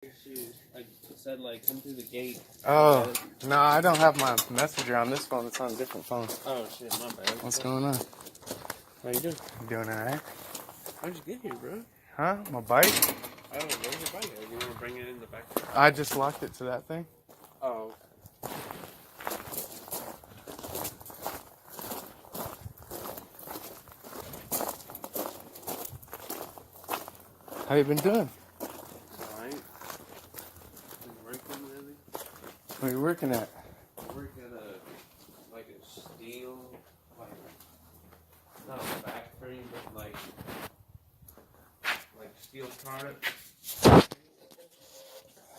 I said, come through the gate. Oh, no, I don't have my messenger on this phone. It's on a different phone. Oh, shit, my bad. What's going on? How you doing? You doing alright? How'd you get here, bro? Huh? My bike? I don't know. Where's your bike at? You want to bring it in the back? I just locked it to that thing. Oh, How you been doing? alright. Been working, really? Where you working at? I work at a steel, not a factory, but like steel products.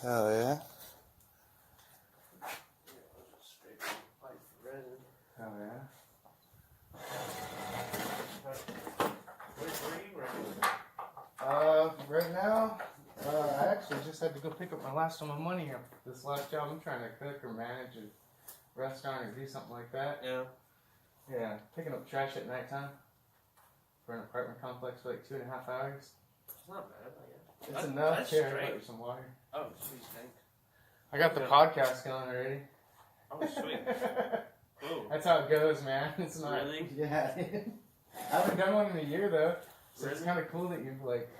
Hell yeah. Hell yeah. Right now, I actually just had to go pick up my last of my money here. This last job, I'm trying to cook or manage a restaurant or do something like that. Yeah. Yeah, picking up trash at nighttime for an apartment complex for 2.5 hours. It's not bad, I guess. It's enough. That's Here, straight. I got some water. Oh, sweet, thanks. I got the podcast going already. Oh, sweet. Cool. That's how it goes, man. It's not. Really? Yeah. I haven't done one in a year though, so Really? it's kind of cool that you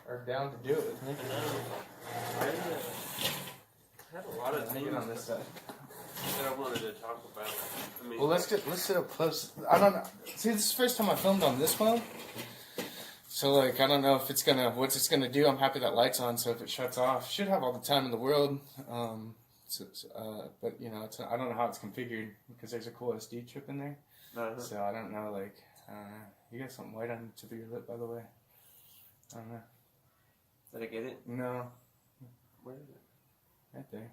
are down to do it with me. I had a lot of Take things it on this side. that I wanted to talk about. I mean, Well, let's sit up close. I don't know. See, this is the first time I filmed on this phone, so I don't know if it's what it's gonna do. I'm happy that light's on, so if it shuts off, should have all the time in the world. But I don't know how it's configured because there's a cool SD chip in there. So I don't know. You got something white on the tip of your lip, by the way. I don't know. Did I get it? No, Where is it? right there.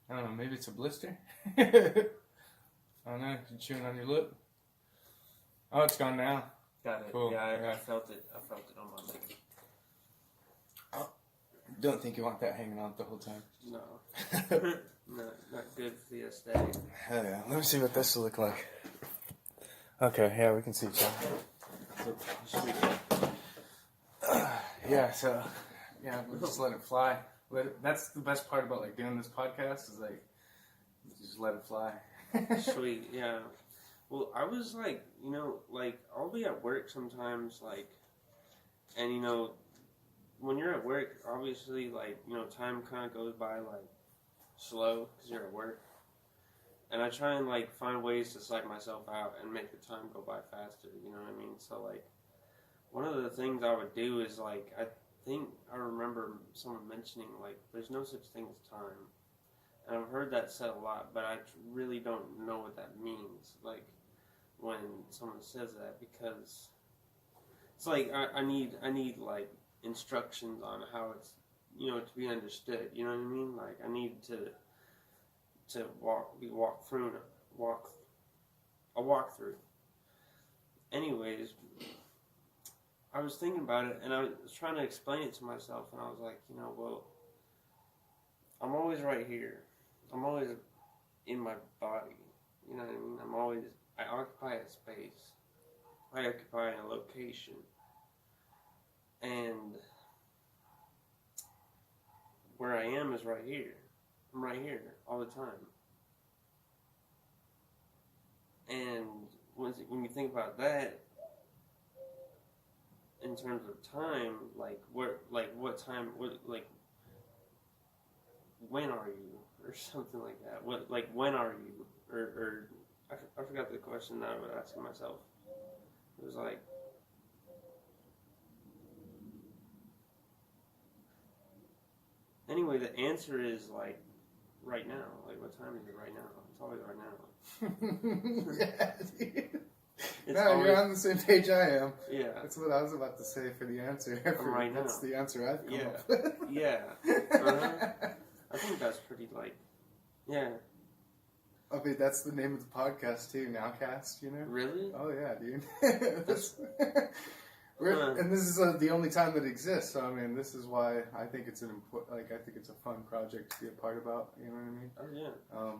I don't know. Maybe it's a blister. I don't know. You chewing on your lip? Oh, it's gone now. Got it. Cool. Yeah, I felt it. I felt it on my leg. Don't think you want that hanging on the whole time. No. not good for the aesthetic. Hell yeah. Let me see what this will look like. Okay, yeah, we can see each other. We'll just let it fly. That's the best part about doing this podcast is just let it fly. Sweet, yeah. Well, I was I'll be at work sometimes, and when you're at work, obviously, time kind of goes by, slow, because you're at work. And I try and, find ways to psych myself out and make the time go by faster, you know what I mean? So, one of the things I would do is, I think I remember someone mentioning, there's no such thing as time. And I've heard that said a lot, but I really don't know what that means, when someone says that, because it's I need instructions on how it's, to be understood, you know what I mean? I need to walk through a walkthrough. Anyways, I was thinking about it, and I was trying to explain it to myself, and I was like, well, I'm always right here. I'm always in my body. You know what I mean? I occupy a space. I occupy a location. And where I am is right here. I'm right here all the time. And when you think about that, in terms of time, what time, when are you, or something like that? When are you, or I forgot the question that I was asking myself. It was anyway, the answer is right now. What time is it right now? It's always right now. Yeah, dude. It's No, you're on the same page I am. Yeah. That's what I was about to say for the answer. Right now. That's the answer I've come up with. Yeah. I think that's pretty yeah. I mean, that's the name of the podcast too, GNOWCAST, Really? Oh yeah, dude. And this is the only time that exists, so I mean, this is why I think it's an important, I think it's a fun project to be a part about, you know what I mean? Oh yeah.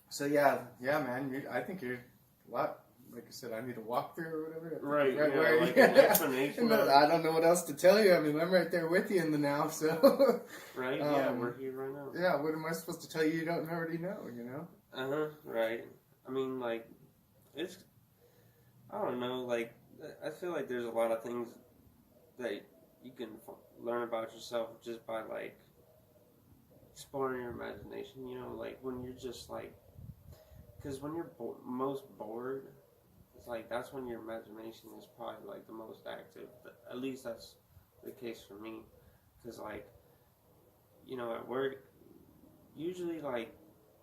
So yeah, man, I think you're a lot like I said, I need a walkthrough or whatever. Right, right yeah, where like an explanation. I don't know what else to tell you. I mean, I'm right there with you in the now, so. Right, yeah, we're here right now. Yeah, what am I supposed to tell you you don't already know, you know? Right. I mean, like, it's, I don't know, like, I feel like there's a lot of things that you can learn about yourself just by, like, exploring your imagination, you know, like, when you're just, like, because when you're most bored, it's like, that's when your imagination is probably, like, the most active. At least that's the case for me, because, like, you know, at work, usually, like,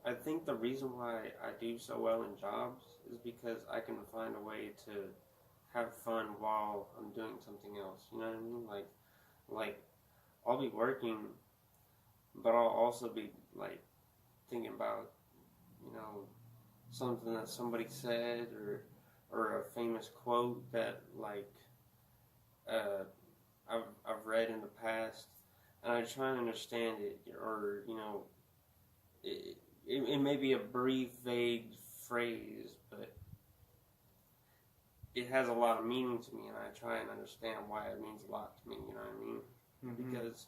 I think the reason why I do so well in jobs is because I can find a way to have fun while I'm doing something else. You know what I mean? Like I'll be working, but I'll also be like thinking about, you know, something that somebody said or a famous quote that like I've read in the past, and I try and understand it, or you know, it may be a brief, vague phrase, but it has a lot of meaning to me, and I try and understand why it means a lot to me, you know what I mean? Mm-hmm. Because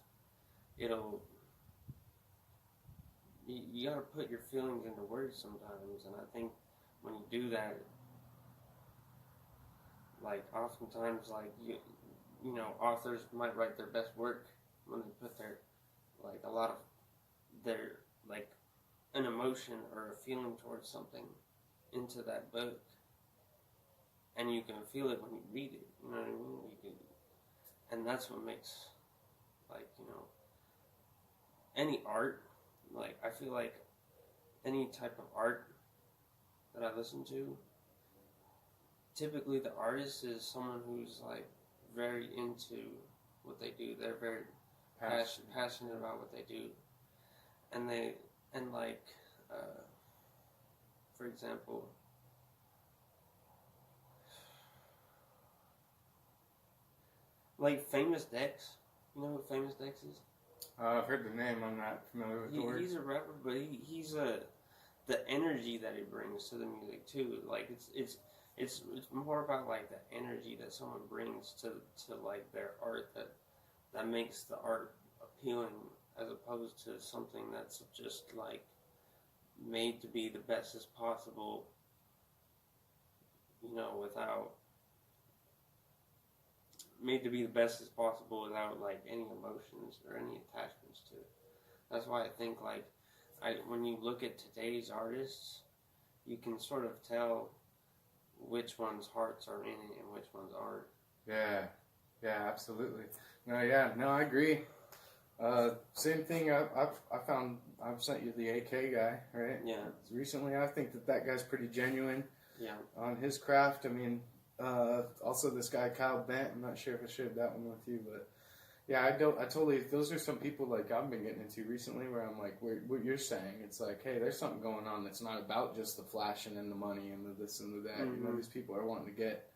you gotta put your feelings into words sometimes, and I think when you do that, like, oftentimes, like, you know, authors might write their best work when they put their, like, a lot of their, like, an emotion or a feeling towards something into that book, and you can feel it when you read it. You know what I mean? You can, and that's what makes, like, you know, any art. Like, I feel like any type of art that I listen to, typically the artist is someone who's like very into what they do. They're very passionate about what they do, and like, for example, like Famous Dex. You know who Famous Dex is? I've heard the name. I'm not familiar with the word. He's a rapper, but he's the energy that he brings to the music too. Like it's more about like the energy that someone brings to like their art that makes the art appealing, as opposed to something that's just like made to be the best as possible, you know, without like any emotions or any attachments to it. That's why I think like when you look at today's artists, you can sort of tell which one's hearts are in it and which ones aren't. Yeah, absolutely. No, I agree. Same thing. I've sent you the AK guy, right? Yeah. Recently, I think that guy's pretty genuine. Yeah. On his craft. I mean, also this guy Kyle Bent. I'm not sure if I shared that one with you, but yeah, I totally. Those are some people like I've been getting into recently, where I'm like, what you're saying. It's like, hey, there's something going on that's not about just the flashing and the money and the this and the that. Mm-hmm. You know, these people are wanting to get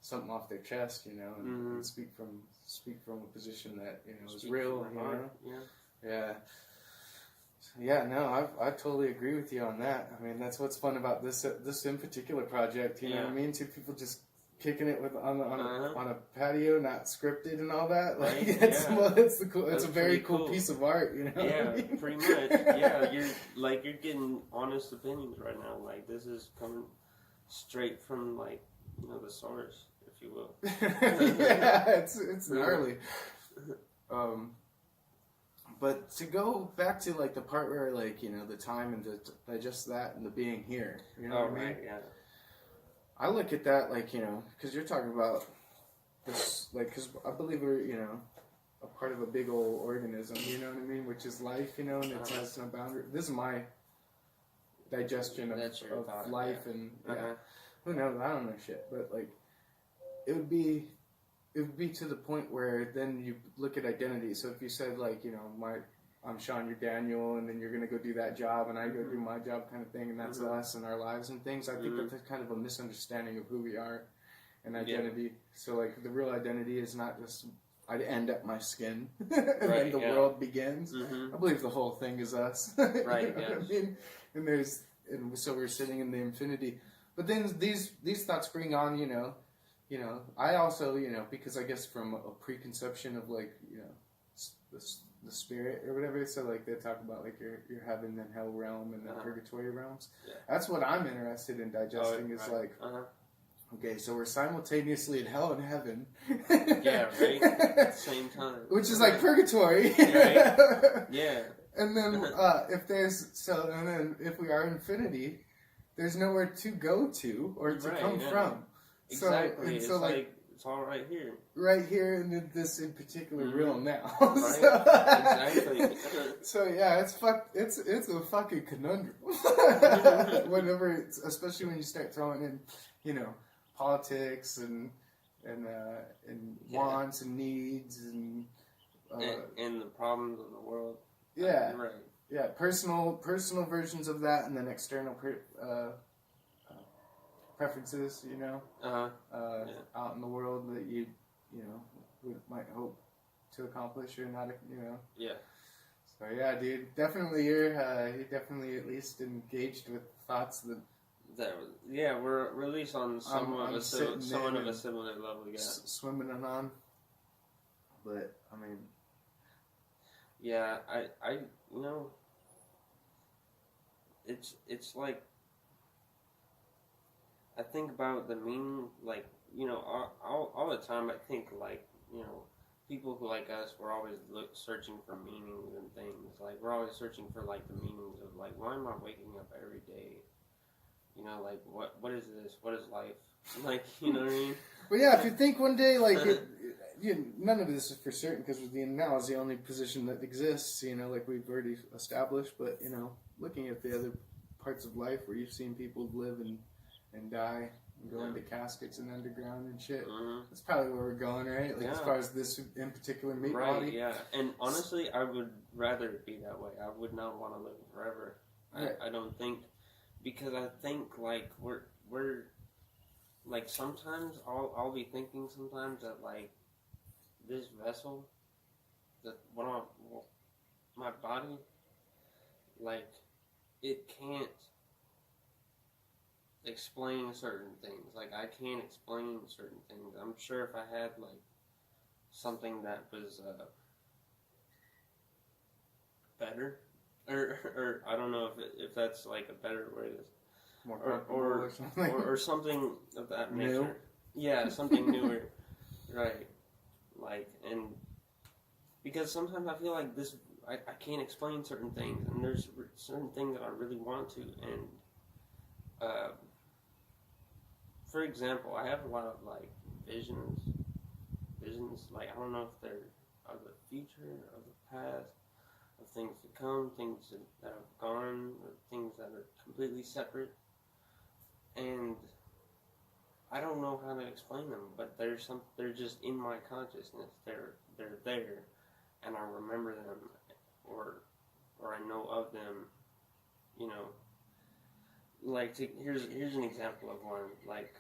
something off their chest, you know, and speak from a position that, you know, is real. You know? Yeah. No, I totally agree with you on that. I mean, that's what's fun about this in particular project. You know what I mean? Two people just kicking it with on a patio, not scripted and all that. Like, it's the cool. It's a very cool piece of art. You know? Yeah, pretty much. Yeah, you're getting honest opinions right now. Like, this is coming straight from, like, you know, the source, if you will. Yeah, it's gnarly. But to go back to like the part where, like, you know, the time and to digest that and the being here, you know what I mean? Yeah. I look at that like, you know, because you're talking about this, like, because I believe we're, you know, a part of a big old organism, you know what I mean, which is life, you know, and it has no boundary. This is my digestion of life, and who knows? I don't know shit, but like, it would be to the point where then you look at identity. So if you said, like, you know, I'm Sean, you're Daniel, and then you're going to go do that job, and I go do my job kind of thing, and that's us and our lives and things. I think that's kind of a misunderstanding of who we are and identity. Yeah. So, like, the real identity is not just I'd end at my skin and then the world begins. I believe the whole thing is us. Right, you know what I mean? And so we're sitting in the infinity. But then these thoughts bring on, I also, because I guess from a preconception of like, the spirit or whatever, so like they talk about like your heaven and hell realm and the purgatory realms. Yeah. That's what I'm interested in digesting is like, okay, so we're simultaneously in hell and heaven. Yeah, right? At the same time. Which is like purgatory. Right? Yeah. And then if we are infinity, there's nowhere to go to or to come from. Exactly. It's like it's all right here. Right here in this in particular realm now. Right. Exactly. So yeah, it's a fucking conundrum. Whenever, especially when you start throwing in, politics and wants and needs and the problems of the world. Yeah. Right. Yeah, personal versions of that, and then external preferences, out in the world that you might hope to accomplish or not, Yeah. So yeah, dude, definitely you're definitely at least engaged with thoughts that. We're at least on somewhat of a similar level. Yeah. Swimming on, but I mean. Yeah, I it's like, I think about the meaning, like, all the time I think, like, people who like us, we're always searching for meanings and things, like, we're always searching for, like, the meanings of, like, why am I waking up every day? Like, what is this? What is life? Like, you know what I mean? Well, yeah, if you think one day, like, none of this is for certain because the now is the only position that exists, like we've already established, but, looking at the other parts of life where you've seen people live and die and go into caskets and underground and shit, that's probably where we're going, right? Like, as far as this in particular meat body. Right, yeah. And honestly, I would rather it be that way. I would not want to live forever. Right. I don't think, because I think, like, we're like, sometimes I'll be thinking sometimes that, like, this vessel, my body, like, it can't explain certain things. Like, I can't explain certain things. I'm sure if I had, like, something that was better, or I don't know if that's, like, a better way to, or something of that nature. New? Yeah, something newer. Right. Like, and because sometimes I feel like this, I can't explain certain things, and there's certain things that I really want to, and for example, I have a lot of, like, visions, like, I don't know if they're of the future, of the past, of things to come, things that have gone, or things that are completely separate, and I don't know how to explain them, but they're just in my consciousness. They're there, and I remember them, or I know of them. Like, here's an example of one. Like,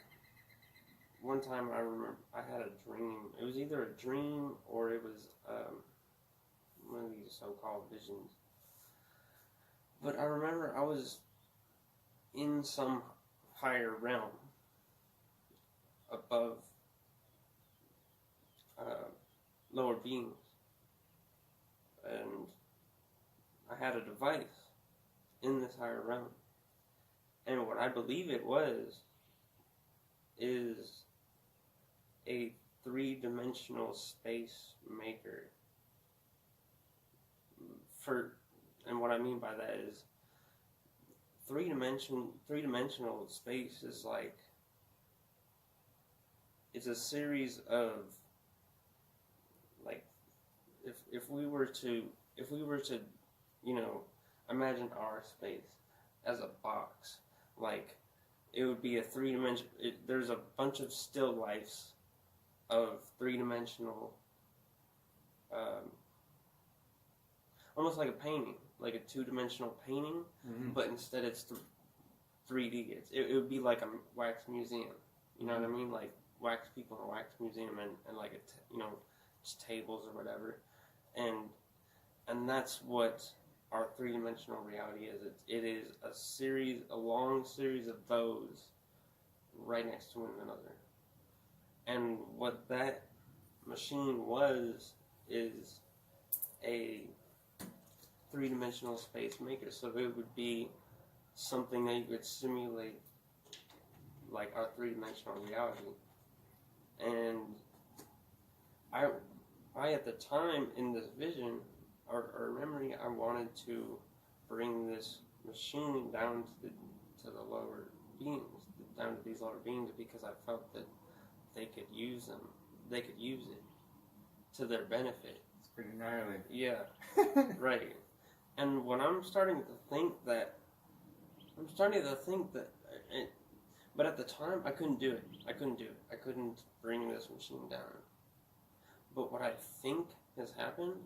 one time I remember I had a dream. It was either a dream or it was one of these so-called visions. But I remember I was in some higher realm above lower beings, and I had a device in this higher realm, and what I believe it is a 3-dimensional space maker. And what I mean by that is three-dimensional space is like, it's a series of, like, if we were to imagine our space as a box, like, it would be a 3-dimensional, there's a bunch of still lifes of 3-dimensional, almost like a painting, like a 2-dimensional painting, but instead it's 3D. It would be like a wax museum, you know what I mean? Like, wax people in a wax museum, and like just tables or whatever, and that's what our 3-dimensional reality is. It is a long series of those right next to one another. And what that machine was is a three-dimensional space maker. So it would be something that you could simulate like our three-dimensional reality. And I at the time in this vision or memory, I wanted to bring this machine down to the lower beings, down to these lower beings, because I felt that they could use them. They could use it to their benefit. It's pretty gnarly. Yeah, right. And when I'm starting to think that, but at the time I couldn't do it. I couldn't bring this machine down. But what I think has happened,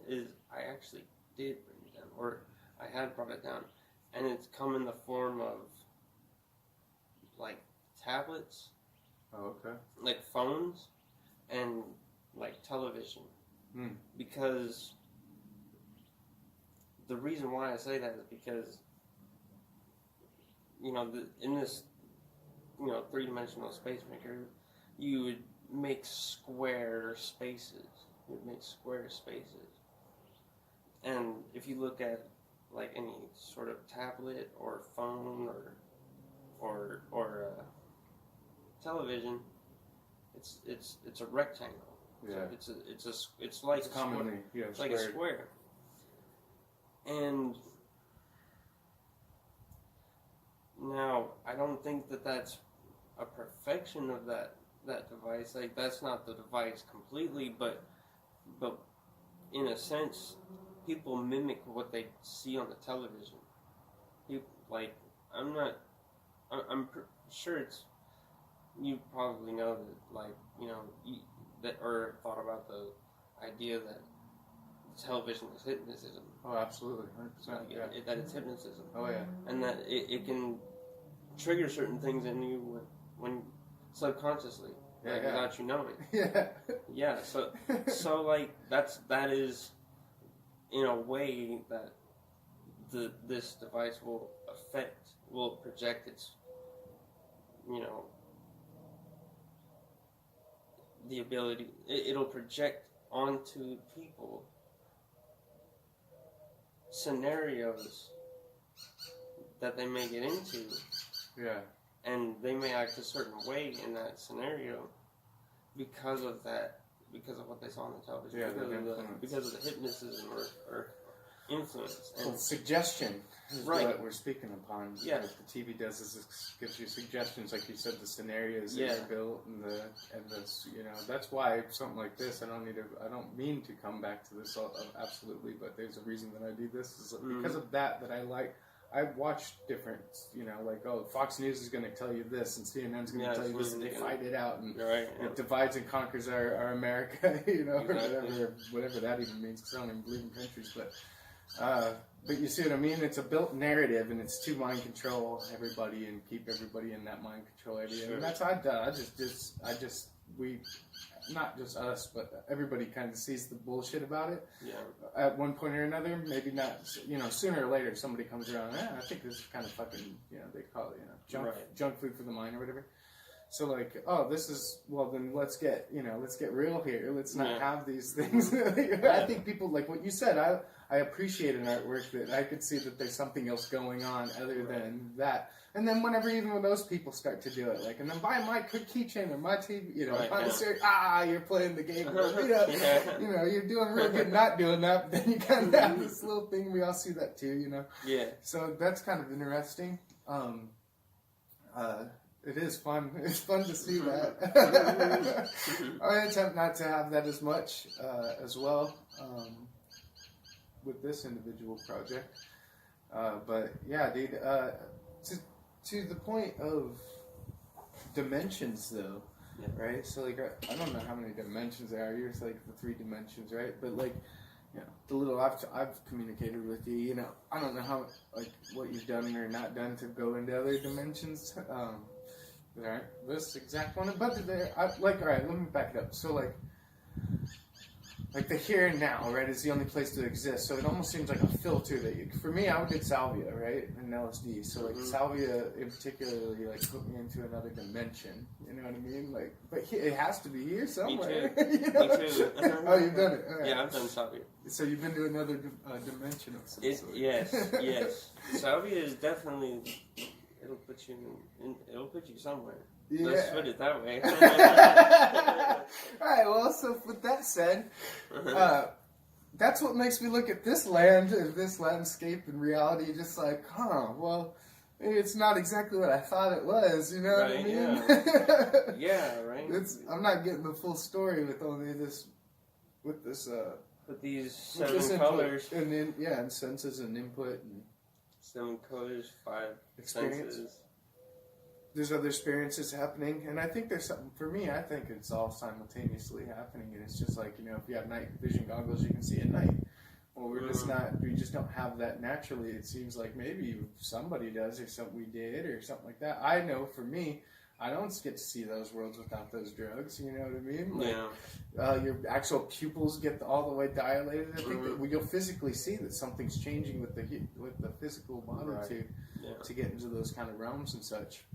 is I actually did bring it down, or I had brought it down, and it's come in the form of like tablets, like phones, and like television. Because the reason why I say that is because, you know, in this, you know, three-dimensional space maker, you would make square spaces. And if you look at like any sort of tablet or phone or television, it's a rectangle. Yeah. It's like it's commonly like a square. And now I don't think that that's a perfection of that device. Like, that's not the device completely, but in a sense, people mimic what they see on the television. I'm sure it's, you probably know that, like, you know, or thought about the idea that television is hypnotism. Oh, absolutely, 100%. That it's hypnotism. Oh, yeah. And that it can trigger certain things in you when subconsciously, without you knowing. Yeah. Yeah. So like that is in a way that this device will project its, you know, the ability. It'll project onto people scenarios that they may get into. Yeah. And they may act a certain way in that scenario because of what they saw on the television. Yeah, because of the hypnotism or influence. And well, suggestion is what we're speaking upon. Yeah. What the TV does is it gives you suggestions, like you said, the scenarios that are built and this, you know, that's why something like this, I don't mean to come back to this absolutely, but there's a reason that I do this is because of that I watch different, you know, like, oh, Fox News is going to tell you this, and CNN's going to tell you this, and they fight it out, and it divides and conquers our America, you know, or whatever that even means, because I don't even believe in countries, but you see what I mean? It's a built narrative, and it's to mind control everybody and keep everybody in that mind control area, and that's how I've done. We, not just us, but everybody kind of sees the bullshit about it. Yeah. At one point or another, maybe not, you know, sooner or later somebody comes around, I think this is kind of fucking, you know, they call it, you know, junk food for the mind or whatever. So like, oh, this is, well then let's get real here. Let's not have these things. I think people, like what you said, I appreciate an artwork that I could see that there's something else going on other than that. And then even when those people start to do it, like, and then buy my keychain or my TV, you know, you're playing the game. You know, you're doing real good not doing that, but then you kind of have this little thing, we all see that too, you know? Yeah. So that's kind of interesting. It is fun. It's fun to see that. I attempt not to have that as much as well with this individual project. But yeah, dude, to the point of dimensions, though, right? So, like, I don't know how many dimensions there are. You're like the 3 dimensions, right? But, like, you know, the little I've communicated with you, you know, I don't know how, like, what you've done or not done to go into other dimensions. There aren't this exact one, but there, all right, let me back it up. So, like, like the here and now, right, is the only place to exist. So it almost seems like a filter that you, for me, I would get salvia, right, and LSD. So like salvia in particularly like put me into another dimension. You know what I mean? Like, but it has to be here somewhere. Me too. You know? Me too. Oh, you've done it. All right. Yeah, I've done salvia. So you've been to another dimension of some sort. Yes. Salvia is definitely, it'll put you somewhere. Yeah. Let's put it that way. Alright, well, so with that said, that's what makes me look at this land and this landscape in reality just like, well, maybe it's not exactly what I thought it was, you know what I mean? Yeah. Yeah, right. I'm not getting the full story with only this, with these 7 input, colors. and then, and senses and input and 7 colors, 5 experience. senses. There's other experiences happening, and I think there's something, for me, I think it's all simultaneously happening, and it's just like, if you have night vision goggles, you can see at night. Well, we just don't have that naturally. It seems like maybe somebody does, or something we did, or something like that. I know for me, I don't get to see those worlds without those drugs, you know what I mean? Like, your actual pupils get all the way dilated. I think that you'll physically see that something's changing with the physical body to get into those kind of realms and such.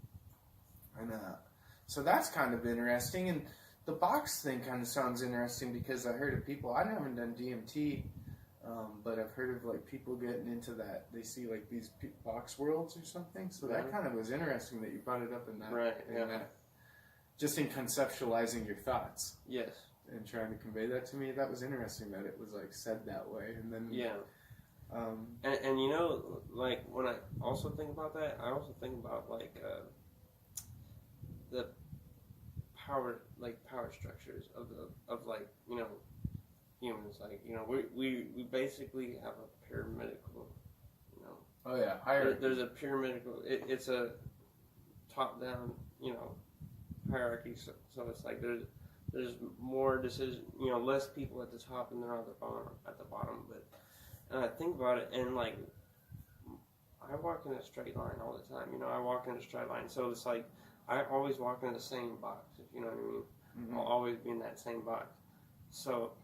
And so that's kind of interesting. And the box thing kind of sounds interesting because I heard of people, I haven't done DMT, but I've heard of like people getting into that. They see like these box worlds or something. So that kind of was interesting that you brought it up in that. Right, that, just in conceptualizing your thoughts. Yes. And trying to convey that to me. That was interesting that it was like said that way. And then and like when I also think about that, I also think about like the power structures of like humans, like we basically have a pyramidal, hierarchy. There's a pyramidal. It's a top down hierarchy. So it's like there's more decision, less people at the top and then at the bottom. But and I think about it, and like I walk in a straight line all the time. I walk in a straight line, so it's like I always walk in the same box, if you know what I mean. Mm-hmm. I'll always be in that same box. So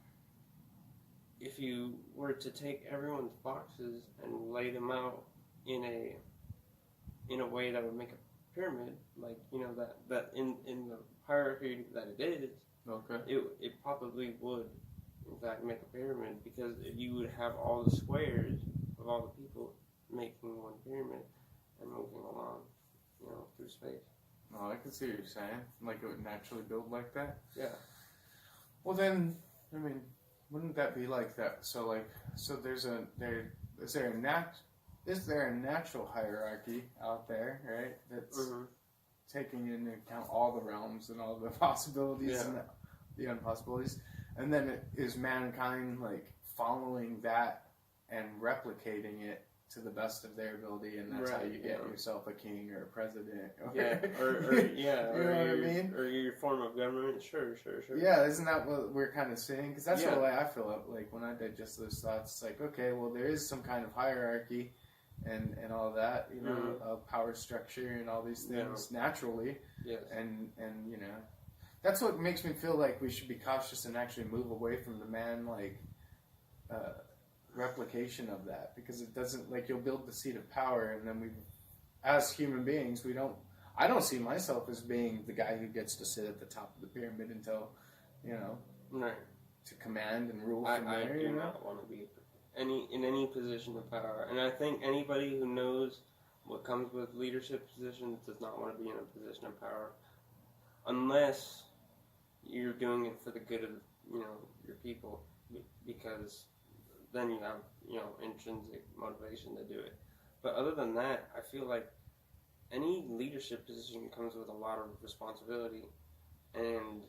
if you were to take everyone's boxes and lay them out in a way that would make a pyramid, like that in the hierarchy that it is, it probably would in fact make a pyramid, because you would have all the squares of all the people making one pyramid and moving along, through space. Oh, I can see what you're saying. Like it would naturally build like that? Yeah. Well then, I mean, wouldn't that be like that? So is there a natural hierarchy out there, right? That's taking into account all the realms and all the possibilities and the impossibilities. And then is mankind like following that and replicating it to the best of their ability, and that's how you get yourself a king or a president. Or your form of government. Sure. Yeah, isn't that what we're kind of saying? Because that's the way I feel like when I digest those thoughts. It's like, okay, well, there is some kind of hierarchy and all that, power structure and all these things naturally. Yes. And that's what makes me feel like we should be cautious and actually move away from the replication of that, because it doesn't, like, you'll build the seat of power, and then as human beings, I don't see myself as being the guy who gets to sit at the top of the pyramid until, to command and rule from there. I do not want to be in any position of power, and I think anybody who knows what comes with leadership positions does not want to be in a position of power, unless you're doing it for the good of your people, because then you have intrinsic motivation to do it. But other than that, I feel like any leadership position comes with a lot of responsibility, and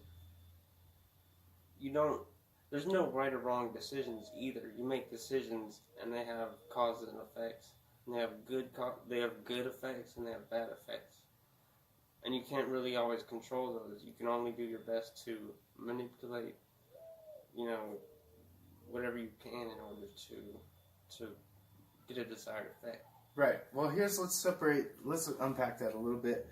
there's no right or wrong decisions either. You make decisions, and they have causes and effects, and they have good effects and they have bad effects, and you can't really always control those. You can only do your best to manipulate whatever you can in order to get a desired effect. Right. Well, let's unpack that a little bit.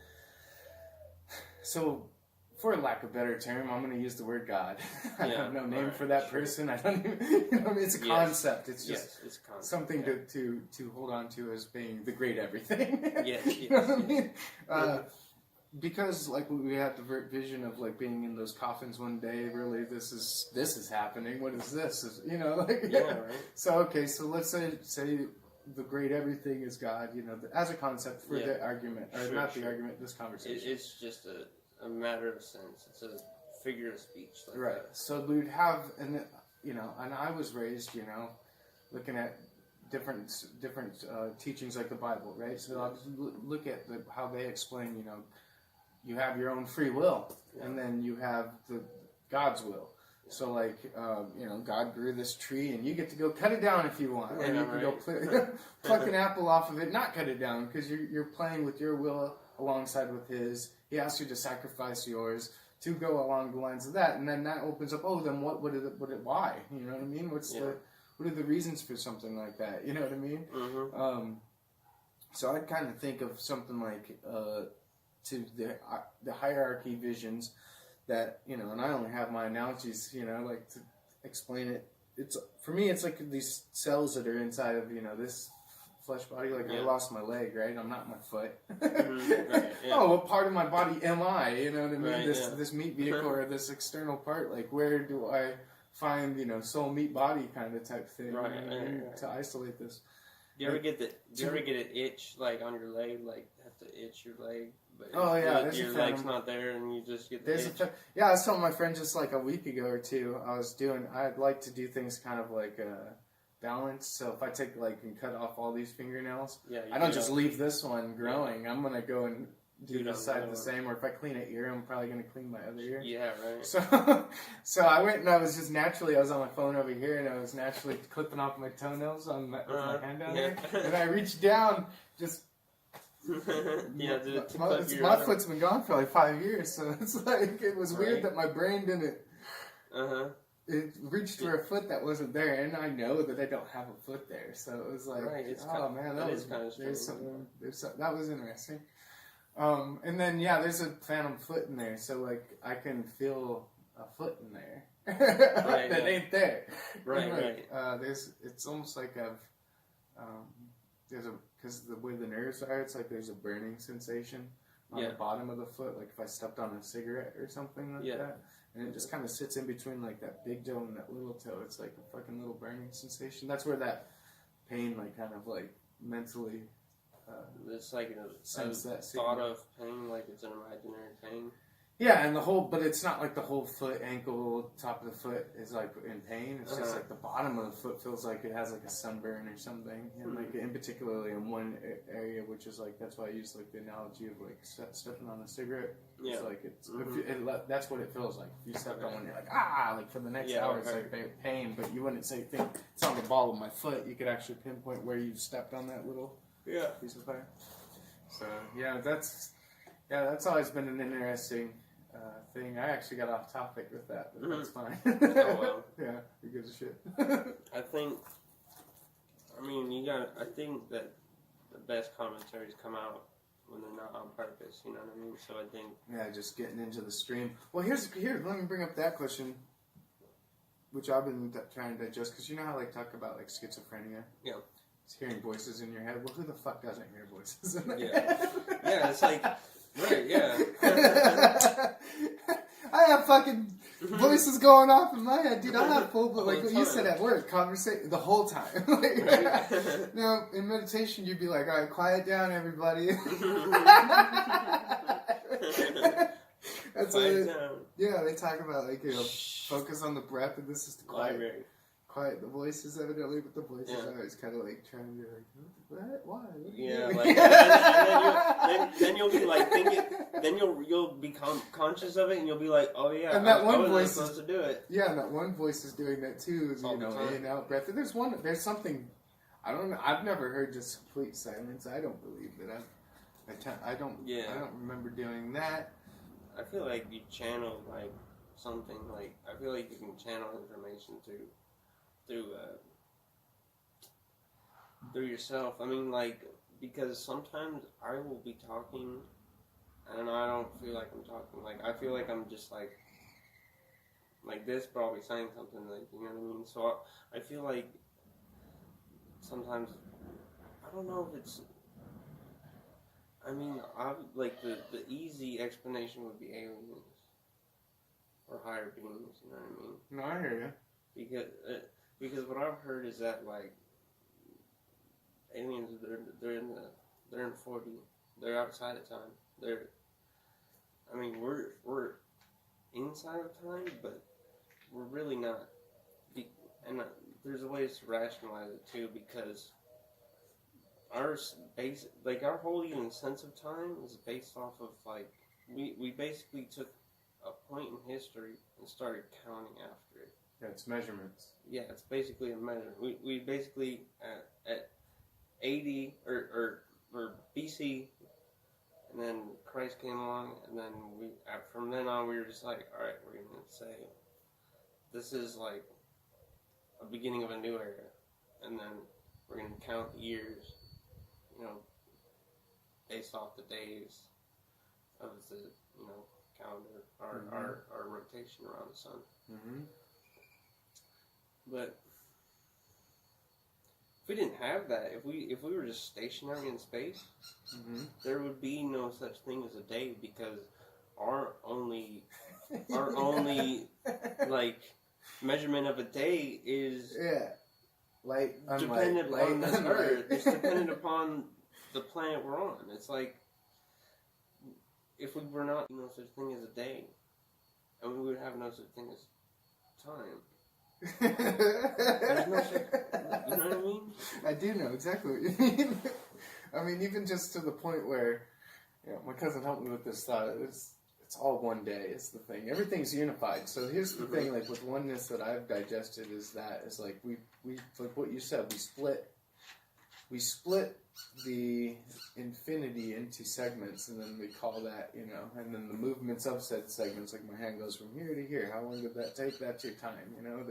So, for lack of a better term, I'm going to use the word God. I have no name for that person. I don't even, it's a concept. It's just it's a concept, something to hold on to as being the great everything. Yes, know what I mean? Because like we had the vision of like being in those coffins one day. Really, this is happening. What is this? Right? So let's say the great everything is God. As a concept for the argument, or not the argument. This conversation. It's just a matter of sense. It's a figure of speech. Like right. that. So we'd have, and I was raised, looking at different teachings like the Bible, right? So I'll look at how they explain, you have your own free will, and then you have God's will. So like, God grew this tree, and you get to go cut it down if you want, or you can go pluck an apple off of it, not cut it down, because you're playing with your will alongside with His. He asks you to sacrifice yours to go along the lines of that, and then that opens up. Oh, then why? You know what I mean? What are the reasons for something like that? You know what I mean? Mm-hmm. So I'd kind of think of something like to the hierarchy visions that and I only have my analogies, like to explain it. It's for me, it's like these cells that are inside of this flesh body. Like I lost my leg, right? I'm not my foot. Mm-hmm. Right, Oh, what part of my body am I? You know what I mean? Right, This meat vehicle or this external part. Like where do I find soul meat body kind of type thing? Right. To isolate this. Do you ever get an itch like on your leg, like have to itch your leg? But your leg's not there, and you just get the itch. I was telling my friend just like a week ago or two. I'd like to do things kind of like balanced. So if I take and cut off all these fingernails, I don't just leave this one growing. Yeah. I'm gonna go and do this side the same. Or if I clean an ear, I'm probably gonna clean my other ear. Yeah, right. So I went and I was on my phone over here, and I was naturally clipping off my toenails with my hand down there, and I reached down just. My foot's been gone for like 5 years, so it's like it was weird that my brain didn't. It reached for a foot that wasn't there, and I know that I don't have a foot there, so it was like, that was kind of strange. That was interesting. And then there's a phantom foot in there, so like I can feel a foot in there that ain't there. Right. It's almost like because the way the nerves are, it's like there's a burning sensation on the bottom of the foot, like if I stepped on a cigarette or something like that, and it just kind of sits in between like that big toe and that little toe. It's like a fucking little burning sensation. That's where that pain, like kind of like mentally. It's like a that thought of pain, like it's an imaginary pain. Yeah, and but it's not like the whole foot, ankle, top of the foot is like in pain. It's just like the bottom of the foot feels like it has like a sunburn or something. And like in particularly in one area, which is like, that's why I use like the analogy of like stepping on a cigarette. Yeah. It's like, that's what it feels like. If you stepped on one, you're like, like for the next hour it's like pain, but you wouldn't think it's on the ball of my foot. You could actually pinpoint where you stepped on that little piece of fire. So that's always been an interesting thing. I actually got off topic with that, but that's fine. Oh well. Yeah, who gives a shit? I think that the best commentaries come out when they're not on purpose, you know what I mean? So I think just getting into the stream. Well, here, let me bring up that question, which I've been trying to digest, because you know how talk about schizophrenia? Yeah. It's hearing voices in your head. Well, who the fuck doesn't hear voices in their head? Yeah, it's like, right, yeah. I have fucking voices going off in my head, dude. I have full, but like what you said at work, conversation the whole time. Now, in meditation, you'd be like, all right, quiet down, everybody. That's quiet down. Yeah, they talk about focus on the breath, and this is the quiet the voices evidently, but the voices are always kind of trying to be what? Why? Then you'll be thinking. Then you'll become conscious of it, and you'll be like, oh yeah, and that one voice supposed to do it. Yeah, and that one voice is doing that too. Is in and out breath. And there's something. I don't know. I've never heard just complete silence. I don't believe that. I don't remember doing that. I feel like you channel something. I feel like you can channel information through yourself. I mean, because sometimes I will be talking And I don't feel like I'm talking. Like, I feel like I'm just like this, but I'll be saying something, like, you know what I mean? So I feel like sometimes, I don't know if it's, I mean, like, the easy explanation would be aliens. Or higher beings, you know what I mean? No, I hear you. Because what I've heard is that, like, aliens, they're in 4D. They're outside of time. We're inside of time, but we're really not. And there's ways to rationalize it too, because our whole even sense of time is based off of, like, we basically took a point in history and started counting after it. Yeah, it's measurements. Yeah, it's basically a measurement. We basically at 80 or BC, and then Christ came along, and then from then on we were just like, all right, we're gonna say this is like a beginning of a new era, and then we're gonna count years, you know, based off the days of the, you know, calendar, our rotation around the sun. Mm-hmm. But if we didn't have that, if we were just stationary in space, there would be no such thing as a day, because our only like measurement of a day is dependent on this Earth. It's dependent upon the planet we're on. It's like, if we were not, no such thing as a day, and we would have no such thing as time. There's no such, you know what I mean? I do know exactly what you mean. I mean, even just to the point where, you know, my cousin helped me with this thought. It's all one day. It's the thing. Everything's unified. So here's the thing. Like, with oneness that I've digested is like we like what you said. We split the infinity into segments, and then we call that, you know, and then the movements of said segments, like my hand goes from here to here. How long did that take? That's your time. You know,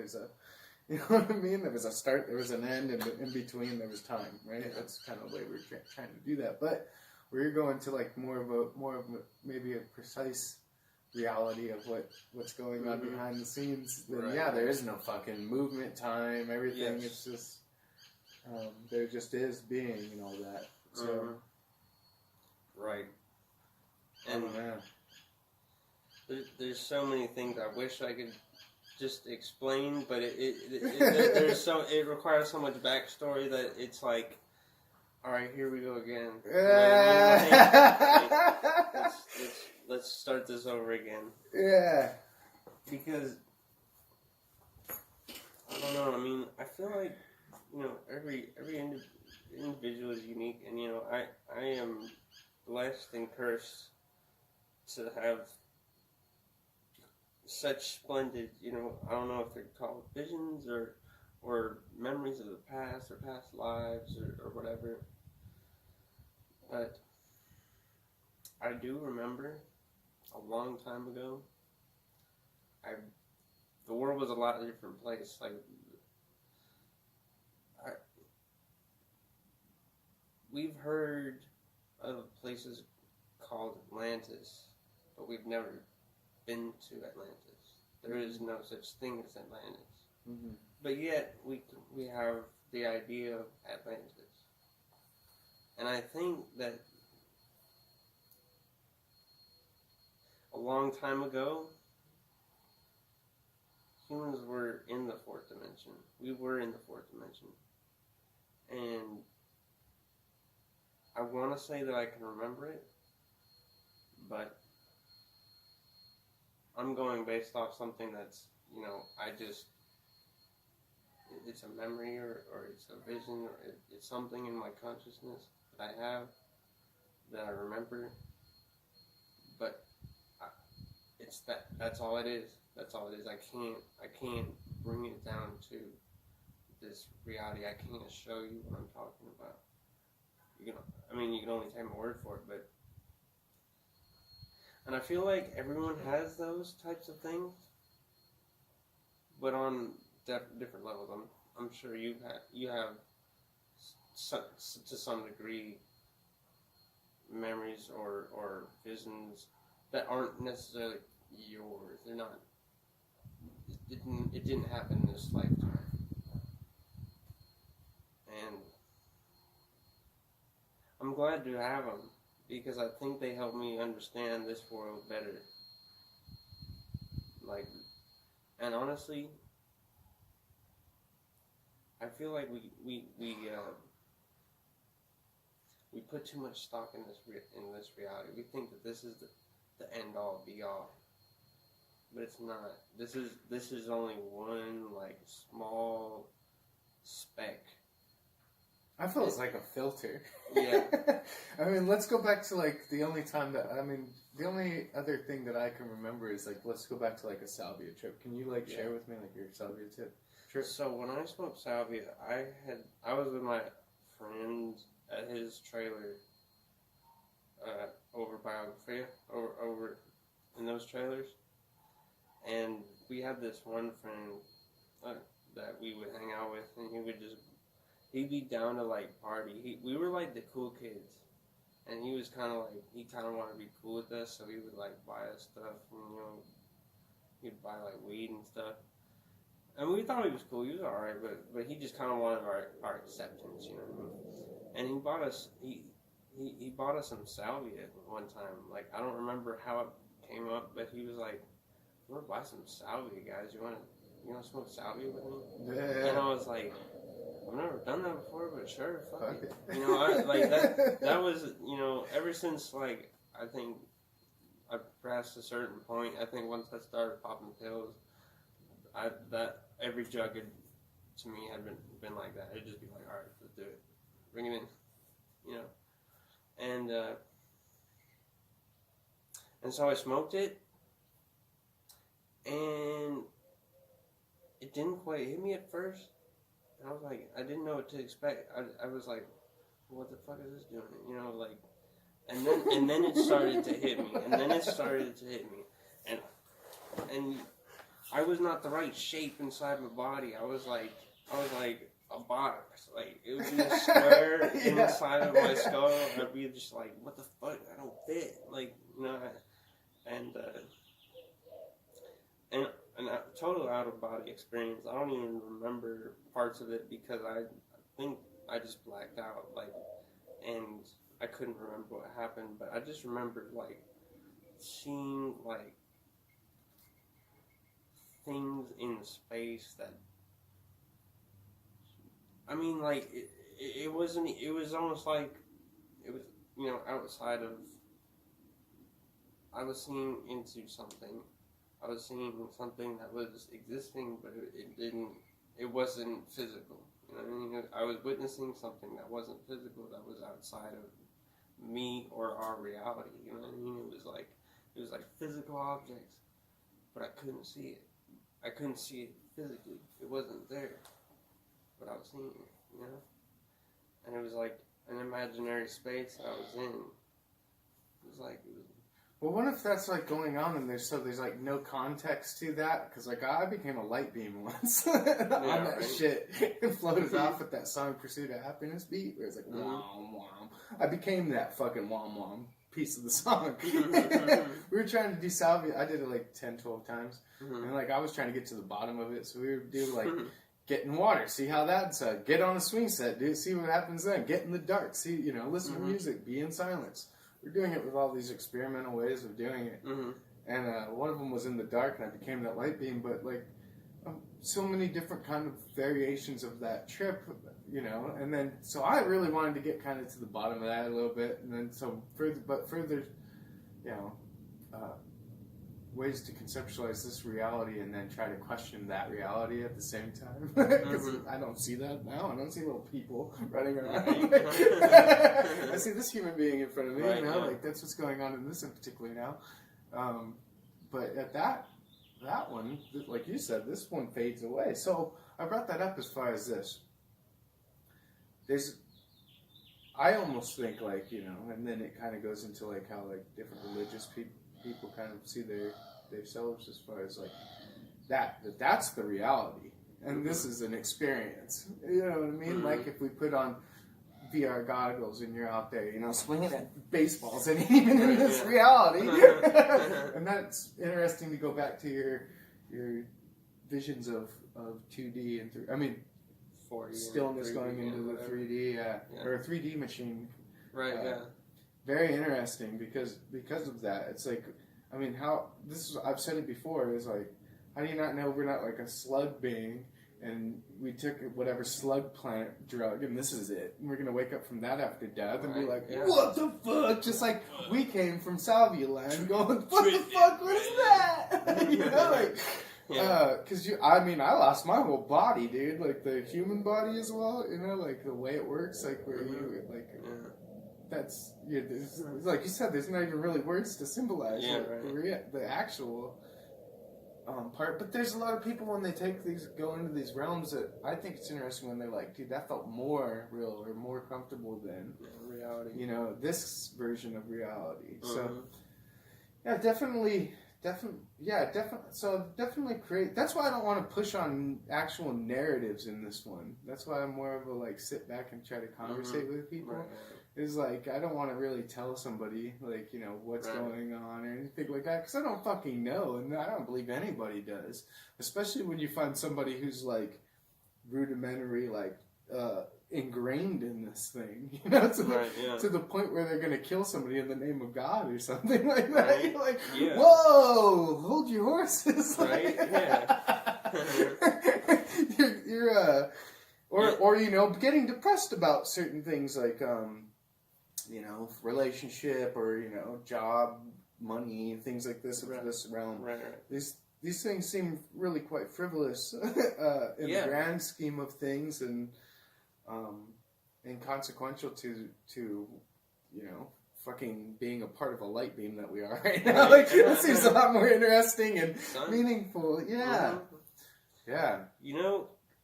you know what I mean? There was a start, there was an end, and in between there was time, right? That's kind of the way we're trying to do that. But where you're going to, like, more of a maybe a precise reality of what's going on behind the scenes, then yeah, there is no fucking movement, time, everything. Yes. It's just there just is being and all that. So right. And there's so many things I wish I could just explain, but it requires so much backstory that it's like, all right, here we go again. Let's start this over again. Yeah. Because I don't know. I mean, I feel like, you know, every individual is unique, and, you know, I am blessed and cursed to have such splendid, you know, I don't know if they're called visions or memories of the past or past lives or whatever, but I do remember a long time ago, the world was a lot different place. Like, we've heard of places called Atlantis, but we've never been to Atlantis. There is no such thing as Atlantis. Mm-hmm. But yet, we have the idea of Atlantis. And I think that a long time ago, humans were in the fourth dimension. We were in the fourth dimension. And I want to say that I can remember it, but I'm going based off something that's, you know, it's a memory or it's a vision, or it's something in my consciousness that I have that I remember, but that's all it is. That's all it is. I can't bring it down to this reality. I can't show you what I'm talking about. You can only take my word for it, but. And I feel like everyone has those types of things, but on different levels. I'm sure you have to some degree memories or visions that aren't necessarily yours. They're not. It didn't happen in this lifetime, and I'm glad to have them because I think they help me understand this world better. Like, and honestly, I feel like we put too much stock in this reality. We think that this is the end all be all, but it's not. This is only one like small speck. I feel it's like a filter. Yeah. I mean, let's go back to like the only other thing that I can remember is like, let's go back to like a salvia trip. Can you like share with me like your salvia trip? So when I smoked salvia, I was with my friend at his trailer, over by Alfrea, over in those trailers, and we had this one friend that we would hang out with, and he'd be down to like party. We were like the cool kids, and he kind of wanted to be cool with us, so he would like buy us stuff, and he'd buy like weed and stuff. And we thought he was cool. He was all right, but he just kind of wanted our acceptance, And he bought us he bought us some salvia one time. Like, I don't remember how it came up, but he was like, "I want to buy some salvia, guys. You want to smoke salvia with me?" Yeah. And I was like, "I've never done that before, but sure, fuck it." That was ever since like I think I passed a certain point. I think once I started popping pills, that every jug to me had been like that. It'd just be like, all right, let's do it, bring it in, and so I smoked it, and it didn't quite hit me at first. And I was like, I didn't know what to expect. I was like, what the fuck is this doing? And then it started to hit me, and I was not the right shape inside my body. I was like a box. Like, it would be a square inside of my skull. I'd be just like, what the fuck? I don't fit. Like, and a total out of body experience. I don't even remember parts of it because I think I just blacked out. Like, and I couldn't remember what happened, but I just remembered like seeing like things in space that, I mean, like, it wasn't, it was almost like, it was, outside of, I was seeing into something. I was seeing something that was existing, but it wasn't physical. You know what I mean? I was witnessing something that wasn't physical, that was outside of me or our reality. You know what I mean? It was like physical objects, but I couldn't see it. I couldn't see it physically. It wasn't there, but I was seeing it, And it was like an imaginary space that I was in. Well, what if that's like going on and there's like no context to that? Because like I became a light beam once on that shit. It floated off with that song "Pursuit of Happiness" beat, where it's like wom wom. I became that fucking wom wom piece of the song. We were trying to do salvia. I did it like 10, 12 times, and like I was trying to get to the bottom of it. So we would do like get in water, see how that's get on a swing set, dude, see what happens then. Get in the dark, see listen to music, be in silence. We're doing it with all these experimental ways of doing it. And one of them was in the dark, and I became that light beam. But like so many different kind of variations of that trip, And then so I really wanted to get kind of to the bottom of that a little bit, and then further, ways to conceptualize this reality, and then try to question that reality at the same time. Because I don't see that now. I don't see little people running around. I see this human being in front of me now. Yeah. Like that's what's going on in this in particular now. But at that one, like you said, this one fades away. So I brought that up as far as this. I almost think like and then it kind of goes into like how like different religious people kind of see themselves as far as like that's the reality, and this is an experience. You know what I mean? Like if we put on VR goggles and you're out there, swinging at baseballs, and even in this reality. And that's interesting to go back to your visions of 2D and 3D. I mean, 4D stillness 3D, going into the 3D, or a 3D machine. Right, Very interesting because of that. It's like, I mean, I've said it before, is like, how do you not know we're not like a slug being, and we took whatever slug plant drug, and this is it. And we're going to wake up from that after death and be like, what the fuck? Just like we came from Salvia Land going, what the fuck was that? Because I lost my whole body, dude. Like the human body as well, like the way it works, like where you, like, that's, like you said, there's not even really words to symbolize the actual part. But there's a lot of people when they go into these realms that I think it's interesting when they're like, dude, that felt more real or more comfortable than reality. This version of reality. So, yeah, definitely. So definitely create. That's why I don't want to push on actual narratives in this one. That's why I'm more of a like sit back and try to conversate with people. Right. Is like I don't want to really tell somebody like what's going on or anything like that because I don't fucking know, and I don't believe anybody does. Especially when you find somebody who's like rudimentary, like ingrained in this thing, to the point where they're gonna kill somebody in the name of God or something like that. Right. You're like, whoa, hold your horses, right? you're or getting depressed about certain things like relationship or job, money, things like this in this realm. Right. These things seem really quite frivolous in the grand scheme of things, and inconsequential to fucking being a part of a light beam that we are right now. Like it seems a lot more interesting and meaningful. Yeah. Yeah.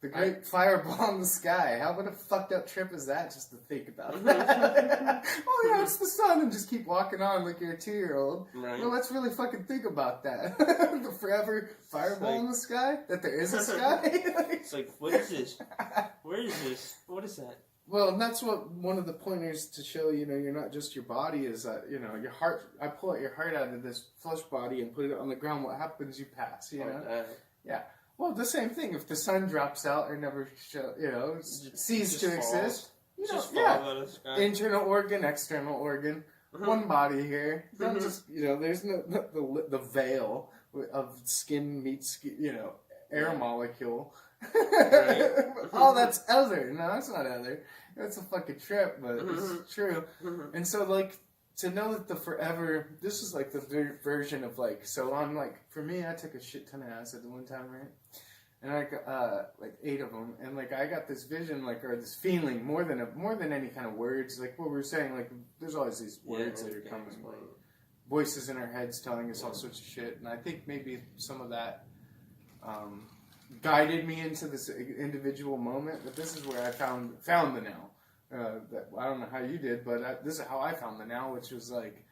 The great fireball in the sky. How what a fucked up trip is that just to think about that? Oh yeah, it's the sun, and just keep walking on like you're a 2-year-old. Right. Well, let's really fucking think about that. The forever fireball in the sky? That there is a sky? It's like, what is this? Where is this? What is that? Well, and that's what one of the pointers to show, you're not just your body is that, your heart, I pull out your heart out of this flesh body and put it on the ground. What happens? You pass, Yeah. Well, the same thing. If the sun drops out or never, cease to exist, fall out of the sky. Internal organ, external organ, one body here. Don't just, there's no the veil of skin meets, air molecule. Right. Oh, that's other. No, that's not other. That's a fucking trip, but it's true. And so, like, to know that the forever, this is like the version of like, so on, like, for me, I took a shit ton of acid one time, right? And I got, like 8 of them, and like I got this vision, like, or this feeling, more than any kind of words, like what we were saying, like there's always these words that are coming, like voices in our heads telling us all sorts of shit, and I think maybe some of that guided me into this individual moment. But this is where I found the now. I don't know how you did, but this is how I found the now, which was like,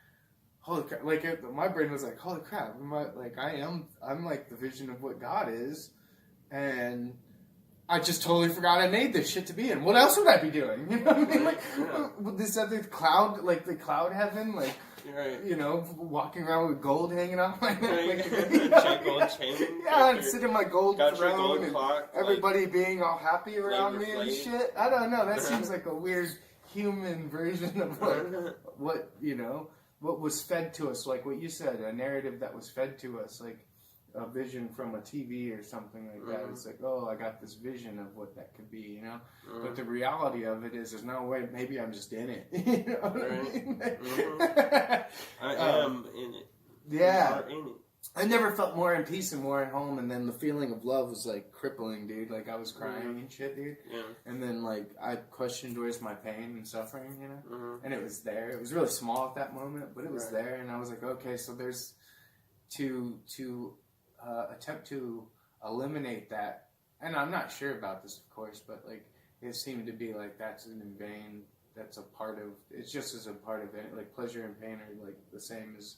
holy crap! Like my brain was like, holy crap! I'm like the vision of what God is. And I just totally forgot I made this shit to be in. What else would I be doing? You know what I mean? Like, with this other cloud, like the cloud heaven, like, walking around with gold hanging off my neck. Like, gold chain. Yeah, and sit in my gold got throne your gold and clock, everybody being all happy around me and flame. shit. I don't know. That seems like a weird human version of like what was fed to us. Like what you said, a narrative that was fed to us, like a vision from a TV or something like that. It's like, oh, I got this vision of what that could be, But the reality of it is, there's no way. Maybe I'm just in it. You know what I mean? I am in it. Yeah. You are in it. I never felt more in peace and more at home, and then the feeling of love was like crippling, dude. Like I was crying and shit, dude. Yeah. And then like I questioned where's my pain and suffering, And it was there. It was really small at that moment, but it was there, and I was like, okay, so there's to attempt to eliminate that, and I'm not sure about this, of course, but like it seemed to be like that's in vain. That's a part of. It's just as a part of it. Like pleasure and pain are like the same as,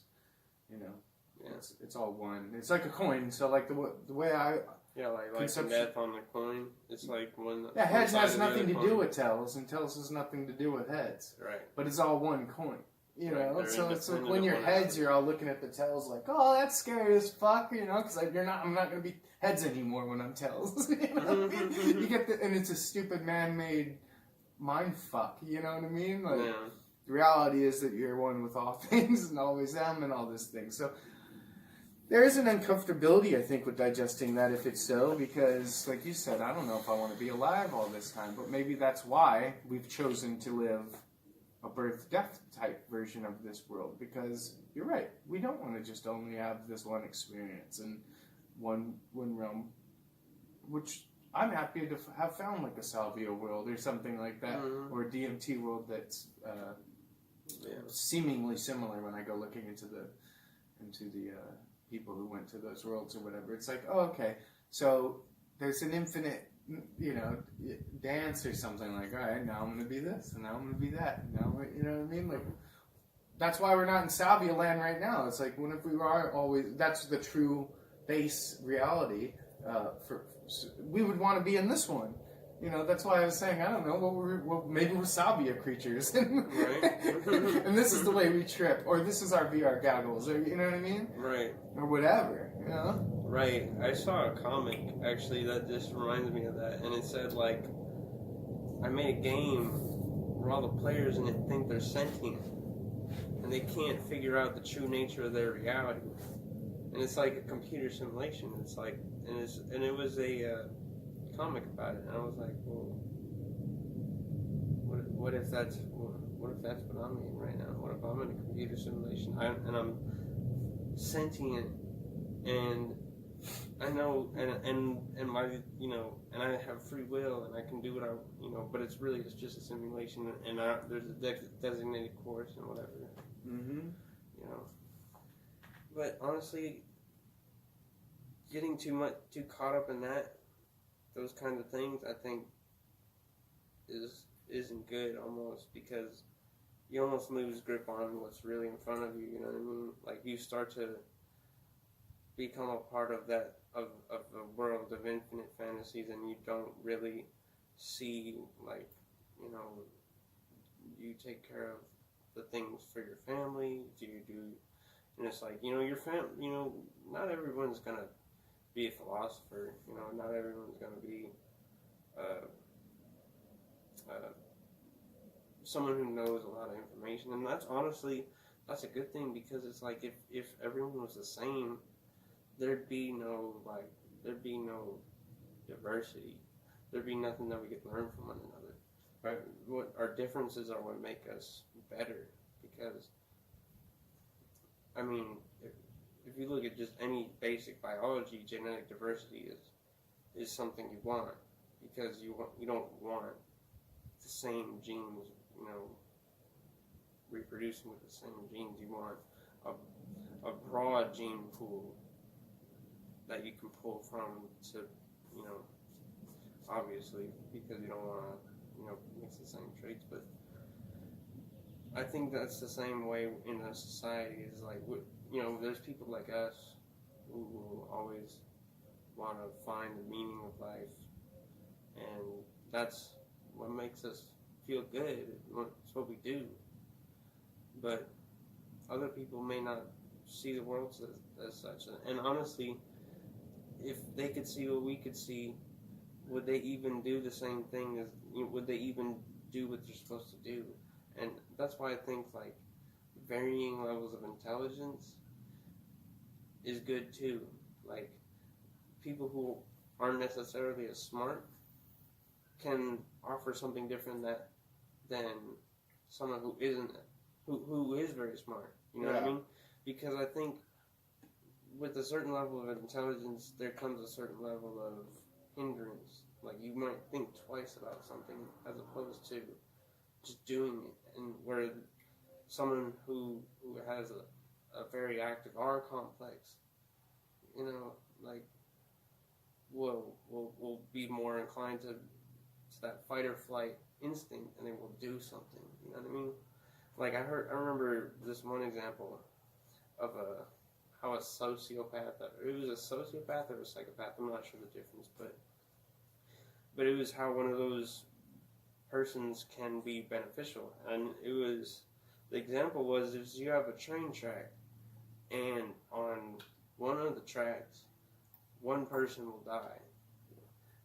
It's all one. It's like a coin. So like the way Yeah, like the death on the coin. It's like one. Yeah, heads has nothing to do with tails, and tails has nothing to do with heads. Right. But it's all one coin. You know, right. so it's like when you're heads, you're all looking at the tails like, oh, that's scary as fuck, you know, because I'm not going to be heads anymore when I'm tails. You know what I mean? You get and it's a stupid man-made mind fuck. You know what I mean? Like, the reality is that you're one with all things and always am and all this thing. So there is an uncomfortability, I think, with digesting that if it's so, because, like you said, I don't know if I want to be alive all this time, but maybe that's why we've chosen to live a birth-death type version of this world, because you're right, we don't want to just only have this one experience in one realm, which I'm happy to have found, like a Salvia world or something like that, or a DMT world that's seemingly similar when I go looking into the people who went to those worlds or whatever. It's like, oh, okay, so there's an infinite, you know, dance or something, like, all right, now I'm going to be this, and now I'm going to be that, and now, you know what I mean? Like, that's why we're not in Salvia land right now. It's like, what if we are always, that's the true base reality, we would want to be in this one. You know, that's why I was saying, I don't know, maybe we're Salvia creatures. Right. And this is the way we trip, or this is our VR goggles, or, you know what I mean? Right. Or whatever, you know? Right. I saw a comic, actually, that just reminded me of that, and it said, like, I made a game where all the players in it think they're sentient, and they can't figure out the true nature of their reality. And it's like a computer simulation. It's like, and it was a comic about it, and I was like, well, what if that's what I'm in right now? What if I'm in a computer simulation and I'm sentient, and I know, and my, you know, and I have free will, and I can do what I, you know, but it's just a simulation, and there's a designated course and whatever. You know, but honestly, getting too caught up in those kinds of things, I think isn't good, almost, because you almost lose grip on what's really in front of you. You know what I mean? Like, you start to become a part of that of the world of infinite fantasies, and you don't really see, like, you know, you take care of the things for your family. Do you do? And it's like, you know, your you know, not everyone's gonna be a philosopher. You know, not everyone's gonna be someone who knows a lot of information, and that's a good thing, because it's like, if everyone was the same, there'd be no diversity. There'd be nothing that we could learn from one another. Right? What our differences are what make us better, because, I mean, if you look at just any basic biology, genetic diversity is something you want, because you don't want the same genes, you know, reproducing with the same genes. You want a broad gene pool that you can pull from, to, you know, obviously, because you don't want to, you know, mix the same traits. But I think that's the same way in a society. Is like, you know, there's people like us who will always want to find the meaning of life, and that's what makes us feel good. It's what we do. But other people may not see the world as such. And honestly, if they could see what we could see, would they even do the same thing? Would they even do what they're supposed to do? And that's why I think, like, varying levels of intelligence is good too. Like, people who aren't necessarily as smart can offer something different than someone who is very smart. You know what I mean? Because I think with a certain level of intelligence, there comes a certain level of hindrance. Like, you might think twice about something as opposed to just doing it. And where someone who has a very active R complex, you know, like, will be more inclined to that fight or flight instinct, and they will do something. You know what I mean? Like, I remember this one example of how a sociopath, it was a sociopath or a psychopath, I'm not sure the difference, but it was how one of those persons can be beneficial. And it was, the example was, is you have a train track, and on one of the tracks, one person will die.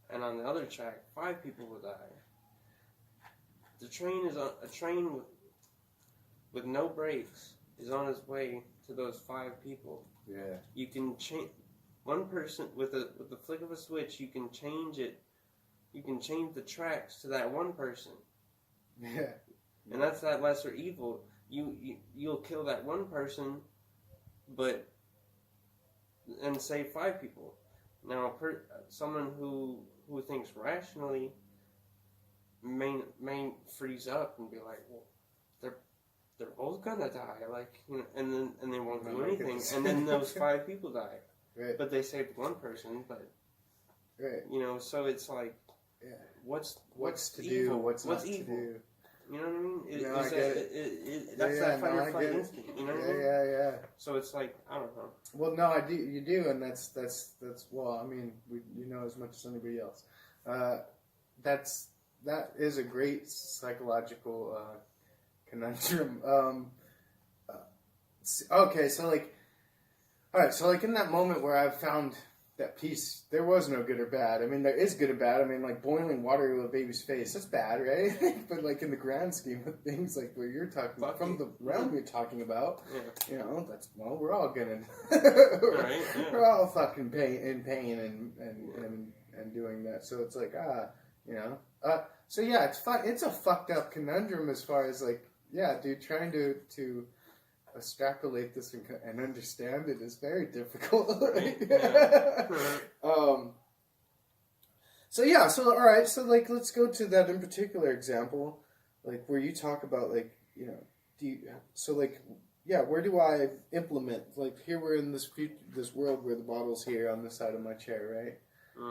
And on the other track, 5 people will die. The train is on a train with no brakes is on its way to those 5 people. Yeah. You can change one person with the flick of a switch. You can change it. You can change the tracks to that one person. Yeah. And that's that lesser evil. You'll kill that one person, and save 5 people. Now, someone who thinks rationally may freeze up and be like, well, they're both gonna die, like, you know, and they won't do anything, and then those 5 people die. Right. But they saved one person, but right. You know, so it's like, yeah, what's to evil? do, what's not evil? To do. You know what I mean? I get it. That's that fight or flight instinct. You know what I mean? Yeah. So it's like, I don't know. Well, no, I do. You do, and that's well. I mean, you know as much as anybody else. That is a great psychological conundrum. Okay, so like, all right, so like in that moment where I've found that peace, there was no good or bad. I mean, there is good or bad. I mean, like boiling water to a baby's face, that's bad, right? But like in the grand scheme of things, like what you're talking about, from the realm you're talking about, you know, that's, well, we're all gonna, we're all fucking in pain and doing that. So it's like, you know, so yeah, it's a fucked up conundrum as far as like, yeah, dude, trying to extrapolate this and understand it is very difficult. So all right, so like let's go to that in particular example, like where you talk about like, you know, where do I implement, like here we're in this world where the bottle's here on the side of my chair, right?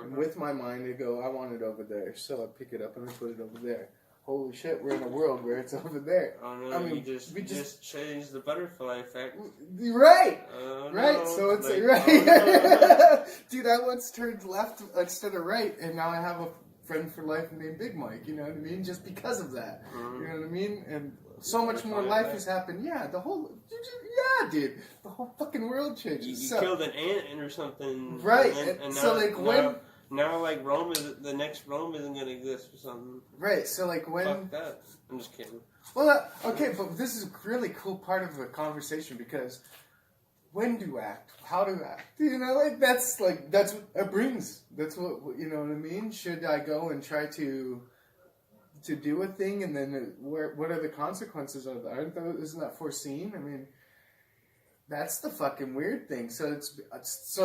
And with my mind I go, I want it over there, so I pick it up and I put it over there. Holy shit, we're in a world where it's over there. Oh no, I mean, we just changed the butterfly effect. Right! Right, no. So it's like, right. Oh, no. Dude, I once turned left instead of right, and now I have a friend for life named Big Mike, you know what I mean? Just because of that. You know what I mean? And so much more life has happened. Yeah, dude. The whole fucking world changes. You killed an ant or something. Right. And so now, like when... Now, like, the next Rome isn't going to exist or something. Right, so, like, when... Fuck that. I'm just kidding. Well, okay, but this is a really cool part of the conversation, because when to act, how to act, you know, like, that's what it brings. That's what, you know what I mean? Should I go and try to do a thing, and then what are the consequences of that? Isn't that foreseen? I mean... That's the fucking weird thing. So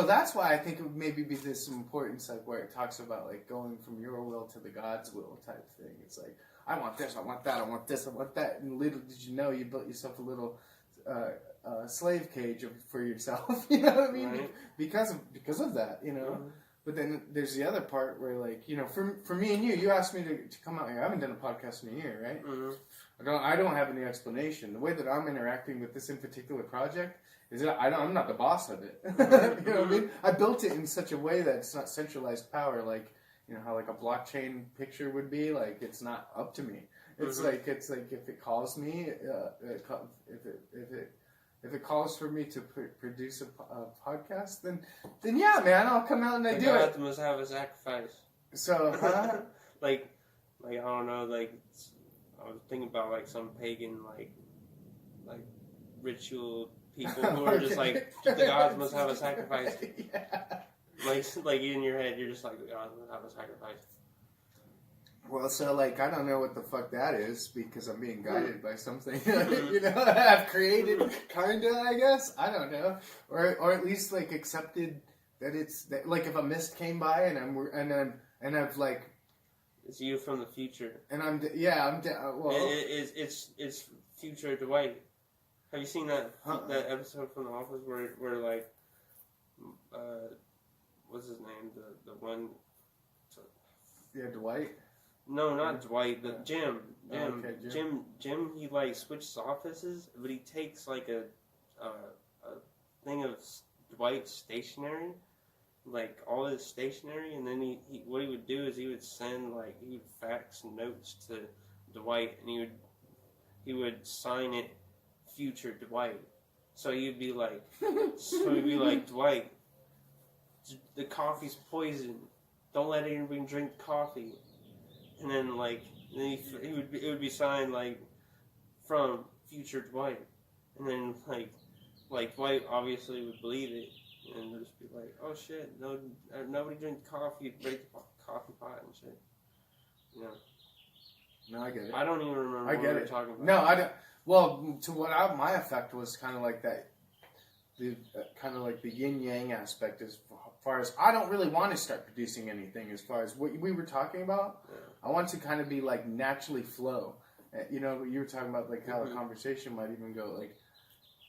that's why I think it would maybe be this importance, like where it talks about like going from your will to the God's will type thing. It's like, I want this, I want that, I want this, I want that. And little did you know, you built yourself a little slave cage for yourself. You know what I mean? Right. Because of that, you know. Mm-hmm. But then there's the other part where, like, you know, for me and you asked me to come out here. I haven't done a podcast in a year, right? Mm-hmm. I don't have any explanation. The way that I'm interacting with this in particular project is that I'm not the boss of it. You know what I mean? I built it in such a way that it's not centralized power, like, you know, how like a blockchain picture would be. Like, it's not up to me. It's like if it calls me, if it calls for me to produce a podcast, then yeah, man, I'll come out and I do it. God must have a sacrifice. So, like I don't know, like I was thinking about like some pagan like ritual people who are just like, the gods must have a sacrifice. Yeah. Like in your head, you're just like, the gods must have a sacrifice. Well, so, like, I don't know what the fuck that is, because I'm being guided by something, you know, I've created, kinda, I guess, I don't know, or at least, like, accepted that it's, that, like, if a mist came by, and I've, like... It's you from the future. And well... It's future Dwight. Have you seen that episode from The Office where like, what's his name, the one... Yeah, Dwight? No, not Dwight. Jim. Okay, Jim. He like switches offices, but he takes like a thing of Dwight's stationery, like all his stationery, and then he what he would do is he would send he would fax notes to Dwight, and he would sign it future Dwight. So he'd be like, Dwight, the coffee's poison. Don't let anybody drink coffee. And then it would be signed from future Dwight. And then Dwight obviously would believe it and just be like, oh shit, no, nobody drinks coffee, break the coffee pot and shit. You know. No, I get it. I don't even remember what we were talking about. No, I don't. Well, my effect was kind of like that, kind of like the yin-yang aspect as far as I don't really want to start producing anything as far as what we were talking about. Yeah. I want to kind of be naturally flow. You know, you were talking about how a conversation might even go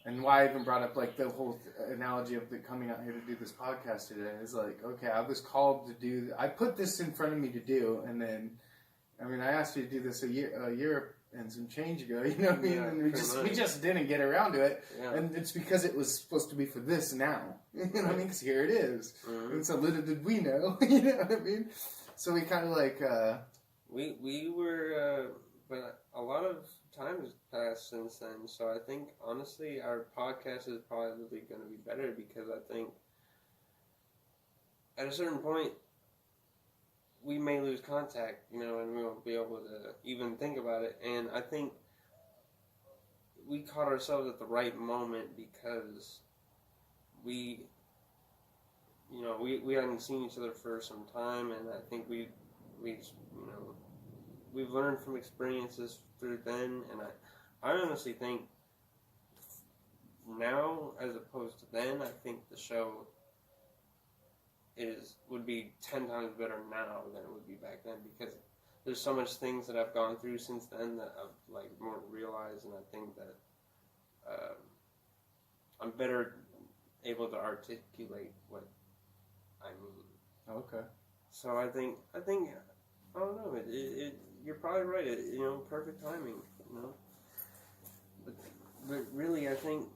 and why I even brought up the whole analogy of coming out here to do this podcast today is okay, I was called to do, I put this in front of me to do, and then, I mean, I asked you to do this a year and some change ago, you know what I mean? And we just didn't get around to it. Yeah. And it's because it was supposed to be for this now. You know what I mean? Because here it is. Mm-hmm. And so little did we know. You know what I mean? So we kind of we were, but a lot of time has passed since then. So I think, honestly, our podcast is probably going to be better because I think at a certain point, we may lose contact, you know, and we won't be able to even think about it. And I think we caught ourselves at the right moment because we hadn't seen each other for some time, and I think we've learned from experiences through then, and I honestly think now, as opposed to then, I think the show would be 10 times better now than it would be back then because there's so much things that I've gone through since then that I've more realized, and I think that I'm better able to articulate what I mean. Okay. So I think I don't know. You're probably right. Perfect timing. You know. But really, I think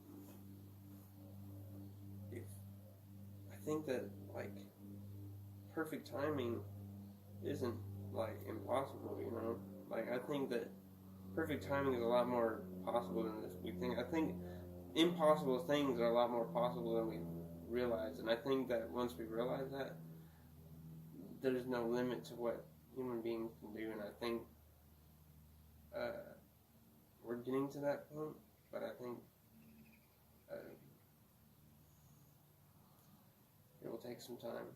that perfect timing isn't impossible, you know. I think that perfect timing is a lot more possible than we think. I think impossible things are a lot more possible than we realize, and I think that once we realize that, there's no limit to what human beings can do, and I think we're getting to that point, but I think it will take some time.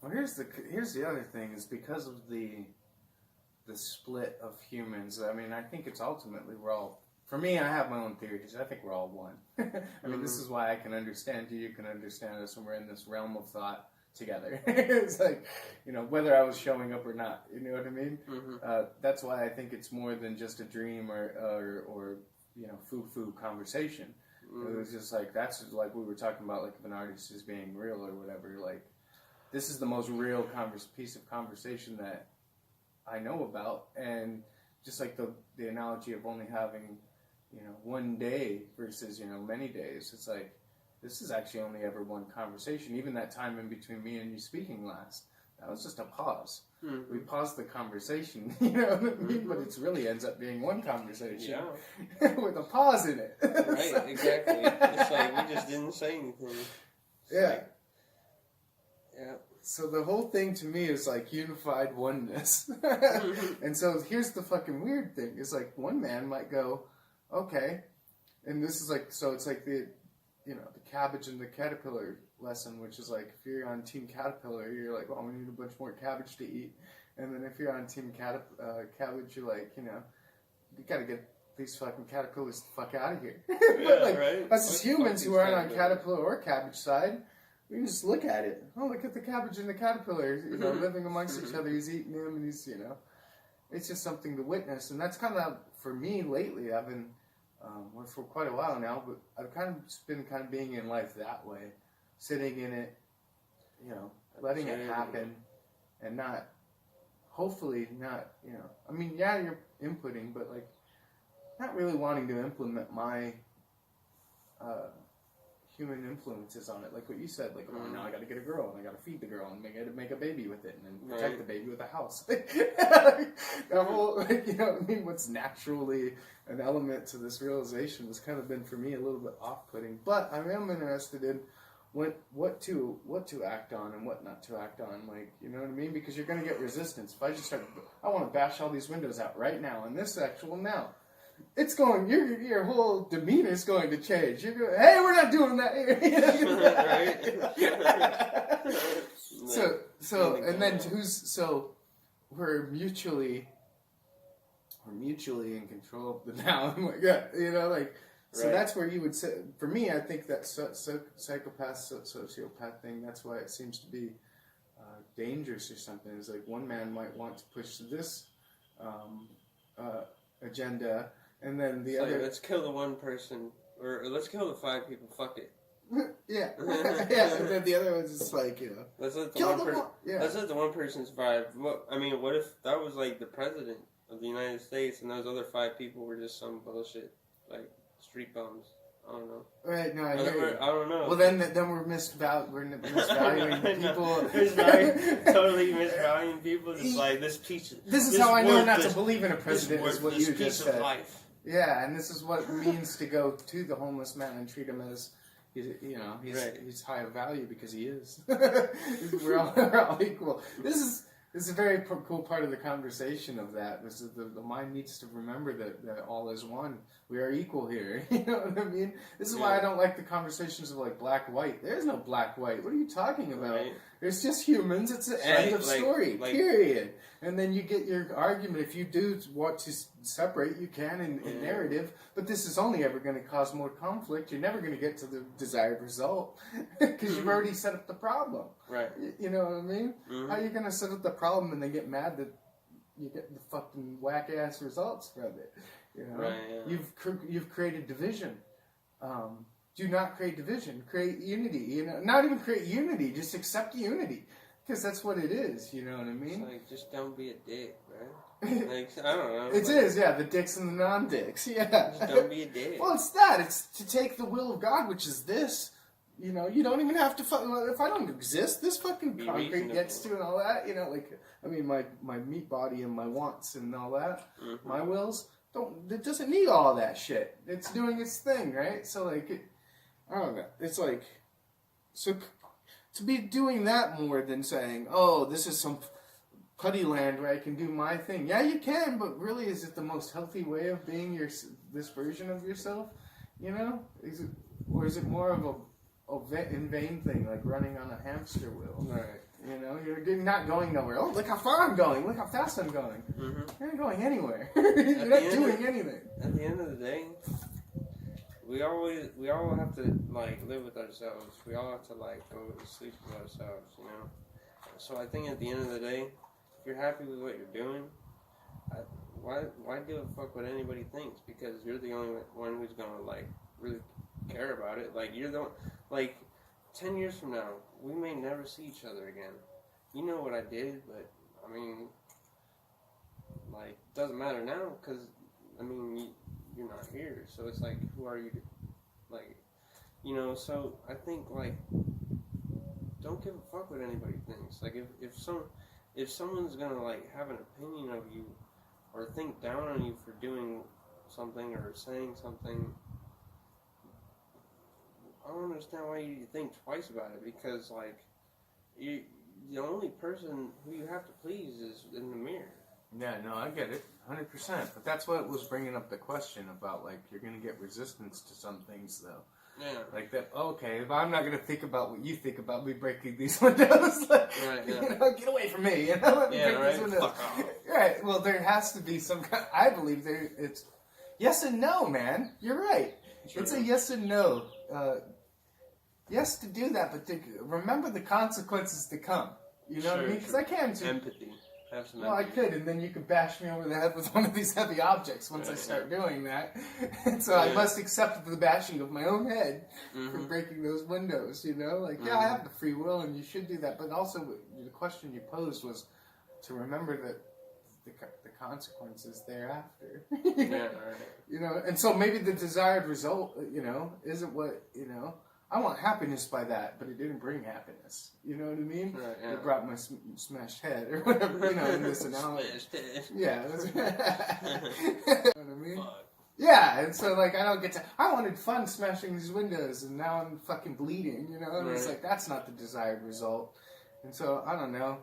Well, here's the other thing is because of the split of humans. I mean, I think it's ultimately we're all. For me, I have my own theories. I think we're all one. I mean, this is why I can understand you. You can understand us, and we're in this realm of thought together. It's whether I was showing up or not. You know what I mean? Mm-hmm. That's why I think it's more than just a dream or foo-foo conversation. Mm-hmm. It was just that's we were talking about if an artist is being real or whatever. This is the most real piece of conversation that I know about, and just the analogy of only having, one day versus, many days. It's this is actually only ever one conversation. Even that time in between me and you speaking last, that was just a pause. Mm-hmm. We paused the conversation, you know what I mean? Mm-hmm. But it really ends up being one conversation with a pause in it. Right, exactly. It's we just didn't say anything. Yeah. Yeah. So the whole thing to me is unified oneness. And so here's the fucking weird thing. It's one man might go, okay, and this is so it's the, the cabbage and the caterpillar lesson, which is if you're on Team Caterpillar, you're well, we need a bunch more cabbage to eat. And then if you're on Team Cabbage, you're you gotta get these fucking caterpillars the fuck out of here. But right. Us as humans who aren't on caterpillar or cabbage side, we can just look at it. Oh, look at the cabbage and the caterpillar, living amongst each other. He's eating them, and he's, it's just something to witness. And that's kind of, for me lately, I've been, for quite a while now, but I've been being in life that way. Sitting in it, letting it happen, and hopefully not, I mean, yeah, you're inputting, but, not really wanting to implement my, human influences on it, like what you said, like, oh, now I got to get a girl, and I got to feed the girl, and make a baby with it, and then protect the baby with a house. The whole, like, you know what I mean? What's naturally an element to this realization has kind of been for me a little bit off-putting, but I am interested in what to act on and what not to act on, like, you know what I mean? Because you're going to get resistance. If I just start, I want to bash all these windows out right now, and this actual now. It's going. Your whole demeanor is going to change. You're going, hey, we're not doing that here. So, and then we're mutually in control of the now. Oh my God, you know, like. So that's where you would say. For me, I think that psychopath, sociopath thing. That's why it seems to be dangerous or something. It's like one man might want to push this agenda. And then the other... let's kill the one person, or let's kill the 5 people, fuck it. Yeah. Yeah, and then the other one's just like, you know... Let's let the one person survive. What if that was like the president of the United States and those other 5 people were just some bullshit, like street bums? I don't know. Right, no, I don't know. Well, then we're misvaluing people. Totally misvaluing people. Just like this piece of... This is how I know not to believe in a president, is what you just said. Life. Yeah, and this is what it means to go to the homeless man and treat him as, he's high of value because he is. we're all equal. This is a very cool part of the conversation of that. This is the mind needs to remember that all is one. We are equal here. You know what I mean? This is why I don't like the conversations of like black-white. There's no black-white. What are you talking about? Right. There's just humans. It's the end of story. Period. And then you get your argument. If you do want to separate, you can in narrative. But this is only ever going to cause more conflict. You're never going to get to the desired result because you've already set up the problem. Right. You know what I mean? Mm-hmm. How are you going to set up the problem and then get mad that you get the fucking whack-ass results from it? You know? Right, yeah. You've created division. Do not create division. Create unity. You know, not even create unity. Just accept unity, because that's what it is. You know what I mean? It's like, just don't be a dick, right? Like, I don't know. It is, yeah. The dicks and the non-dicks, yeah. Just don't be a dick. Well, it's that. It's to take the will of God, which is this. You know, you don't even have to. If I don't exist, this fucking concrete gets to and all that. You know, like, I mean, my meat body and my wants and all that, my wills. It doesn't need all that shit. It's doing its thing, right? So, like, I don't know. It's like, so to be doing that more than saying, oh, this is some putty land where I can do my thing. Yeah, you can, but really, is it the most healthy way of being this version of yourself? You know? Or is it more of a in vain thing, like running on a hamster wheel? Right. You know, you're not going nowhere. Oh, look how far I'm going. Look how fast I'm going. Mm-hmm. You're not going anywhere. You're not doing anything. At the end of the day, we all have to, like, live with ourselves. We all have to, like, go to sleep with ourselves, you know? So I think at the end of the day, if you're happy with what you're doing, why give a fuck what anybody thinks? Because you're the only one who's gonna, like, really care about it. Like, you're the one, like, 10 years from now, we may never see each other again. You know what I did, but, I mean, like, doesn't matter now, because, I mean, you're not here, so it's like, who are you to, like, you know, so I think, like, don't give a fuck what anybody thinks. Like, if someone's gonna, like, have an opinion of you, or think down on you for doing something, or saying something, I don't understand why you think twice about it, because, like, the only person who you have to please is in the mirror. Yeah, no, I get it, 100%. But that's what was bringing up the question about, like, you're going to get resistance to some things, though. Yeah. Like that, okay, if I'm not going to think about what you think about me breaking these windows, like, right, yeah. You know, get away from me, you know, let me break right? these windows. Fuck off. Right, well, there has to be some kind, I believe it's yes and no, man. You're right. Sure. It's a yes and no. Yes to do that, but remember the consequences to come. You know what I mean? Because I can too. Empathy. Have some empathy. I could, and then you could bash me over the head with one of these heavy objects once I start doing that. And so I must accept the bashing of my own head for breaking those windows, you know? Like, yeah, I have the free will, and you should do that. But also, the question you posed was to remember that the consequences thereafter. Yeah, right. You know, and so maybe the desired result, you know, isn't what, you know... I want happiness by that, but it didn't bring happiness. You know what I mean? Right, yeah. It brought my smashed head or whatever, you know, in this analogy. Yeah, that's you know what I mean? Fuck. Yeah, and so, like, I wanted fun smashing these windows, and now I'm fucking bleeding, you know? And it's like, that's not the desired result. And so, I don't know.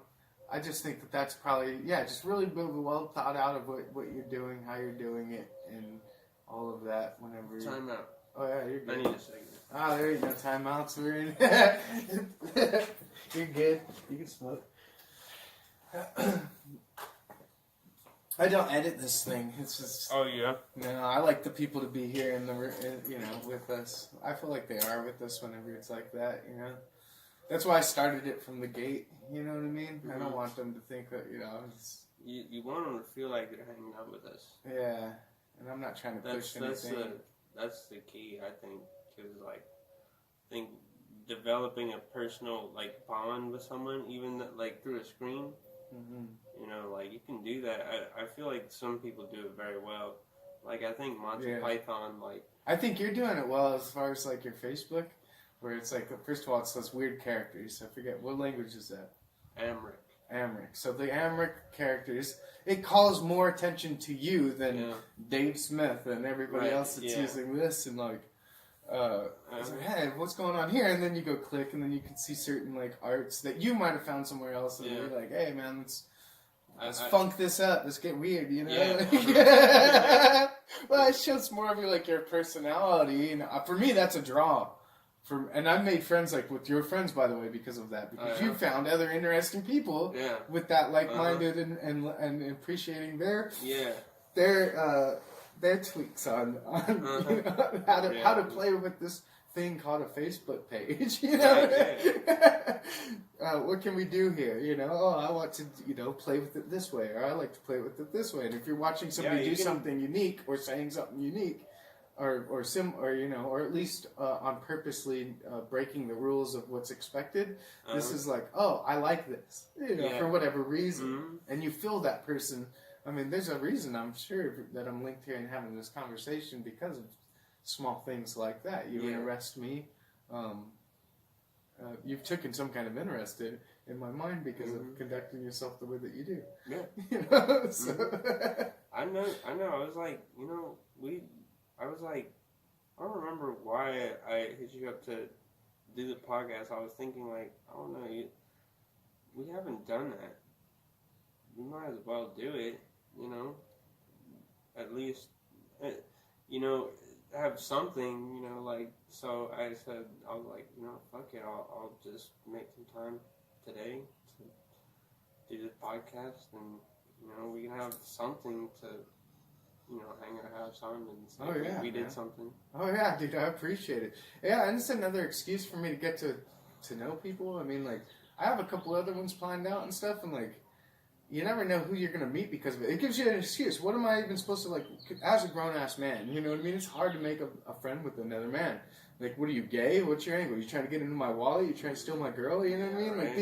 I just think that's probably, just really well thought out of what you're doing, how you're doing it, and all of that whenever you... Time out. Oh, yeah, you're good. I need a second. Oh, there you go. Timeouts. We're in. You're good. You can smoke. I don't edit this thing. It's just. Oh yeah. No, I like the people to be here in the, with us. I feel like they are with us whenever it's like that. You know. That's why I started it from the gate. You know what I mean? Mm-hmm. I don't want them to think that It's, you want them to feel like they're hanging out with us. Yeah, and I'm not trying to push anything. That's the key, I think, because I think developing a personal bond with someone, even through a screen, you can do that. I feel like some people do it very well. I think Monty Python, I think you're doing it well as far as your Facebook, where it's first of all it's those weird characters. I forget what language is that. Amharic. So the Amharic characters, it calls more attention to you than Dave Smith and everybody else that's using this, and it's hey, what's going on here? And then you go click, and then you can see certain arts that you might have found somewhere else, and you're like, hey man, let's funk this up, let's get weird, you know? Yeah. Well, it shows more of your personality, and for me that's a draw. And I've made friends with your friends, by the way, because of that. Because you found other interesting people with that like-minded and appreciating their tweaks on how to play with this thing called a Facebook page. You know, what can we do here? You know, I want to play with it this way, or I like to play with it this way. And if you're watching somebody do something unique or saying something unique. Or at least on purposely breaking the rules of what's expected. This is I like this, for whatever reason, and you feel that person. I mean, there's a reason I'm sure that I'm linked here and having this conversation because of small things like that. You interest me. You've taken some kind of interest in my mind because of conducting yourself the way that you do. Yeah. So. I know. I was I don't remember why I hit you up to do the podcast. I was thinking I don't know, we haven't done that. We might as well do it, at least, have something, so I said, I was fuck it, I'll just make some time today to do the podcast, and, we can have something to, hang our house on and say we did something. Oh yeah, dude, I appreciate it. Yeah, and it's another excuse for me to get to know people. I mean, I have a couple other ones planned out and stuff, and you never know who you're gonna meet because of it. It gives you an excuse. What am I even supposed to as a grown ass man? You know what I mean? It's hard to make a friend with another man. What are you, gay? What's your angle? You trying to get into my wallet? You trying to steal my girl? You know what I mean? Right.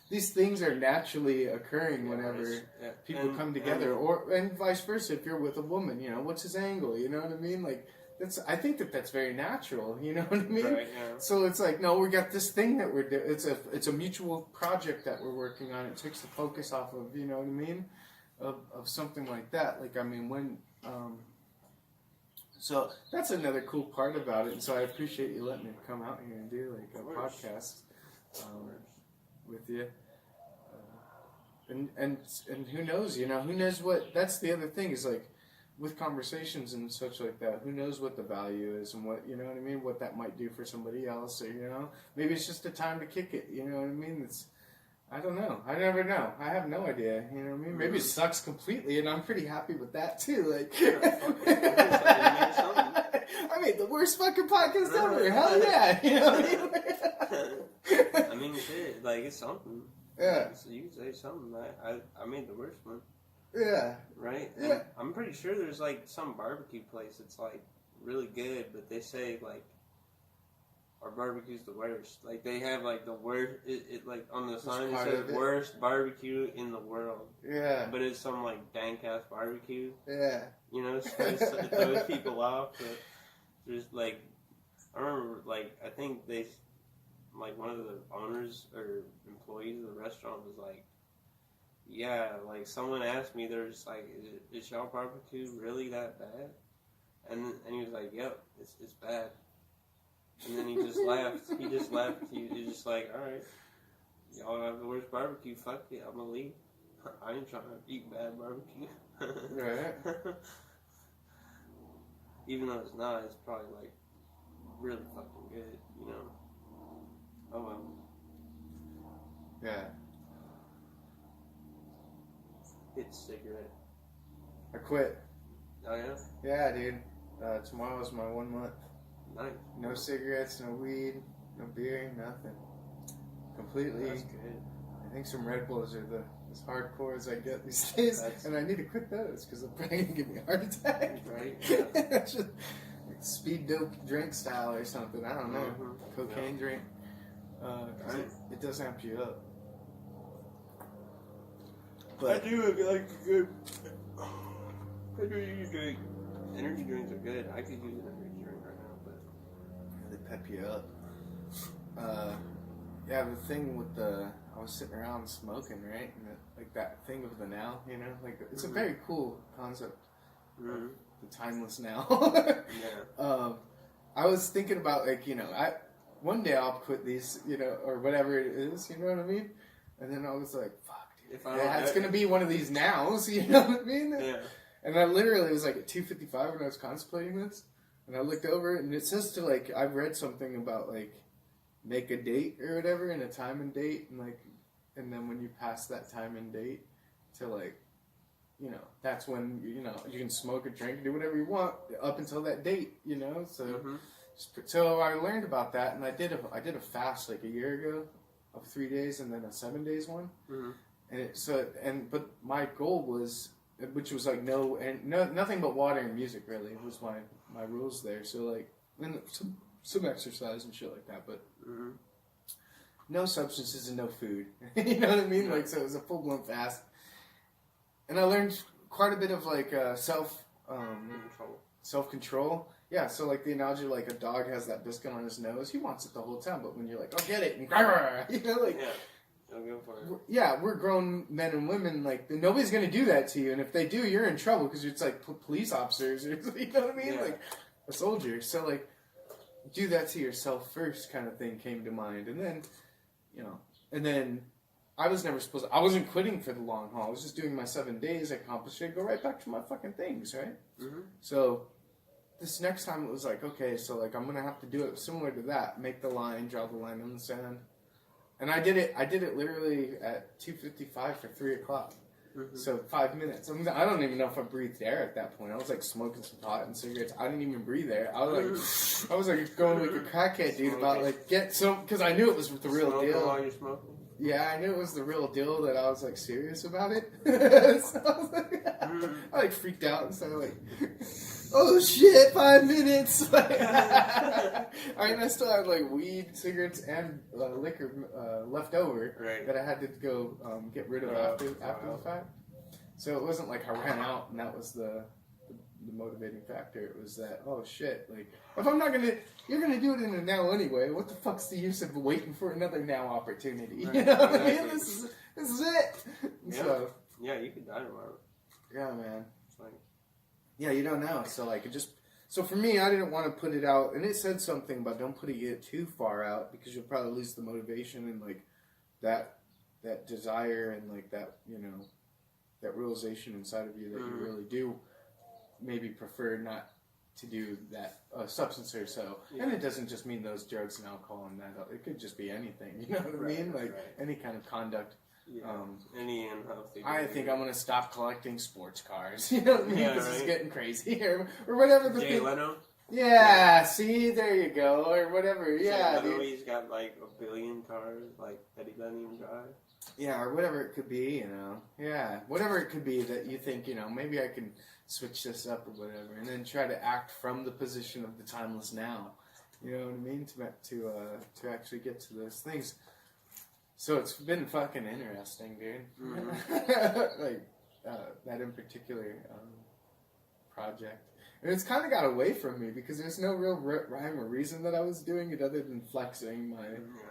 These things are naturally occurring whenever people come together, and vice versa. If you're with a woman, what's his angle? You know what I mean? I think that's very natural. You know what I mean? Right, yeah. So it's no, we got this thing that we're doing. It's a mutual project that we're working on. It takes the focus off of, you know what I mean, of something like that. So that's another cool part about it. And so I appreciate you letting me come out here and do a podcast. With you, and who knows? Who knows what? That's the other thing is with conversations and such like that. Who knows what the value is and what what I mean? What that might do for somebody else, or maybe it's just a time to kick it. You know what I mean? I don't know. I never know. I have no idea. You know what I mean? Maybe it sucks completely, and I'm pretty happy with that too. I made the worst fucking podcast ever. Hell yeah! You know what I mean? I mean, shit, it's something. Yeah. So you can say something. I made the worst one. Yeah. Right? Yeah. And I'm pretty sure there's, some barbecue place that's, really good, but they say, our barbecue's the worst. They have, the worst, on the sign it says worst barbecue in the world. Yeah. But it's some, dank-ass barbecue. Yeah. So it throws people off, but there's, I remember, like, I think they, like, one of the owners or employees of the restaurant was like, yeah, like, someone asked me, they're just like, is y'all barbecue really that bad? And he was like, yep, it's bad. And then he just laughed. He just laughed. He was just like, all right, y'all have the worst barbecue. Fuck it, I'm gonna leave. I ain't trying to eat bad barbecue. Right. Even though it's not, it's probably like really fucking good, you know. Oh well. Yeah. Hit cigarette. I quit. Oh yeah? Yeah, dude. Tomorrow is my 1 month. Nice. No cigarettes, no weed, no beer, nothing. Completely. That's good. I think some Red Bulls are as hardcore as I get these days, and I need to quit those because they're probably gonna give me a heart attack. Right. Yeah. Just like speed dope drink style or something. I don't know. Mm-hmm. Cocaine drink. It does amp you up. But I do like a good. I do use drink. Energy drinks are good. I could use an energy drink right now, but they pep you up. Yeah, the thing with I was sitting around smoking, right? And like that thing of the now, you know? Like, it's a very cool concept. Mm-hmm. The timeless now. Yeah. I was thinking about, like, you know, one day I'll quit these, you know, or whatever it is, you know what I mean? And then I was like, fuck, dude. It's going to be one of these nows, you know what I mean? Yeah. And I literally was like at 2:55 when I was contemplating this. And I looked over and it says to, like, I've read something about, like, make a date or whatever and a time and date. And, like, and then when you pass that time and date to, like, you know, that's when, you know, you can smoke or drink, do whatever you want up until that date, you know? So, so I learned about that, and I did a fast like a year ago of 3 days and then a 7 days one. And but my goal was, which was like nothing but water and music really was my rules there. So like, and some exercise and shit like that, but no substances and no food. You know what I mean? Like, so it was a full blown fast. And I learned quite a bit of like self-control. Yeah, so like the analogy, like a dog has that biscuit on his nose, he wants it the whole time, but when you're like, oh, get it, and you know, like, I'll go for it. Yeah, we're grown men and women, like, nobody's gonna do that to you, and if they do, you're in trouble, because it's like police officers, or, you know what I mean? Yeah. Like, a soldier. So, like, do that to yourself first kind of thing came to mind, and then, you know, and then I wasn't quitting for the long haul. I was just doing my 7 days, accomplish it, go right back to my fucking things, right? So, this next time it was like, okay, so like I'm going to have to do it similar to that. Make the line, draw the line on the sand. And I did it literally at 2:55 for 3 o'clock. So 5 minutes. I don't even know if I breathed air at that point. I was like smoking some pot and cigarettes. I didn't even breathe air. I was like going like a crackhead, dude, about like get some, because I knew it was the real deal. While you're smoking? Yeah, I knew it was the real deal, that I was like serious about it. So I was like, I like freaked out and started like, oh shit, 5 minutes. I mean, I still had like weed, cigarettes, and liquor left over that I had to go get rid of after the fact. So it wasn't like I ran out and that was the motivating factor. It was that, oh shit, like, if I'm not you're gonna do it in a now anyway, what the fuck's the use of waiting for another now opportunity? You know what I mean? This is it. Yeah. So, yeah, you could die tomorrow. Yeah, man. It's like, yeah, you don't know. So like, so for me, I didn't want to put it out, and it said something about don't put it too far out because you'll probably lose the motivation and like that desire and like that, you know, that realization inside of you that you really do maybe prefer not to do that substance or so. Yeah. And it doesn't just mean those drugs and alcohol and that. It could just be anything. You know what I mean? Like any kind of conduct. Yeah. Any unhealthy. I think I'm going to stop collecting sports cars. You know what I mean? This is getting crazy. Or whatever the Jay Leno? Yeah, see? There you go. Or whatever. Yeah, dude. He's got like 1 billion cars like that he doesn't even drive. Yeah, or whatever it could be, you know. Yeah, whatever it could be that you think, you know, maybe I can switch this up or whatever, and then try to act from the position of the timeless now. You know what I mean? To actually get to those things. So it's been fucking interesting, dude. Like that in particular project. And it's kind of got away from me because there's no real rhyme or reason that I was doing it other than flexing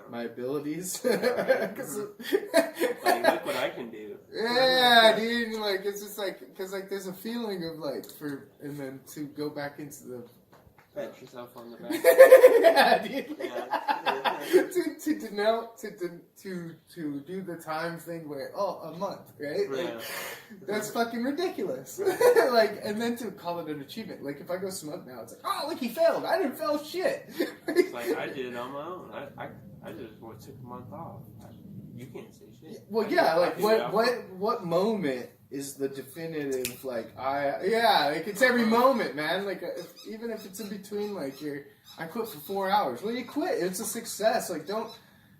my abilities. Like, look what I can do. Yeah, dude. Like, it's just like, because like there's a feeling of like, and then to go back into the... Pat yourself on the back. Yeah, dude. Yeah. to do the time thing where a month, right? Like, Yeah. that's fucking ridiculous. Like, and then to call it an achievement. Like, if I go smoke now, it's like, oh, look, he failed. I didn't fail shit. It's like I did it on my own. I just took a month off. You can't say shit. Well, yeah. Like, what moment is the definitive? Like, like it's every moment, man. Like, even if it's in between, like I quit for 4 hours. Well, you quit. It's a success. Like, don't.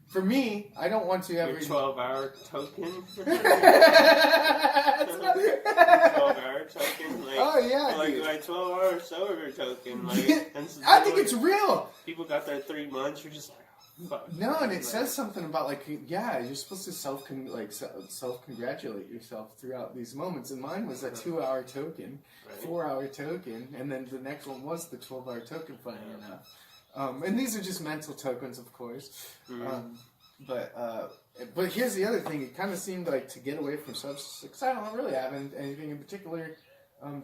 For me, I don't want to ever... Your 12-hour token? 12-hour token? Like, oh, yeah, like dude. my 12-hour sober token. Like, I think it's real. People got their 3 months. You're just like, oh, fuck. No, and it says something about, like, yeah, you're supposed to self-congratulate yourself throughout these moments. And mine was a 2-hour token, Right. 4-hour token, and then the next one was the 12-hour token, funny enough. And these are just mental tokens, of course. Mm-hmm. But here's the other thing. It kind of seemed like to get away from substances, because I don't really have anything in particular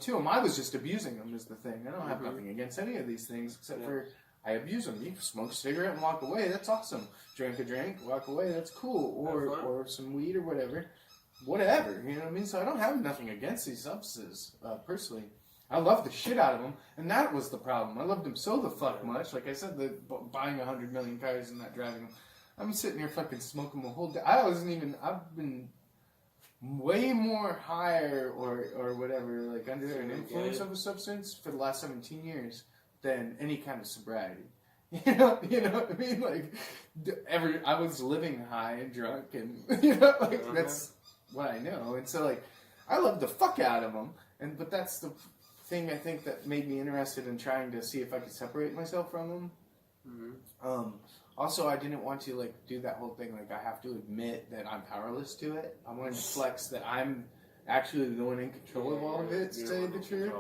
to them. I was just abusing them is the thing. I don't have nothing against any of these things, except for I abuse them. You can smoke a cigarette and walk away. That's awesome. Drink a drink, walk away. That's cool. Or some weed or whatever. Whatever. You know what I mean? So I don't have nothing against these substances, personally. I love the shit out of them, and that was the problem. I loved them so the fuck much. Like I said, buying 100 million cars and not driving them. I'm sitting here fucking smoking the whole day. I've been way more higher or whatever, like under an influence of a substance for the last 17 years than any kind of sobriety. You know what I mean? Like, I was living high and drunk, and that's what I know. And so, like, I love the fuck out of them, but that's the thing I think that made me interested in trying to see if I could separate myself from them. Mm-hmm. Also, I didn't want to like do that whole thing. Like, I have to admit that I'm powerless to it. I wanted to flex that I'm actually the one in control of all of it. To tell you the truth,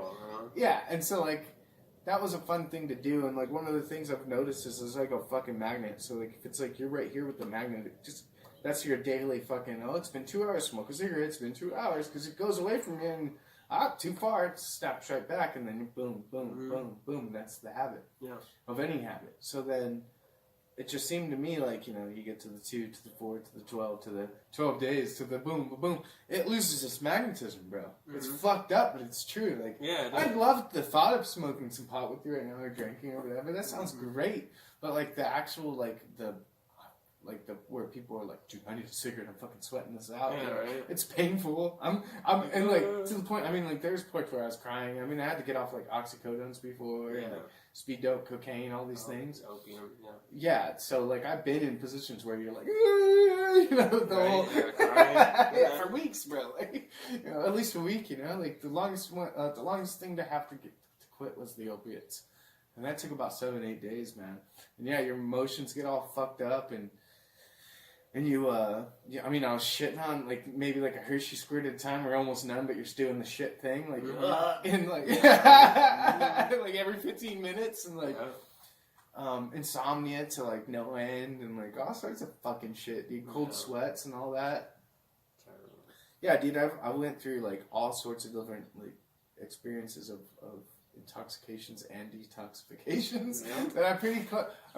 yeah. And so like that was a fun thing to do. And like one of the things I've noticed is there's like a fucking magnet. So like if it's like you're right here with the magnet, that's your daily fucking. Oh, it's been 2 hours. Smoke a cigarette. It's been 2 hours because it goes away from you and. Too far, it snaps right back, and then boom, boom, boom, boom. That's the habit of any habit. So then it just seemed to me like, you get to the 2, to the 4, to the 12, to the 12 days, to the boom, boom, boom. It loses its magnetism, bro. Mm-hmm. It's fucked up, but it's true. Like, I love the thought of smoking some pot with you right now or drinking or whatever. That sounds great. But, like, the actual, where people are like, dude, I need a cigarette. I'm fucking sweating this out. Yeah, right. It's painful. And like to the point. I mean, like there's points where I was crying. I mean, I had to get off like oxycodones before, and, like speed dope, cocaine, all these things. Opium. Yeah. So like I've been in positions where you're like, the whole for weeks, bro. Like, at least a week. Like the longest thing to have to quit was the opiates, and that took about 7-8 days, man. And yeah, your emotions get all fucked up and you, I was shitting on, like, maybe, like, a Hershey squirt at a time where you're almost numb, but you're still doing the shit thing, like, and, like, like, every 15 minutes, and, like, insomnia to, like, no end, and, like, all sorts of fucking shit, dude, cold sweats and all that. Yeah, dude, I went through, like, all sorts of different, like, experiences of intoxications and detoxifications, that I'm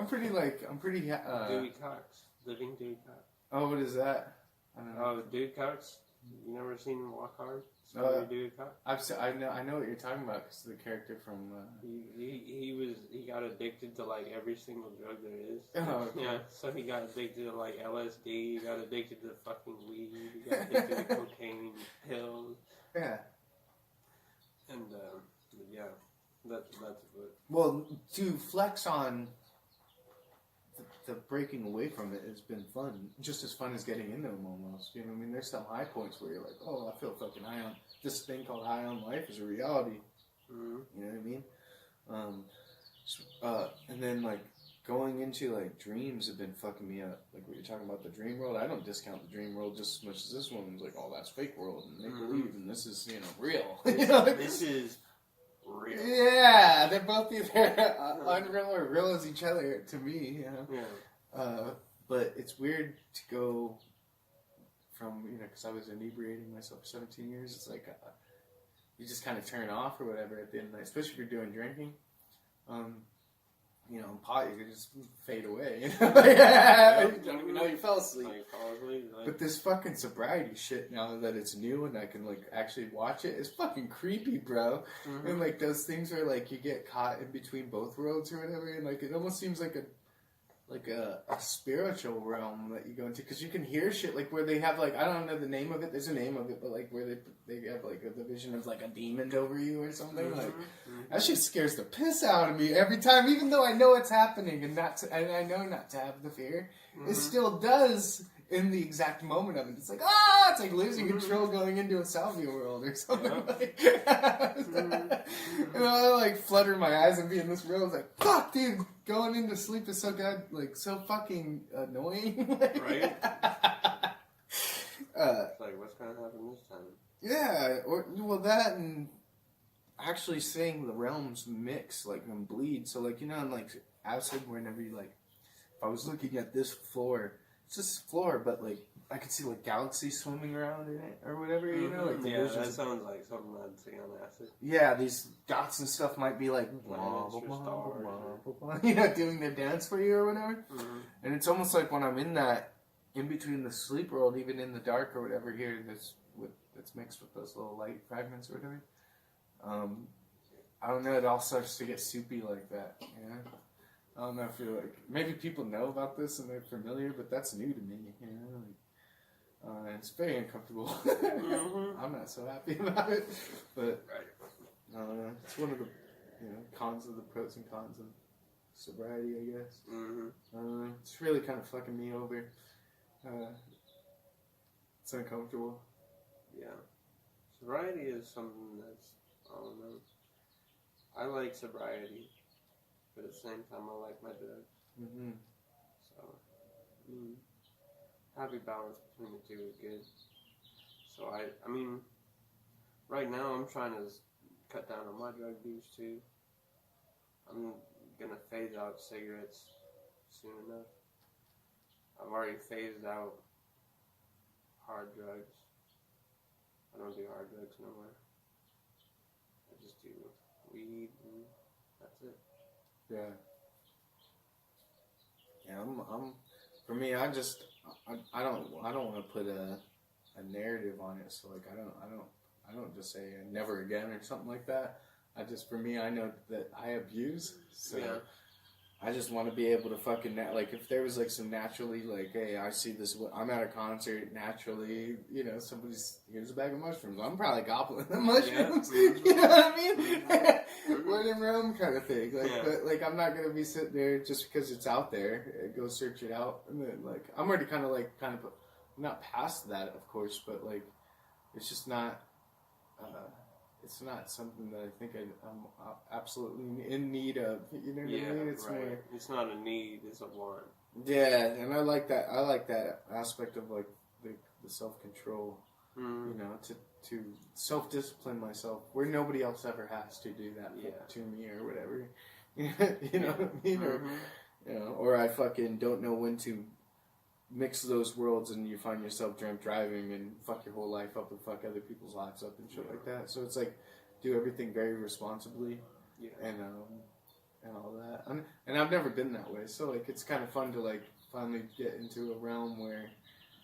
pretty, Dewey Cox. Living Dude Cox. Oh, what is that? I don't know. Oh, Dude Cox? You never seen him walk hard? Dude Cox? I know what you're talking about because the character from. He got addicted to like every single drug there is. Oh, okay. Yeah, so he got addicted to like LSD. He got addicted to fucking weed. He got addicted to cocaine, pills. Yeah. And that's what. Well, to flex on. The breaking away from it has been fun. Just as fun as getting into them almost. You know what I mean? There's some high points where you're like, oh, I feel fucking high on... This thing called high on life is a reality. Mm-hmm. You know what I mean? And then, like, going into, like, dreams have been fucking me up. Like, when you're talking about the dream world, I don't discount the dream world just as much as this one's like, oh, that's fake world and make-believe, and this is, real. This is real. Yeah, they're both either unreal or real as each other to me, you know. Yeah. But it's weird to go from, you know, because I was inebriating myself for 17 years. It's like you just kind of turn off or whatever at the end of the night, especially if you're doing drinking. You know, pot, you can just fade away. You know? You don't even know you fell asleep. But this fucking sobriety shit, now that it's new and I can, like, actually watch it, is fucking creepy, bro. Mm-hmm. And, like, those things where, like, you get caught in between both worlds or whatever, and, like, it almost seems like a spiritual realm that you go into, because you can hear shit, like, where they have, like, I don't know the name of it, there's a name of it, but, like, where they have, like, the vision of, like, a demon over you or something, mm-hmm. Like, that shit scares the piss out of me every time, even though I know it's happening, and I know not to have the fear, mm-hmm. It still does in the exact moment of it. It's like, it's like losing control going into a salvia world or something, like, and I, like, flutter my eyes and be in this world, like, fuck, dude, going into sleep is so good, like, so fucking annoying. Right? It's like, what's gonna happen this time? Yeah, well, that and actually seeing the realms mix, like, and bleed. So, like, you know, in, like, acid, whenever you, like, if I was looking at this floor, it's just floor, but, like, I could see, like, galaxies swimming around in it, or whatever, you know? Like, yeah, that sounds like something I'd see on acid. Yeah, these dots and stuff might be, like, blah, blah, blah, blah, blah, you know, doing their dance for you or whatever. Mm-hmm. And it's almost like when I'm in that, in between the sleep world, even in the dark or whatever here, that's mixed with those little light fragments or whatever. I don't know, it all starts to get soupy like that, you know? I don't know if you're like, maybe people know about this and they're familiar, but that's new to me, you know? Like, it's very uncomfortable. Mm-hmm. I'm not so happy about it, but I don't know. It's one of the, you know, cons of the pros and cons of sobriety, I guess. Mm-hmm. It's really kind of fucking me over. It's uncomfortable. Yeah. Sobriety is something that's, I don't know. I like sobriety, but at the same time, I like my drugs. Mm-hmm. So, happy balance between the two is good. So, I mean, right now I'm trying to cut down on my drug use too. I'm gonna phase out cigarettes soon enough. I've already phased out hard drugs. I don't do hard drugs no more. I just do weed and that's it. Yeah. Yeah, I'm for me, I don't want to put a narrative on it, so, like, I don't just say never again or something like that. For me, I know that I abuse, so yeah. I just want to be able to fucking, like, if there was, like, some naturally, like, hey, I see this, I'm at a concert, naturally, you know, here's a bag of mushrooms. I'm probably gobbling the mushrooms. Yeah. You know what I mean? When in Rome kind of thing. Like, but, like, I'm not going to be sitting there just because it's out there. Go search it out. And then, like, I'm already kind of, not past that, of course, but, like, it's just not, it's not something that I think I'm absolutely in need of. You know what I mean? It's right. It's not a need, it's a want. Yeah, and I like that. I like that aspect of, like, the self-control. You know, to self-discipline myself where nobody else ever has to do that to me or whatever. You know what I mean? Or, you know, or I fucking don't know when to mix those worlds and you find yourself drunk driving and fuck your whole life up and fuck other people's lives up and shit like that. So it's like, do everything very responsibly and all that. And I've never been that way. So, like, it's kind of fun to, like, finally get into a realm where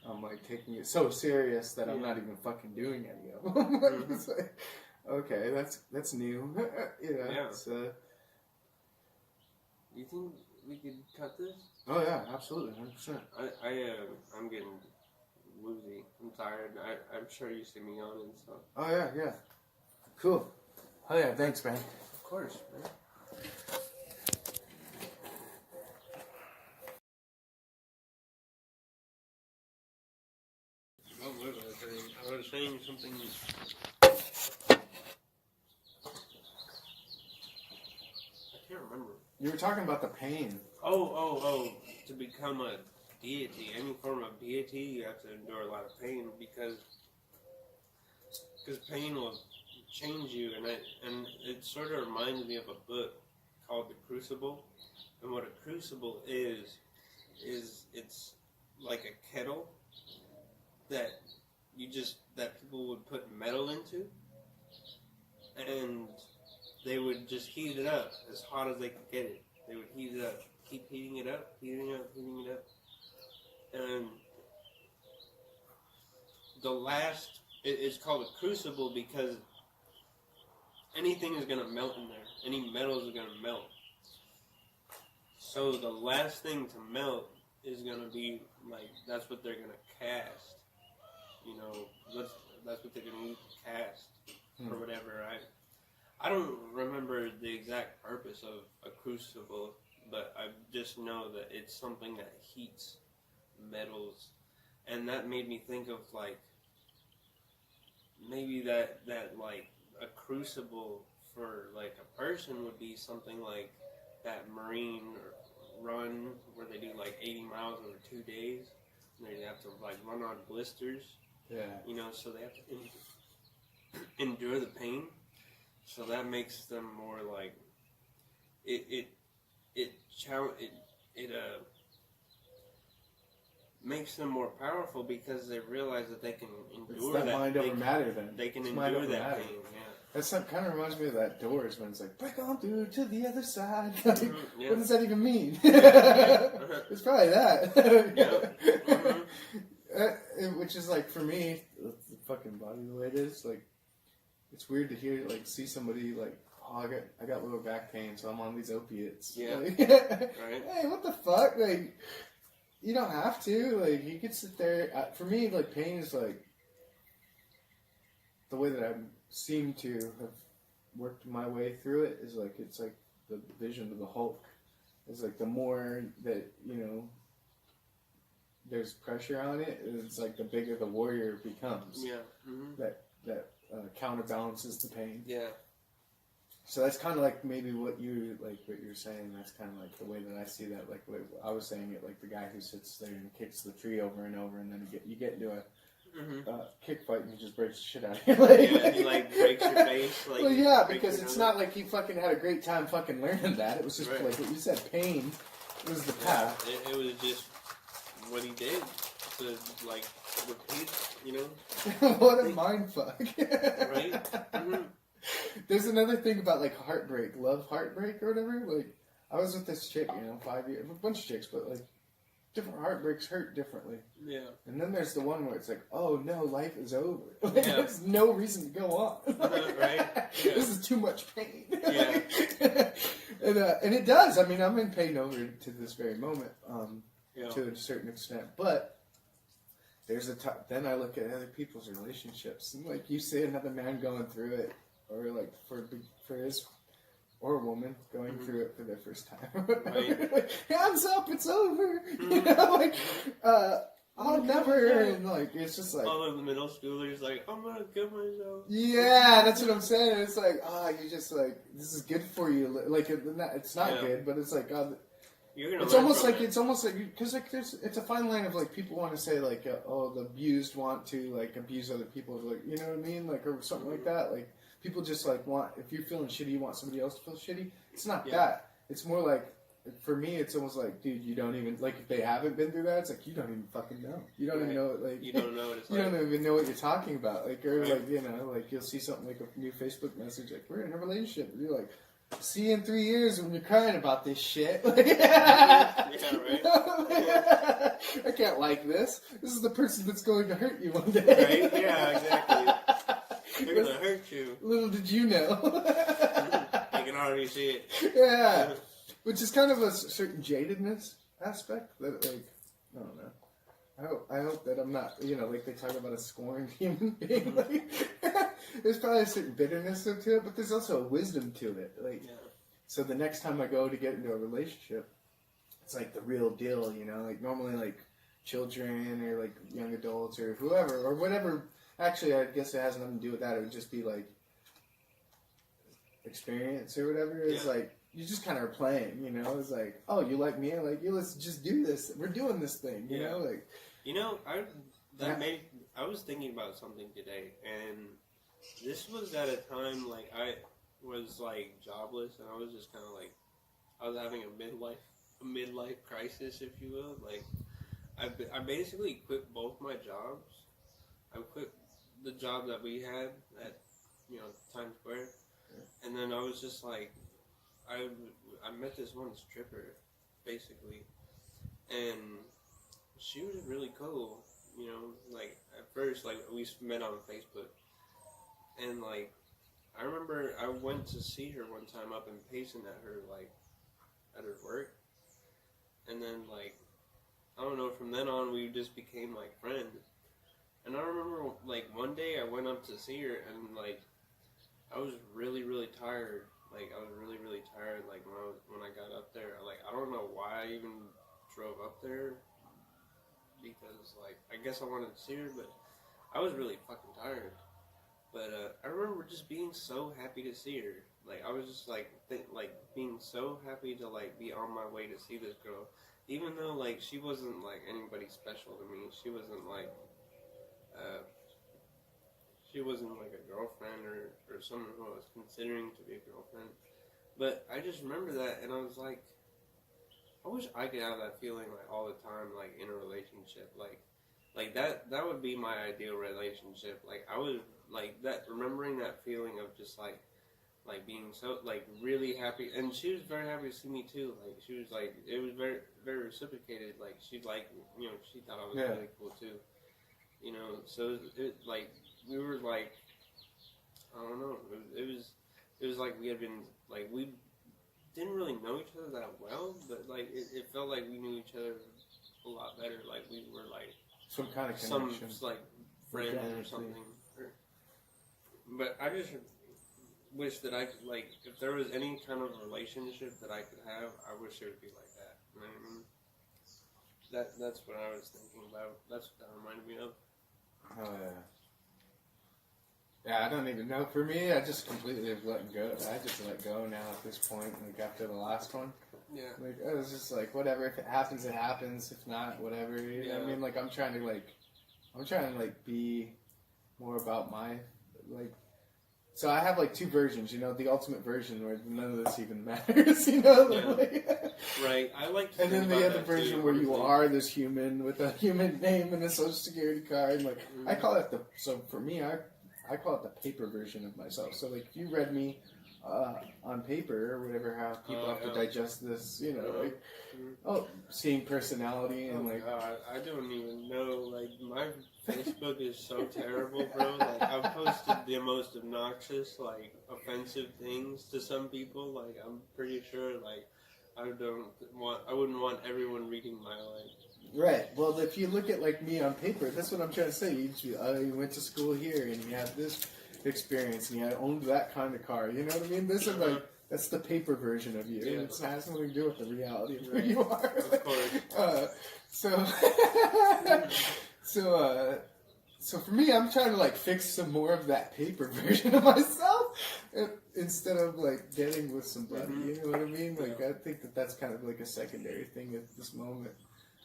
I'm, like, taking it so serious that I'm not even fucking doing any of them. It's like, okay, that's new. You know, it's, you think we could cut this? Oh yeah, absolutely, 100%. I'm getting woozy. I'm tired. I'm sure you see me yawning, so. Oh yeah. Cool. Oh yeah, thanks, man. Of course, man. I was saying something. I can't remember. You were talking about the pain. Oh. To become a deity, any form of deity, you have to endure a lot of pain because pain will change you, and it sort of reminds me of a book called The Crucible. And what a crucible is it's like a kettle that people would put metal into, and they would just heat it up as hot as they could get it. They would heat it up, keep heating it up, and it's called a crucible because anything is going to melt in there. Any metals are going to melt. So the last thing to melt is going to be, like, that's what they're going to cast. You know, that's what they're going to use to cast or whatever. I don't remember the exact purpose of a crucible, but I just know that it's something that heats metals. And that made me think of, like, maybe that like, a crucible for, like, a person would be something like that marine run where they do, like, 80 miles over 2 days. And they have to, like, run on blisters. Yeah. You know, so they have to endure the pain. So that makes them more, like, it makes them more powerful because they realize that they can endure that. It's that mind over matter then. They can endure that pain, yeah. That kind of reminds me of that Doors when it's like, break on through to the other side. Like, yeah. What does that even mean? It's probably that. Yeah. Which is like, for me, the fucking body the way it is, like, it's weird to hear, like, see somebody like, oh, I got lower back pain, so I'm on these opiates. Yeah. Like, Right. Hey, what the fuck? Like, you don't have to. Like, you could sit there. For me, like, pain is like the way that I seem to have worked my way through it is like, it's like the vision of the Hulk. It's like the more that, you know, there's pressure on it, it's like the bigger the warrior becomes. Yeah. Mm-hmm. That counterbalances the pain. Yeah. So that's kind of like maybe what you're saying. That's kind of like the way that I see that. Like what I was saying it, like the guy who sits there and kicks the tree over and over, and then you get into a kick fight and he just breaks the shit out of you. Like, yeah, he like breaks your face. Like, well, yeah, because it's not like he fucking had a great time fucking learning that. It was just like what you said, pain was the path. It was just what he did to, like, repeat, you know. What a mind fuck. Right? Mm-hmm. There's another thing about, like, heartbreak, love heartbreak or whatever. Like, I was with this chick, you know, 5 years, a bunch of chicks, but, like, different heartbreaks hurt differently. Yeah. And then there's the one where it's like, oh no, life is over. Like, there's no reason to go on. Right? Yeah. This is too much pain. Yeah. And it does. I mean, I'm in pain over to this very moment, yeah. to a certain extent. But there's then I look at other people's relationships, and like you see another man going through it, or like for his or a woman going through it for their first time. Right. Like, hands up, it's over. You know, like I'll never. And like it's just like all of the middle schoolers like, I'm gonna kill myself. Yeah, that's what I'm saying. It's like, you just like, this is good for you. Like it's not good, but it's like, it's almost like because like it's a fine line of like people want to say like, the abused want to like abuse other people, like, you know what I mean, like, or something like that. Like people just like want, if you're feeling shitty, you want somebody else to feel shitty. It's not that. It's more like, for me, it's almost like, dude, you don't even, like, if they haven't been through that, it's like, you don't even fucking know. You don't even know, like, you don't know what it's you like. don't even know what you're talking about. Like, or like, you know, like, you'll see something like a new Facebook message, like, we're in a relationship. And you're like, see you in 3 years when you're crying about this shit. Like, yeah, right. I can't like this. This is the person that's going to hurt you one day. Right? Yeah, exactly. They're going to hurt you. Little did you know. I can already see it. Yeah. Which is kind of a certain jadedness aspect that, like, I don't know. I hope that I'm not, you know, like they talk about a scorned human being. Like, there's probably a certain bitterness to it, but there's also a wisdom to it. Like, so the next time I go to get into a relationship, it's like the real deal, you know. Like normally, like children or like young adults or whoever or whatever. Actually, I guess it has nothing to do with that. It would just be like experience or whatever. It's like, you just kind of are playing, you know. It's like, oh, you like me? I like you. Let's just do this. We're doing this thing, you know. Like, you know, I was thinking about something today, and this was at a time like I was like jobless, and I was just kind of like I was having a midlife crisis, if you will. Like I basically quit both my jobs. I quit the job that we had at Times Square, and then I was just like I met this one stripper, basically, and she was really cool. Like at first, like we met on Facebook, and like I remember I went to see her one time up in Payson at her work, and then like I don't know, from then on we just became like friends. And I remember like one day I went up to see her, and like I was really really tired. Like I was really really tired. Like when I got up there, like I don't know why I even drove up there, because like I guess I wanted to see her, but I was really fucking tired. But I remember just being so happy to see her. Like I was just like being so happy to like be on my way to see this girl, even though like she wasn't like anybody special to me. She wasn't like a girlfriend or someone who I was considering to be a girlfriend. But I just remember that, and I was like, I wish I could have that feeling like all the time, like in a relationship, like that would be my ideal relationship. Like I was like that, remembering that feeling of just like being so like really happy, and she was very happy to see me too. Like she was like, it was very very reciprocated. Like she like she thought I was really cool too. So it like we were like, I don't know, it was like we had been like we didn't really know each other that well, but like it felt like we knew each other a lot better. Like we were like some kind of connection, some like friends or something. But I just wish that I could, like, if there was any kind of relationship that I could have, I wish it would be like that. You know what I mean? That's what I was thinking about. That's what that reminded me of. Oh yeah. Yeah, I don't even know. For me, I just completely let go. I just let go now at this point. Like after the last one. Yeah. Like I was just like, whatever. If it happens, it happens. If not, whatever. You know what I mean? Like I'm trying to be more about my like. So I have like two versions. The ultimate version where none of this even matters. Like, right. I like. And then the other version too, where you are this human with a human name and a social security card. Like I call it the. So for me, I call it the paper version of myself. So like if you read me on paper or whatever, how people have to digest this, seeing personality and like. God, I don't even know. Like my Facebook is so terrible, bro. Like I've posted the most obnoxious, like offensive things to some people. Like I'm pretty sure, like I wouldn't want everyone reading my life. Right. Well, if you look at like me on paper, that's what I'm trying to say. You went to school here and you had this experience and you had owned that kind of car. You know what I mean? This is like that's the paper version of you. Yeah. It has nothing to do with the reality of who you are. Of course. So for me, I'm trying to like fix some more of that paper version of myself instead of like getting with somebody. Mm-hmm. You know what I mean? Like I think that's kind of like a secondary thing at this moment.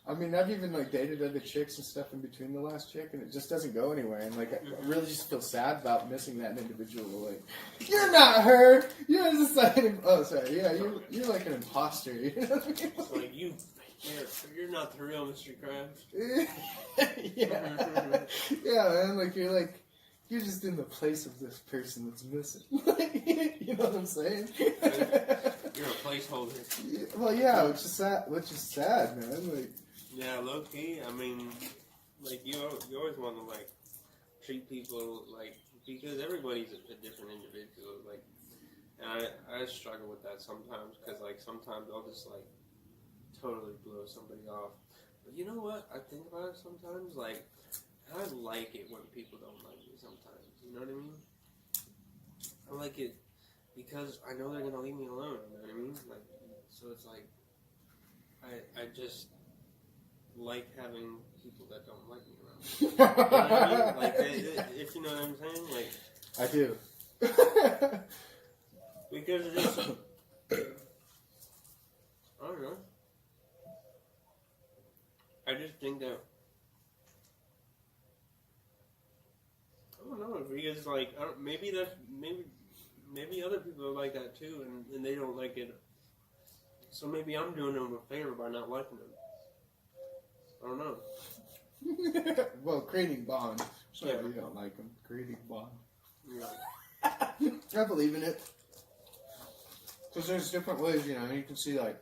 I mean, I've even like dated other chicks and stuff in between the last chick, and it just doesn't go anywhere. And like, I really just feel sad about missing that individual. Like, you're not her. You're just like, you're like an imposter. You know what I mean? It's like you're not the real Mr. Krabs. Yeah, man. Like you're just in the place of this person that's missing. You know what I'm saying? You're a placeholder. Well, yeah, which is sad, man. Like. Yeah, low key. I mean, like you always want to like treat people like because everybody's a different individual. Like, and I struggle with that sometimes because like sometimes I'll just like totally blow somebody off. But you know what? I think about it sometimes. Like, I like it when people don't like me sometimes. You know what I mean? I like it because I know they're gonna leave me alone. You know what I mean? Like, so it's like I just. Like having people that don't like me around. You know what I mean? Like, if you know what I'm saying, like I do. Because it's I don't know. I just think that I don't know because because like maybe other people are like that too, and they don't like it. So maybe I'm doing them a favor by not liking them. I don't know. Well, creating bond. So Yeah. you don't like them. Creating bond. Yeah. I believe in it. Because there's different ways, you know. You can see like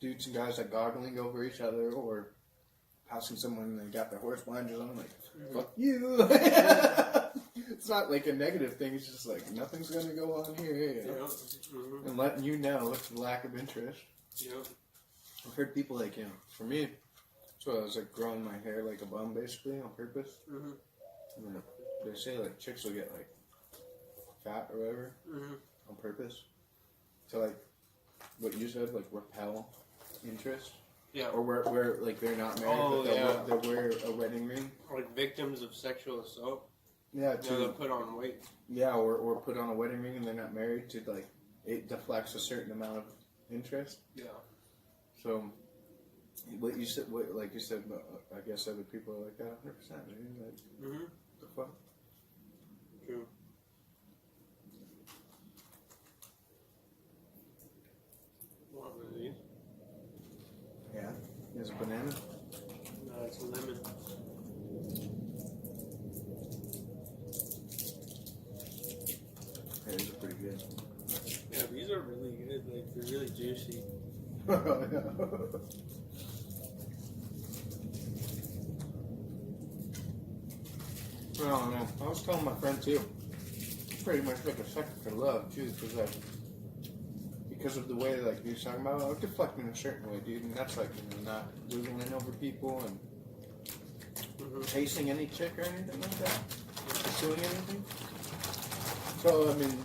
dudes and guys like goggling over each other, or passing someone and they got their horse blinders on, like, fuck you. It's not like a negative thing. It's just like nothing's gonna go on here, you know? And letting you know it's a lack of interest. Yep. I've heard people like, you know, for me, so I was like growing my hair like a bum basically on purpose. Mm-hmm. And then they say like chicks will get like fat or whatever on purpose to like what you said, like repel interest. Yeah. Or where like they're not married, Oh, but they'll wear a wedding ring. Like victims of sexual assault. Yeah, They'll put on weight. Yeah, or put on a wedding ring and they're not married to like it deflects a certain amount of interest. Yeah. So what you said, like you said, I guess other people are like that 100%. Like, the fuck? True. Want one of these? Yeah. There's a banana. No, it's a lemon. Yeah, these are pretty good. Yeah, these are really good. Like, they're really juicy. I don't know. I was telling my friend too. Pretty much like a sucker for love too, because of the way like you're talking about, I was deflecting in a certain way, dude, and that's like, you know, not wiggling over people and chasing any chick or anything like that, pursuing anything. So I mean,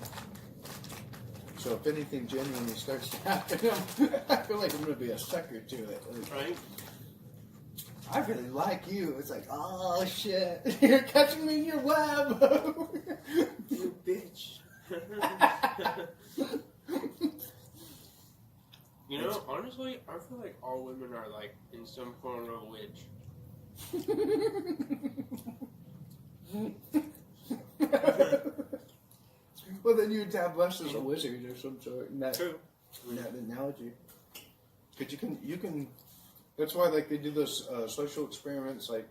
so if anything genuinely starts to happen, I feel like I'm gonna be a sucker to it. Like, Right? I really like you. It's like, oh shit, you're catching me in your web. You bitch. You know, honestly, I feel like all women are like in some form of a witch. Well, then you'd have us as a wizard or some sort. In that, True. In that analogy. Because you can. That's why, like, they do those social experiments, like,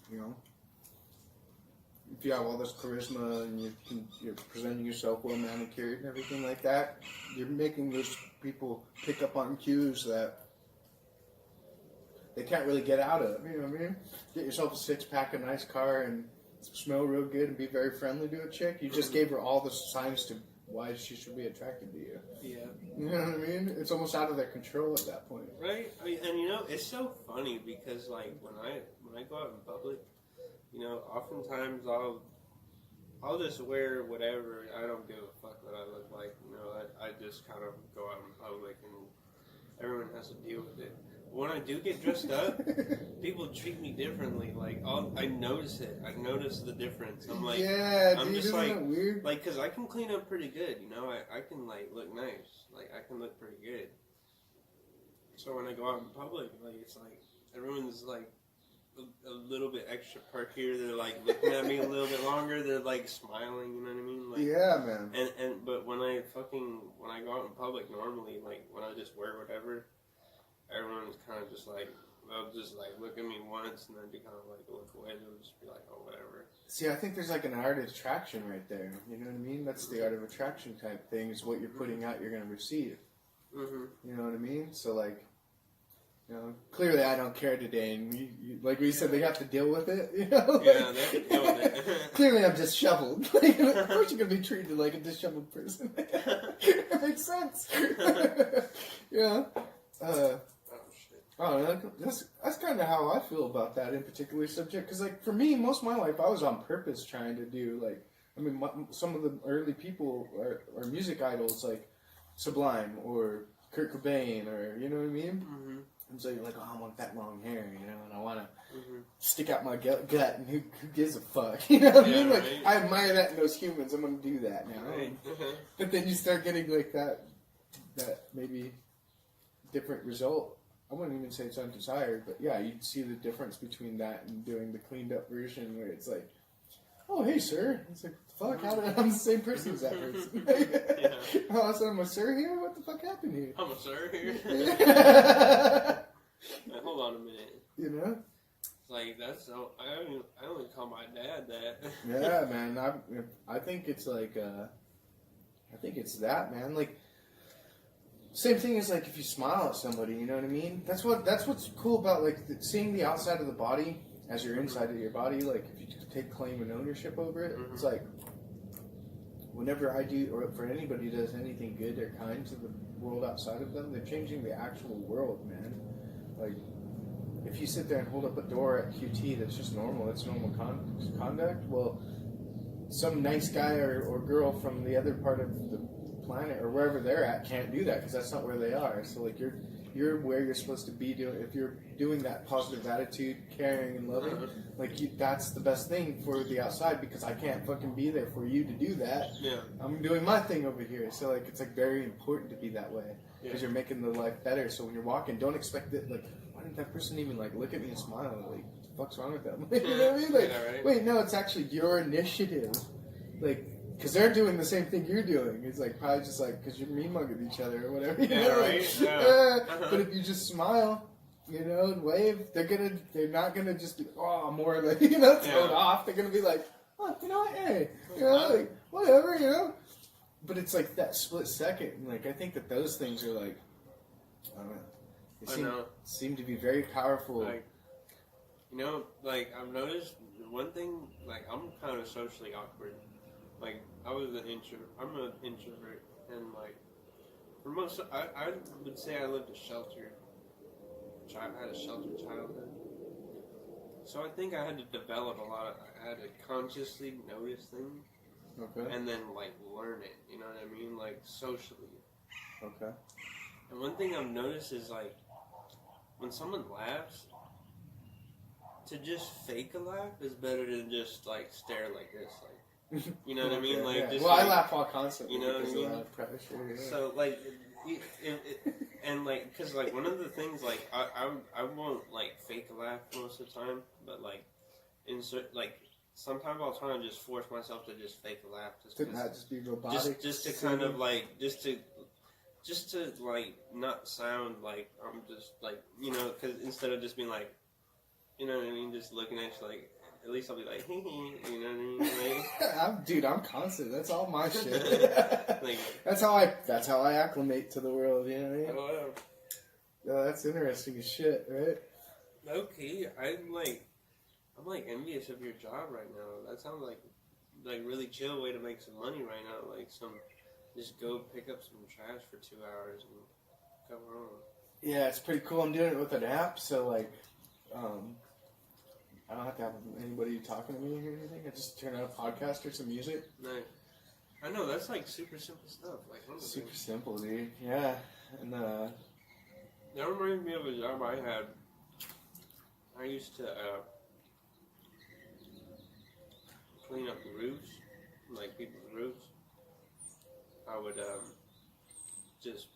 you know, if you have all this charisma and you're presenting yourself well manicured and everything like that, you're making those people pick up on cues that they can't really get out of. You know what I mean? Get yourself a 6-pack, a nice car, and smell real good and be very friendly to a chick. You just gave her all the signs to why she should be attracted to you. Yeah. You know what I mean? It's almost out of their control at that point. Right? I mean, and you know, it's so funny because like when I go out in public, you know, oftentimes I'll just wear whatever. I don't give a fuck what I look like. You know, I just kind of go out in public and everyone has to deal with it. When I do get dressed up, people treat me differently. Like, I notice it. I notice the difference. I'm like, yeah, I'm dude, just isn't like, that weird? like, cause I can clean up pretty good. You know, I can like look nice. Like, I can look pretty good. So when I go out in public, like, it's like everyone's like a little bit extra perkier. They're like looking at me a little bit longer. They're like smiling. You know what I mean? Like, yeah, man. But when I go out in public normally, like when I just wear whatever, everyone's kind of just like, they'll just like look at me once and then they kind of like look away. They'll just be like, oh, whatever. See, I think there's like an art of attraction right there. You know what I mean? That's the art of attraction type thing. Is what you're putting out, you're going to receive. You know what I mean? So like, you know, clearly I don't care today, and you, like we said, they have to deal with it. You know? Like, Yeah, they have to deal with it. Clearly I'm disheveled. Like, of course you're going to be treated like a disheveled person. It makes sense. Yeah. Oh, that's kind of how I feel about that in particular subject. Because, like, for me, most of my life, I was on purpose trying to do, like, I mean, some of the early people are music idols, like Sublime or Kurt Cobain, or, you know what I mean? And so you're like, oh, I want that long hair, you know, and I want to stick out my gut, and who gives a fuck? You know what I mean? Like, right. I admire that in those humans. I'm going to do that now. Right. But then you start getting, like, that maybe different result. I wouldn't even say it's undesired, but yeah, you'd see the difference between that and doing the cleaned up version where it's like, oh, hey, sir. It's like, what the fuck? I'm the same person as that person. All of a sudden, I'm a sir here? What the fuck happened here? I'm a sir here? Like, hold on a minute. You know? Like, that's so... I only call my dad that. Yeah, man. I think it's like... I think it's that, man. Like... Same thing as like if you smile at somebody, you know what I mean? That's what's cool about like seeing the outside of the body as your inside of your body. Like if you take claim and ownership over it, it's like whenever I do, or for anybody does anything good or kind to the world outside of them, they're changing the actual world, man. Like if you sit there and hold up a door at QT, that's just normal. That's normal conduct. Well, some nice guy or girl from the other part of the planet or wherever they're at can't do that because that's not where they are. So like you're where you're supposed to be doing. If you're doing that positive attitude, caring and loving, that's the best thing for the outside because I can't fucking be there for you to do that. Yeah, I'm doing my thing over here. So like it's like very important to be that way because you're making the life better. So when you're walking, don't expect that. Like why didn't that person even like look at me and smile? Like what the fuck's wrong with them? You know what I mean? Like wait, no, it's actually your initiative. Like. Because they're doing the same thing you're doing. It's like probably just like because you're mean-mugging each other or whatever. You know? Right. But if you just smile, you know, and wave, they're not gonna just be more like thrown off. They're gonna be like, oh, you know what, hey, you know, like whatever, you know. But it's like that split second. And like I think that those things are like, I don't know. They seem to be very powerful. Like, you know, like I've noticed one thing. Like I'm kind of socially awkward. Like, I'm an introvert, and, like, for most, I would say I lived I had a sheltered childhood. So I think I had to develop I had to consciously notice things, and then, like, learn it, you know what I mean? Like, socially. Okay. And one thing I've noticed is, like, when someone laughs, to just fake a laugh is better than just, like, stare like this, like, you know what I mean? Like, just I laugh all constantly. You know what I mean? Pressure, yeah. So like, and like, cause like one of the things like I won't like fake a laugh most of the time, but like sometimes I'll try and just force myself to just fake a laugh, just be robotic, just to kind of like just to like not sound like I'm just like because instead of just being like, you know what I mean, just looking at you like. At least I'll be like, you know what I mean? Like, I'm constant. That's all my shit. Like, that's how I acclimate to the world. You know what I mean? Oh, yeah, that's interesting as shit, right? Okay, I'm like envious of your job right now. That sounds like really chill way to make some money right now. Like just go pick up some trash for 2 hours and come home. Yeah, it's pretty cool. I'm doing it with an app, so like, I don't have to have anybody talking to me or anything. I just turn on a podcast or some music. Nice. I know, that's like super simple stuff. Like super simple, dude. Yeah. And that reminds me of a job I had. I used to clean up roofs, like people's roofs. I would just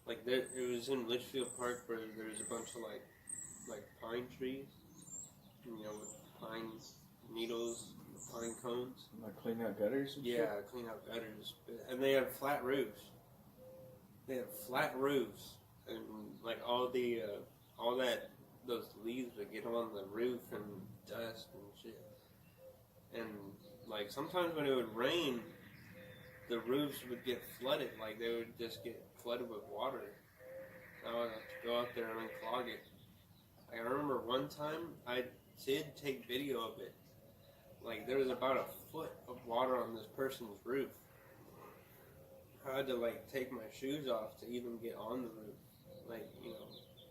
like it was in Litchfield Park where there's a bunch of like pine trees. You know, with pine needles, pine cones. Like clean out gutters and shit? Clean out gutters. And they have flat roofs. And like those leaves would get on the roof and dust and shit. And like sometimes when it would rain, the roofs would get flooded. Like they would just get flooded with water. I would have to go out there and unclog it. I remember one time I did take video of it. Like there was about a foot of water on this person's roof. I had to like take my shoes off to even get on the roof. Like, you know,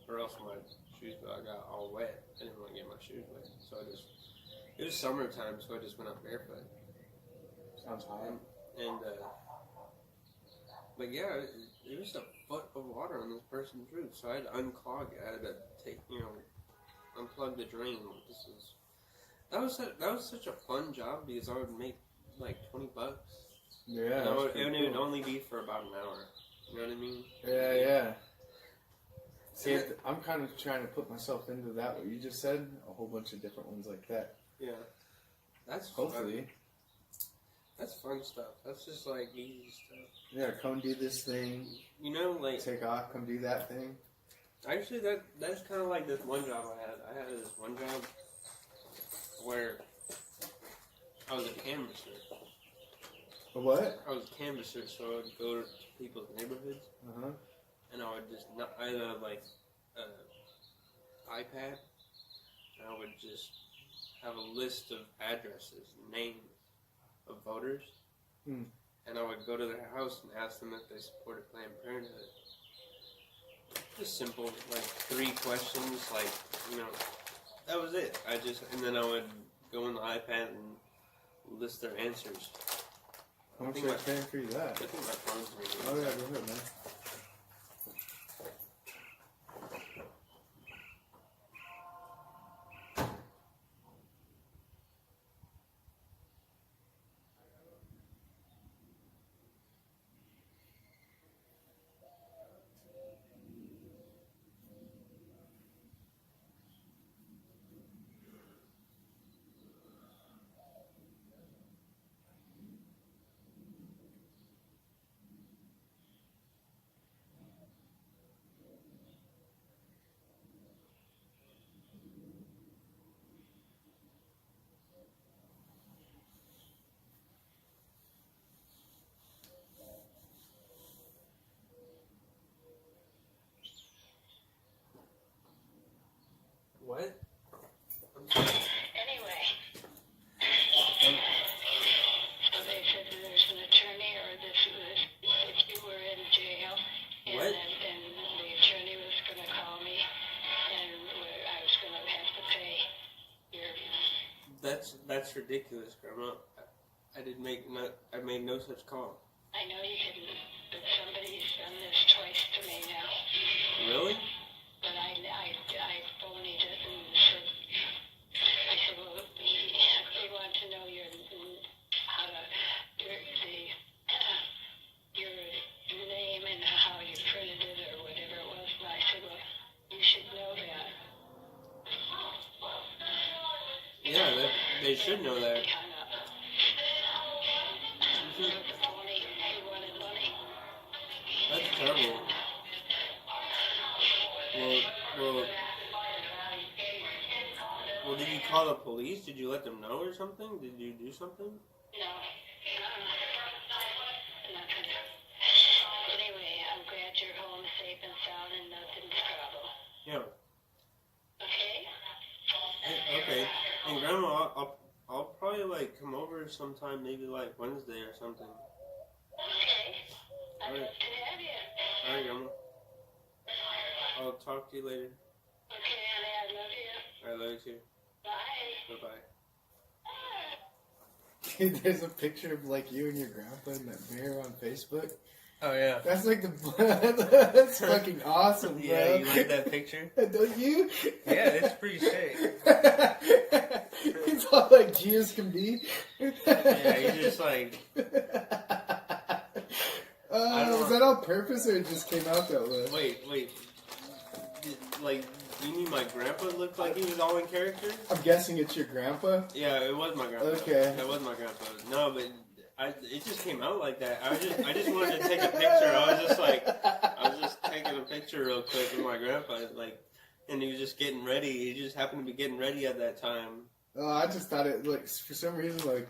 or else my shoes got all wet. I didn't want to get my shoes wet. So it was summertime, so I just went up barefoot. Sounds hot. But yeah, it was a foot of water on this person's roof. So I had to unclog it. I had to take, unplug the drain. That was such a fun job because I would make like $20. Yeah, and it would only be for about an hour. You know what I mean? Yeah. See, I'm kind of trying to put myself into that. What you just said, a whole bunch of different ones like that. Yeah, that's hopefully. That's fun stuff. That's just like easy stuff. Yeah, come do this thing. You know, like Take off, come do that thing. actually that's kind of like this one job I had. I had this one job where I was a canvasser. A what? I was a canvasser, so I would go to people's neighborhoods, and I would just I had a iPad, and I would just have a list of addresses, names of voters, and I would go to their house and ask them if they supported Planned Parenthood. Just simple, like 3 questions, like, you know, that was it. And then I would go on the iPad and list their answers. How much are they paying for you that? I think my phone's ringing. Oh yeah, go ahead, man. What? Anyway, so they said that there's an attorney, or this if you were in jail, and What? then the attorney was going to call me, and I was going to have to pay your. That's ridiculous, Grandma. I made no such call. I know you didn't, but somebody's done this twice to me now. Really? But I phoned it and said, I said, well, they want to know your name and how you printed it or whatever it was. And I said, well, you should know that. Yeah, they should know that. He hung up. So the phony, he wanted money. That's terrible. Well, did you call the police? Did you let them know or something? Did you do something? No. Nothing. Anyway, I'm glad you're home safe and sound and nothing's trouble. Yeah. Okay? Okay. And Grandma, I'll probably like come over sometime, maybe like Wednesday or something. Okay. I'd love to have you. All right, Grandma. I'll talk to you later. Okay, honey, I love you. I love you too. Bye. Bye-bye. Dude, there's a picture of like you and your grandpa in that mirror on Facebook. Oh, yeah. That's like that's fucking awesome, bro. Yeah, you like that picture? Don't you? Yeah, it's pretty sick. It's all like G as can be. Yeah, you just like... Was that on purpose or it just came out that way? Wait. Like, you mean my grandpa looked like he was all in character? I'm guessing it's your grandpa? Yeah, it was my grandpa. Okay. It was my grandpa. No, but it just came out like that. I just wanted to take a picture. I was just taking a picture real quick with my grandpa, like, and he was just getting ready. He just happened to be getting ready at that time. Oh, I just thought it, like, for some reason, like,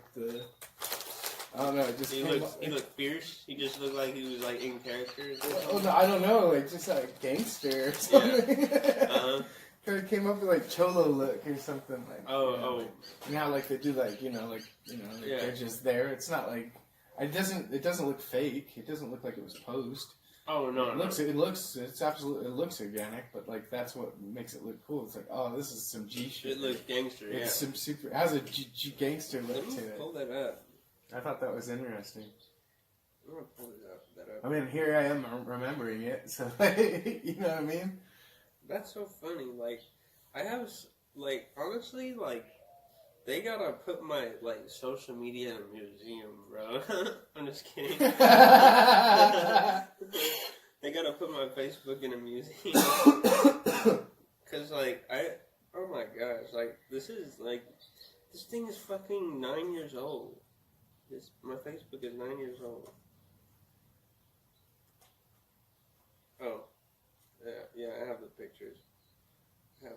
I don't know, it just He looked fierce. He just looked like he was, like, in character. Oh, no, I don't know, like, just like a gangster or something. Yeah. Kind of came up with, like, cholo look or something, like. Oh. You know how, like, they do, like, Yeah. they're just there. It's not like, it doesn't look fake. It doesn't look like it was posed. Oh, no. It looks organic, but, like, that's what makes it look cool. It's like, oh, this is some G shit. It looks gangster, yeah. It's some it has a G gangster look Let me to it. pull that up. I thought that was interesting. I'm gonna pull that up. I mean, here I am remembering it, so, you know what I mean? That's so funny. Like, I have, like, honestly, like, they gotta put my, like, social media in a museum, bro. I'm just kidding. They gotta put my Facebook in a museum. Cause, like, oh my gosh, like, this thing is fucking 9 years old. My Facebook is 9 years old. Oh, yeah, I have the pictures. I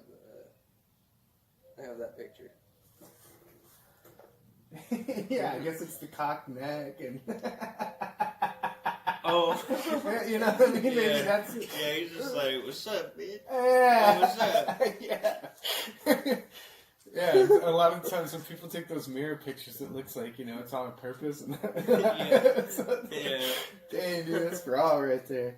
have that picture. Yeah, I guess it's the cock neck and. Oh, you know what I mean? Yeah. That's yeah, he's just like, "What's up, bitch?" Yeah. What's up? Yeah. Yeah, a lot of times when people take those mirror pictures, it looks like, it's on purpose. Yeah. So, Yeah. Dang, dude, that's raw right there.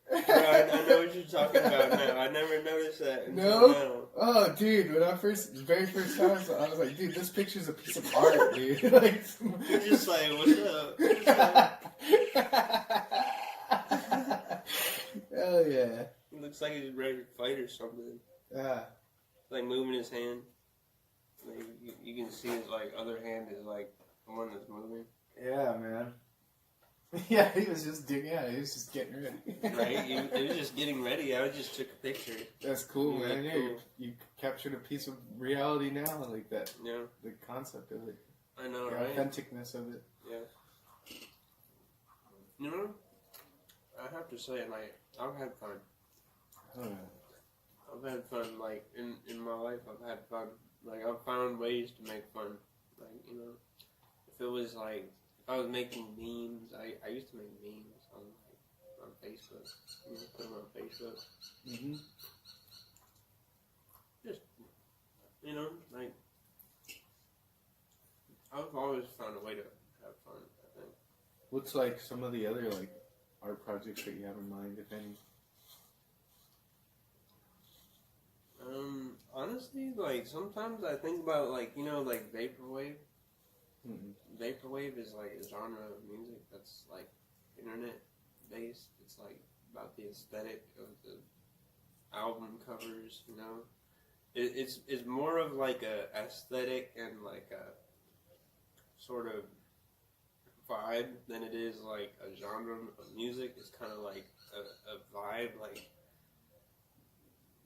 Bro, I know what you're talking about now. I never noticed that until No? now. Oh, dude, when the very first time, I was like, dude, this picture's a piece of art, dude. Like, You're just like, "What's up? What's up?" Hell yeah. It looks like he's ready to fight or something. Yeah. Like moving his hand. Like, you can see his other hand is like the one that's moving. Yeah, man. Yeah, he was just getting ready. Right? He was just getting ready. I just took a picture. That's cool, Yeah, man. Yeah, cool. you captured a piece of reality now, like that. Yeah. The concept of it. I know, The right? authenticness of it. Yeah. You know, I have to say, I've had fun. Oh, yeah. I've had fun, in my life, I've had fun. I've found ways to make fun. If it was if I was making memes, I used to make memes on Facebook. Put them on Facebook. Mm-hmm. Just, I've always found a way to have fun, I think. What's some of the other art projects that you have in mind, if any? Honestly, sometimes I think about vaporwave. Mm-hmm. Vaporwave is a genre of music that's internet based. It's about the aesthetic of the album covers. It's more of a aesthetic and a sort of vibe than it is a genre of music. It's kind of a vibe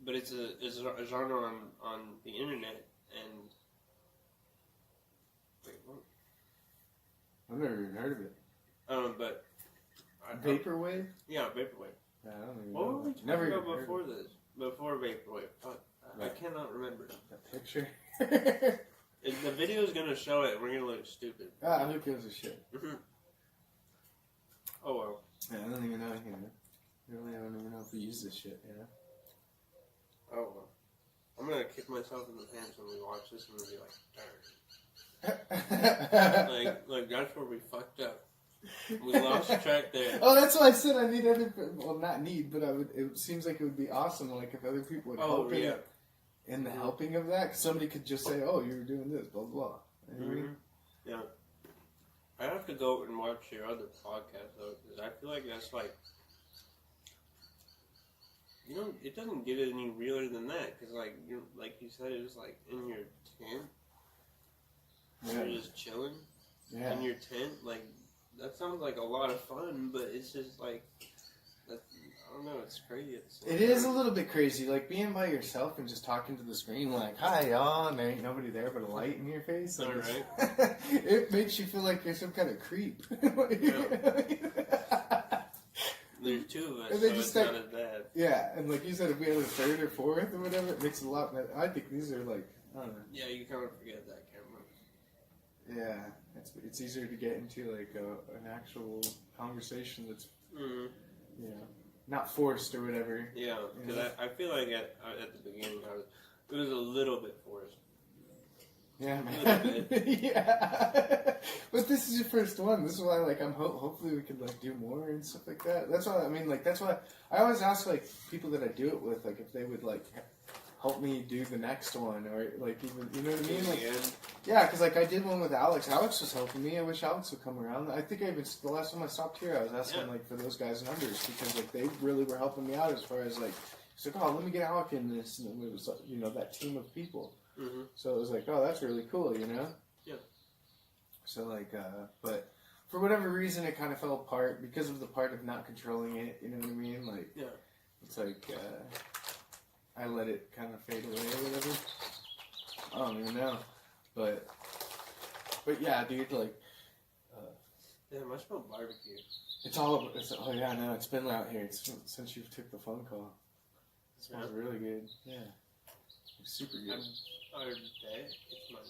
but it's a genre on the internet, and wait, what? I've never even heard of it. But Vaporwave? Yeah, vaporwave. Yeah, I don't even What know. were we talking Never about even heard before of it. this? Before vaporwave? Fuck, I Right. cannot remember. That picture? The video is gonna show it. We're gonna look stupid. Who gives a shit? Oh well. Yeah, I don't even know, Really, I don't even know if we use this shit, Oh well. I'm gonna kick myself in the pants when we watch this and we'll be darn. That's where we fucked up. We lost track there. Oh, that's why I said I need other. Well, not need, but I would. It seems like it would be awesome, if other people would help in the helping of that. 'Cause somebody could just say, "Oh, you were doing this," blah blah blah. You know what I mean? Yeah. I have to go and watch your other podcast though, because I feel like that's it doesn't get any realer than that. Because you said, it was in your tent. Yeah. You're just chilling Yeah. in your tent. That sounds like a lot of fun, but it's just that. I don't know. It's crazy. It is a little bit crazy, being by yourself and just talking to the screen, "Hi, y'all," and there ain't nobody there but a light in your face. All right. It makes you feel like you're some kind of creep. There's two of us, And so they it's just not as bad. Yeah, and like you said, if we had a third or fourth or whatever, it makes it a lot better. I think these are I don't know. Yeah, you kind of forget that camera. Yeah, it's easier to get into an actual conversation that's not forced or whatever. Yeah, because I feel like at the beginning it was a little bit forced. Yeah, A man. little bit. Yeah, but this is your first one. This is why I'm hopefully we can do more and stuff like that. That's why that's why I always ask people that I do it with if they would help me do the next one or even you know what I mean yeah, because I did one with Alex. Alex was helping me. I wish Alex would come around. I think the last time I stopped here, I was asking for those guys' numbers because they really were helping me out as far as he's like, oh, let me get Alec in this, and it was that team of people. Mm-hmm. So it was oh, that's really cool, Yeah. So but for whatever reason, it kind of fell apart because of the part of not controlling it. You know what I mean? Yeah. It's I let it kind of fade away or whatever. I don't even know, but yeah, dude, Damn, I smell barbecue. It's all over. Oh yeah, no, it's been out here since you took the phone call. It smells really good. Yeah, it's super good. It's my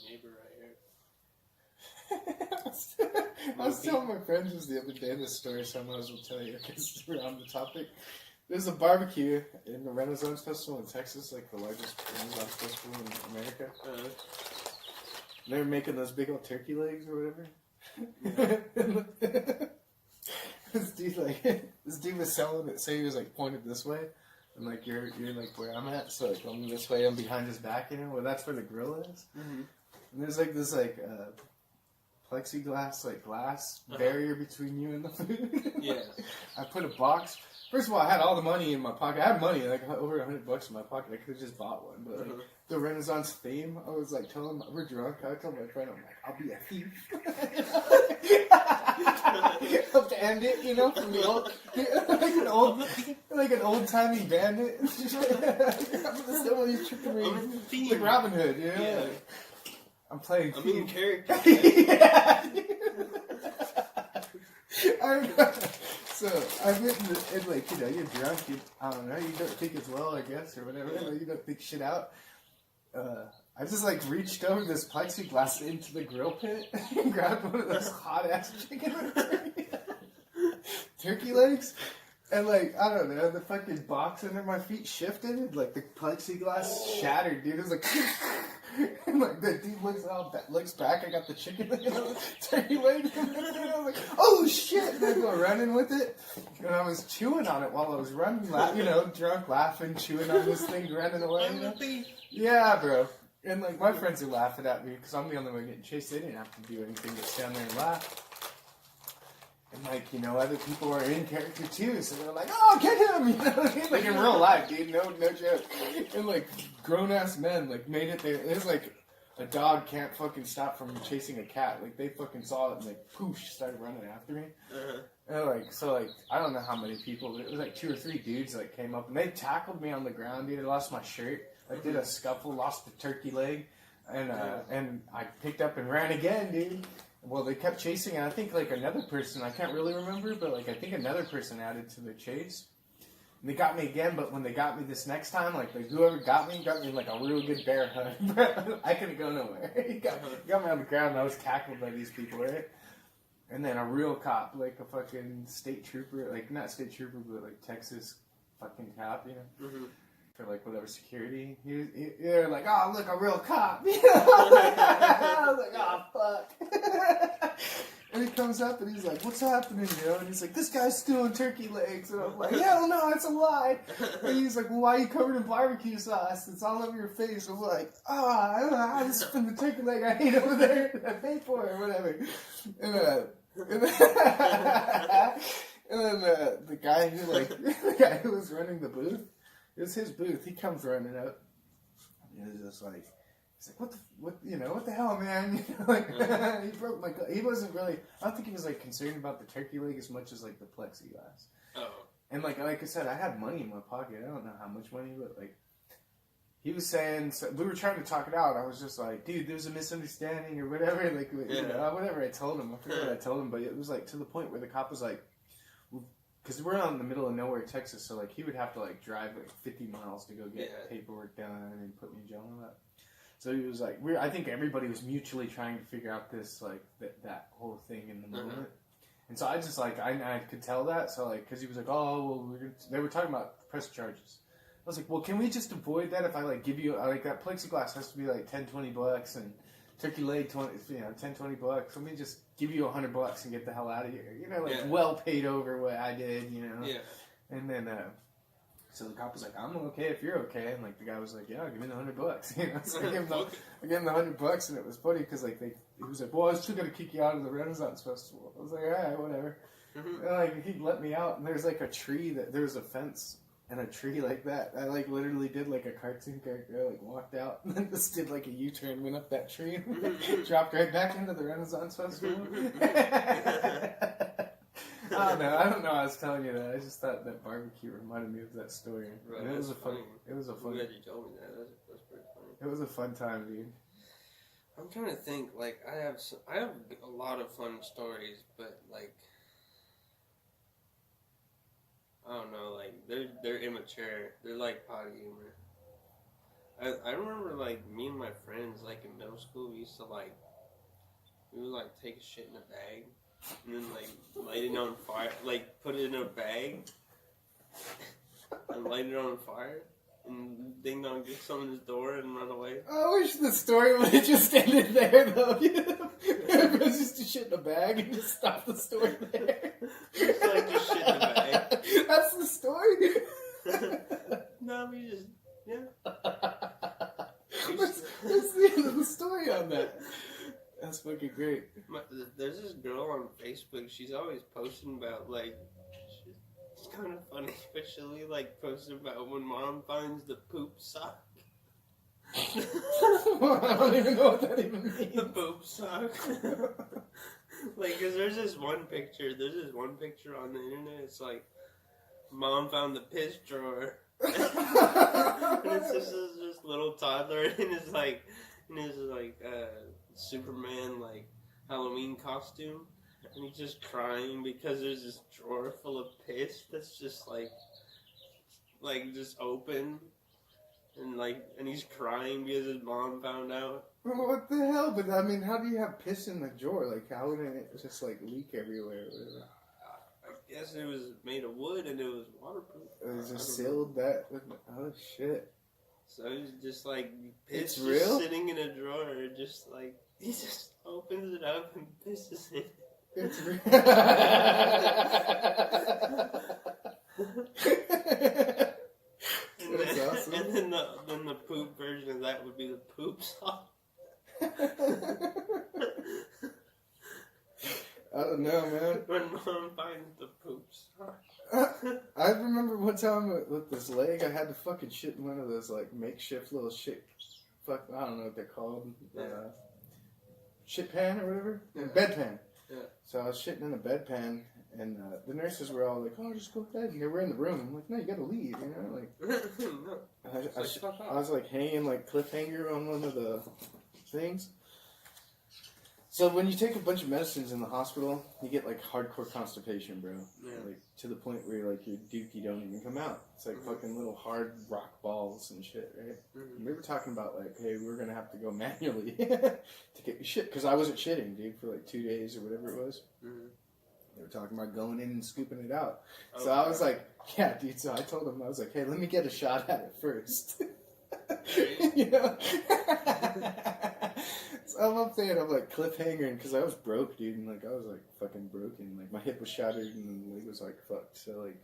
neighbor right here. I was telling my friends this the other day this story, so I might as well tell you because we're on the topic. There's a barbecue in the Renaissance Festival in Texas, like the largest Renaissance festival in America. They were making those big old turkey legs or whatever. Yeah. This dude was selling it. Say he was like pointed this way, and like you're like where I'm at. So like I'm this way, I'm behind his back. You know, well that's where the grill is. Mm-hmm. And there's like this like plexiglass like glass barrier between you and the food. Yeah. I put a box. First of all, I had all the money in my pocket. I had money, like over $100 in my pocket. I could have just bought one, but like, the Renaissance theme, I was like telling him, we're drunk. I told my friend, I'm like, I'll be a thief. Help end it, you know, from the old, like an old timey bandit. He's tricking me, like Robin Hood, you know. Yeah. Like, I'm playing. I'm in character. Yeah. So I've written it like, you know, you're drunk, I don't know, you don't think it's well, I guess, or whatever, you don't think shit out. I just like reached over this plexiglass into the grill pit and grabbed one of those hot ass chicken turkey legs, and like, I don't know, the fucking box under my feet shifted, like the plexiglass shattered, dude. It was like, and like the dude looks back. I got the chicken turkey leg. And I was like, oh shit! And I go running with it, and I was chewing on it while I was running, you know, drunk, laughing, chewing on this thing, running away. You know? Yeah, bro. And like my friends are laughing at me because I'm the only one getting chased. They didn't have to do anything but stand there and laugh. And like, you know, other people are in character too, so they're like, oh, get him! You know what I mean? Like in real life, dude, no joke. And like grown-ass men, like, made it there. It was like a dog can't fucking stop from chasing a cat. Like, they fucking saw it and like, poosh, started running after me. And like, so like, I don't know how many people, it was like 2 or 3 dudes that came up and they tackled me on the ground, dude. I lost my shirt. I did a scuffle, lost the turkey leg, and I picked up and ran again, dude. Well, they kept chasing, and I think, like, another person, I can't really remember, but, like, I think another person added to the chase. And they got me again, but when they got me this next time, like whoever got me, like, a real good bear hug. I couldn't go nowhere. He got me on the ground, and I was tackled by these people, right? And then a real cop, like a fucking state trooper, like, not state trooper, but, like, Texas fucking cop, you know? Mm-hmm. For like whatever security, you're like, oh look, a real cop. I was like, oh fuck. And he comes up and he's like, what's happening, you know? And he's like, this guy's stealing turkey legs. And I'm like, hell no, it's a lie. And he's like, well, why are you covered in barbecue sauce? It's all over your face. I'm like, I just spent the turkey leg I ate over there that I paid for or whatever. And then the guy who was running the booth. It was his booth. He comes running up. He was just like, he's like, what the hell, man? You know, like, he broke my. He wasn't really. I don't think he was like concerned about the turkey leg as much as like the plexiglass. Oh. And like I said, I had money in my pocket. I don't know how much money, but like, he was saying. So we were trying to talk it out. I was just like, dude, there's a misunderstanding or whatever. Like, you know, whatever I told him. I forget what I told him, but it was like to the point where the cop was like. Because we're out in the middle of nowhere, Texas, so like he would have to like drive like 50 miles to go get paperwork done and put me in jail and all that. So he was like, I think everybody was mutually trying to figure out this like that whole thing in the moment. And so I just like I could tell that. So like because he was like, oh well, they were talking about press charges. I was like, well, can we just avoid that if I like give you like that plexiglass has to be like $10-$20 and turkey leg $10-$20. Let me just give you $100 and get the hell out of here. You know, like well paid over what I did. You know. Yeah. And then so the cop was like, I'm okay if you're okay. And like the guy was like, yeah, give me the $100. You know. So I gave him the $100, and it was funny because like he was like, well, I was still gonna kick you out of the Renaissance Festival. I was like, all right, whatever. Mm-hmm. And like he let me out, and there's like a tree there was a fence. And a tree like that. I like literally did like a cartoon character. I like walked out and then just did like a U-turn, went up that tree, and dropped right back into the Renaissance Festival. I don't know. I was telling you that. I just thought that barbecue reminded me of that story. Right, it was a fun. It was a fun. I'm glad you told me that. That's pretty funny. It was a fun time, dude. I'm trying to think. Like, I have a lot of fun stories, but like, I don't know. Like, they're immature. They're like potty humor. I remember like me and my friends like in middle school we would like take a shit in a bag and then like light it on fire, like put it in a bag and light it on fire and ding dong get someone's door and run away. I wish the story would have just ended there though. It was just a shit in a bag and just stop the story there. Just like just shit in a bag. That's the story. No, we just What's the end of the story on that? That's fucking great. There's this girl on Facebook. She's always posting about like. It's kind of funny, but she'll be like posting about when mom finds the poop sock. I don't even know what that even means. The poop sock. Like, cause there's this one picture on the internet. It's like, mom found the piss drawer. And it's just this little toddler in his Superman like Halloween costume, and he's just crying because there's this drawer full of piss that's just like just open, and he's crying because his mom found out. Well, what the hell? But I mean, how do you have piss in the drawer? Like, how wouldn't it just like leak everywhere? Or whatever? I guess it was made of wood and it was waterproof. It was just sealed that with. Oh shit! So it's just like piss It's real? sitting in a drawer, just like he just opens it up and pisses in it. It's real. That's awesome. And then the poop version of that would be the poop sock. I don't know, man. When mom finds the poop sock. I remember one time with this leg, I had to fucking shit in one of those like makeshift little shit. Fuck, I don't know what they're called. Yeah. Shit pan or whatever. Yeah. Bedpan. Yeah. So I was shitting in a bedpan, and the nurses were all like, "Oh, just go to bed." And they were in the room. I'm like, "No, you gotta leave," you know, like. No. I was like hanging like cliffhanger on one of the things. So when you take a bunch of medicines in the hospital, you get like hardcore constipation, bro. Yeah. Like to the point where like your dookie don't even come out. It's like fucking little hard rock balls and shit, right? Mm-hmm. We were talking about like, hey, we're gonna have to go manually to get your shit because I wasn't shitting, dude, for like 2 days or whatever it was. Mm-hmm. They were talking about going in and scooping it out. Okay. So I was like, yeah, dude. So I told them, I was like, hey, let me get a shot at it first. You know? So I'm up there and I'm like cliffhangering because I was broke, dude, and like I was like fucking broken. Like my hip was shattered and the leg was like fucked. So like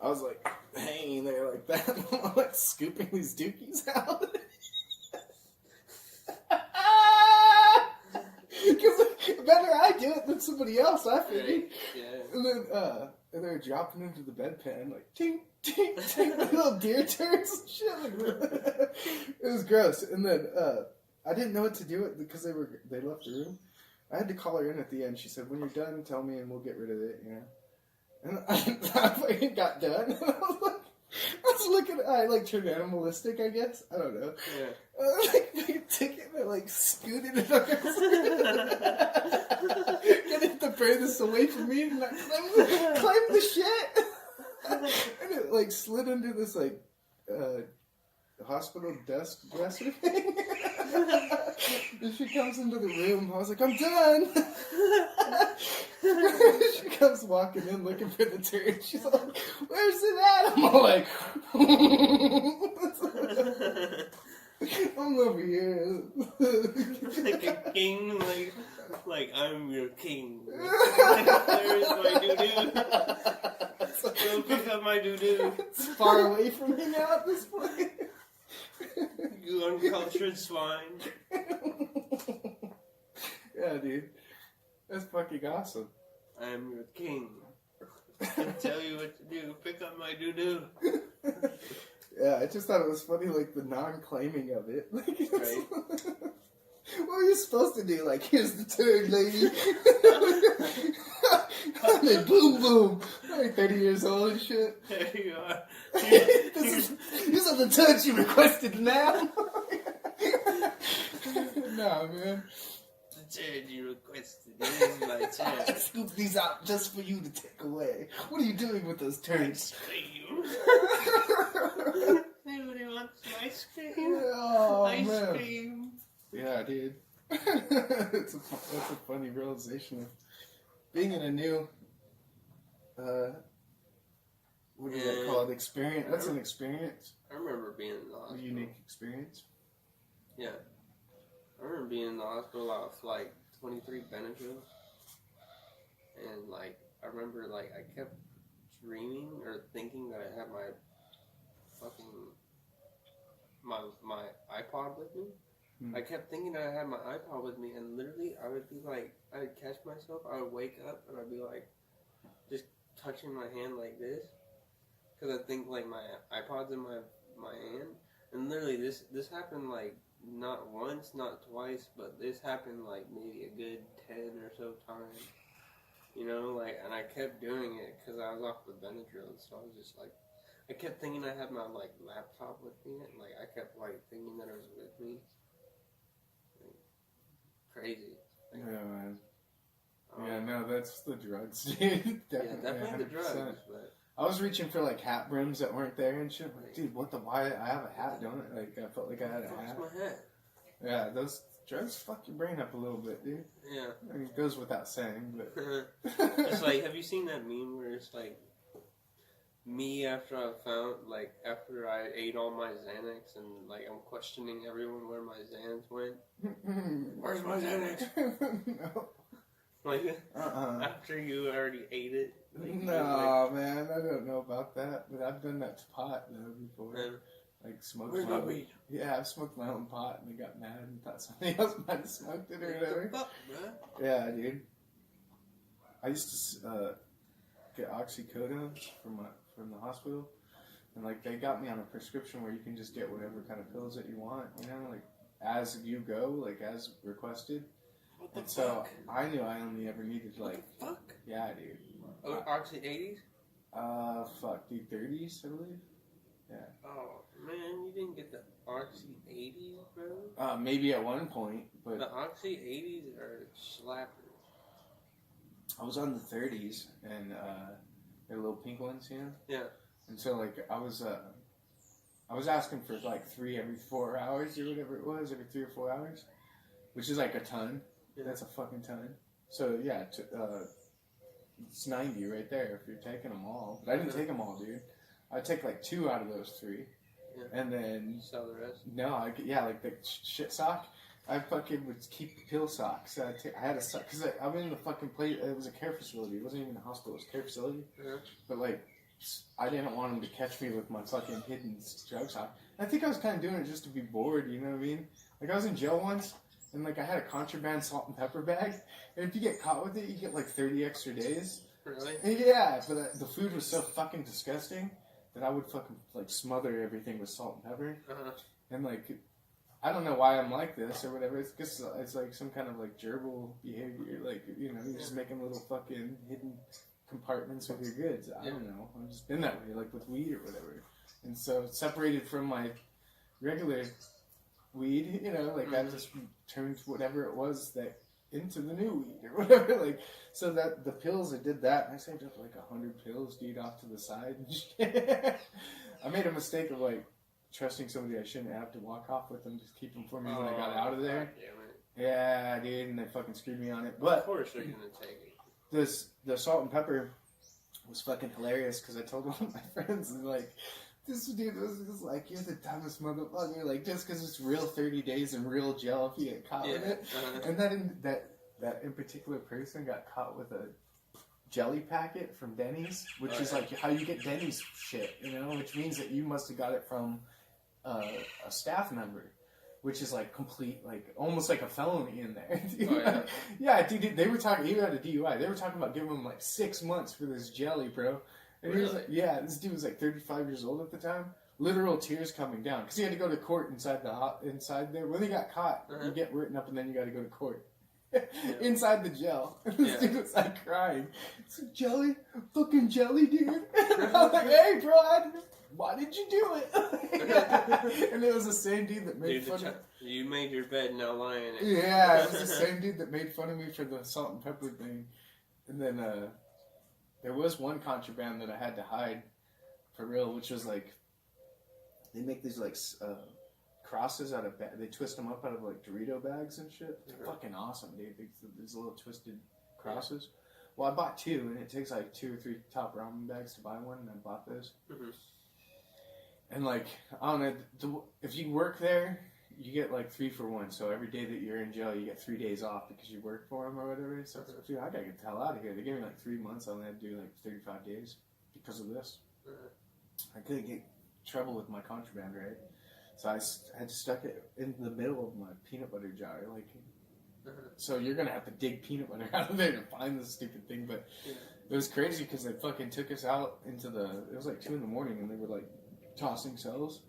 I was like hanging there like that. I'm like scooping these dookies out. Because better I do it than somebody else, I figured. Right. Yeah. And then and they were dropping into the bedpan like tink tink tink, like little deer turds and shit. Like, it was gross. And then I didn't know what to do because they left the room. I had to call her in at the end. She said, "When you're done, tell me and we'll get rid of it." You know. And I fucking got done. I like turned animalistic, I guess. I don't know. Yeah. I took it and I like scooted it over. Getting the furthest away from me and like climbed the shit. And it like slid under this like hospital desk dresser thing. And she comes into the room. I was like, "I'm done." She comes walking in looking for the turd. She's like, "Where's it at?" I'm all like, "I'm over here." Like a king, like I'm your king. There's my doo-doo. Go pick up my doo-doo. It's far away from me now at this point. You uncultured swine. Yeah, dude. That's fucking awesome. I am your king. I can tell you what to do. Pick up my doo-doo. Yeah, I just thought it was funny, like, the non-claiming of it. Like, Right. What were you supposed to do? Like, here's the turd, lady. And then boom, boom. Like 30 years old and shit. There you are. These are the turds you requested now. Nah, man. The turd you requested. This is my I turd. scooped these out just for you to take away. What are you doing with those turds? Cream. Anybody wants some ice cream? Oh, Ice man. cream. Yeah, dude. That's a funny realization of being in a new, what do they call it? Experience. That's an experience. I remember being in the A hospital. unique experience. Yeah. I remember being in the hospital off like 23 Benadryl. And like, I remember like I kept dreaming or thinking that I had my fucking, my iPod with me. I kept thinking that I had my iPod with me, and literally I would be like, I would catch myself, I would wake up, and I'd be like, just touching my hand like this, because I think like my iPod's in my hand, and literally this happened like not once, not twice, but this happened like maybe a good 10 or so times, you know, like, and I kept doing it because I was off the Benadryl, so I was just like, I kept thinking I had my like laptop with me, and like I kept like thinking that it was with me. Crazy. Yeah, man. Yeah, no, that's the drugs, dude. Definitely the drugs. 100%. But I was reaching for like hat brims that weren't there and shit. Like, dude, what the? Why? I have a hat, don't I? Like, I felt like I had a hat. what's my hat? Yeah, those drugs fuck your brain up a little bit, dude. Yeah. I mean, it goes without saying, but It's like, have you seen that meme where it's like me after I ate all my Xanax and like I'm questioning everyone where my Xanax went. Where's my Xanax? No. Like after you already ate it. Like, No, man, I don't know about that, but I've done that to pot though before. Like smoked Where's my my weed? Yeah, I've smoked my own pot and they got mad and thought somebody else might have smoked it or whatever. Fuck, bro. Yeah, dude. I used to get oxycodone from the hospital, and like they got me on a prescription where you can just get whatever kind of pills that you want, you know, like as you go, like as requested. What the And fuck? so I knew I only ever needed like, What the fuck? yeah, dude. Oh, Oxy 80s? Fuck, dude, 30s, I believe. Yeah. Oh man, you didn't get the Oxy 80s, bro? Maybe at one point, but The Oxy 80s are slappers. I was on the 30s, and they're little pink ones, you know? Yeah. And so, like, I was asking for, like, 3 every 4 hours or whatever it was, every 3 or 4 hours, which is, like, a ton. Yeah. That's a fucking ton. So, yeah, it's 90 right there if you're taking them all. But I didn't take them all, dude. I take, like, 2 out of those 3. Yeah. And then... Sell the rest? No, like the shit sock. I fucking would keep the pill socks. I had a sock because I'm in the fucking place. It was a care facility. It wasn't even a hospital. It was a care facility. Yeah. But like, I didn't want them to catch me with my fucking hidden drug sock. I think I was kind of doing it just to be bored. You know what I mean? Like I was in jail once, and like I had a contraband salt and pepper bag. And if you get caught with it, you get like 30 extra days. Really? Yeah, but the food was so fucking disgusting that I would fucking like smother everything with salt and pepper. Uh-huh. And like, I don't know why I'm like this or whatever. It's just it's like some kind of like gerbil behavior. Like, you know, you're just making little fucking hidden compartments with your goods. I don't know. I've just been that way, like with weed or whatever. And so separated from my regular weed, you know, like I just turned whatever it was that into the new weed or whatever. Like, so that the pills, I did that. And I saved up like 100 pills, dude, off to the side. And shit. I made a mistake of like trusting somebody I shouldn't have to walk off with them, just keep them for me when I got out of there. Damn it. Yeah, dude, and they fucking screwed me on it. But Of course they're gonna take it. the salt and pepper was fucking hilarious because I told one of my friends, and like, this dude was just like, you're the dumbest motherfucker. Like, just because it's real 30 days in real jail if you get caught with it. Uh-huh. And that in particular person got caught with a jelly packet from Denny's, which is like how you get Denny's shit, you know, which means that you must have got it from a staff member, which is like complete, like almost like a felony in there. Oh, yeah? Yeah, dude, they were talking, he had a DUI, they were talking about giving him like 6 months for this jelly, bro. And he was like, yeah, this dude was like 35 years old at the time. Literal tears coming down because he had to go to court inside there. When he got caught, you get written up and then you got to go to court. Inside the jail. This dude was like crying. It's like, jelly? Fucking jelly, dude? I was like, hey, bro, why did you do it? And it was the same dude that made fun of you made your bed, now lie in it. Yeah, it was the same dude that made fun of me for the salt and pepper thing. And then there was one contraband that I had to hide for real, which was like, they make these like crosses out of, they twist them up out of like Dorito bags and shit. They're fucking awesome, dude. These little twisted crosses. Well, I bought two, and it takes like 2 or 3 top ramen bags to buy one, and I bought those. Mm-hmm. And like, I don't know, if you work there, you get like 3 for 1. So every day that you're in jail, you get 3 days off because you work for them or whatever. So dude, I gotta get the hell out of here. They gave me like 3 months. I only had to do like 35 days because of this. I couldn't get trouble with my contraband, right? So I had stuck it in the middle of my peanut butter jar, like. So you're gonna have to dig peanut butter out of there to find this stupid thing. But it was crazy because they fucking took us out into it was like 2 a.m, and they were like tossing cells,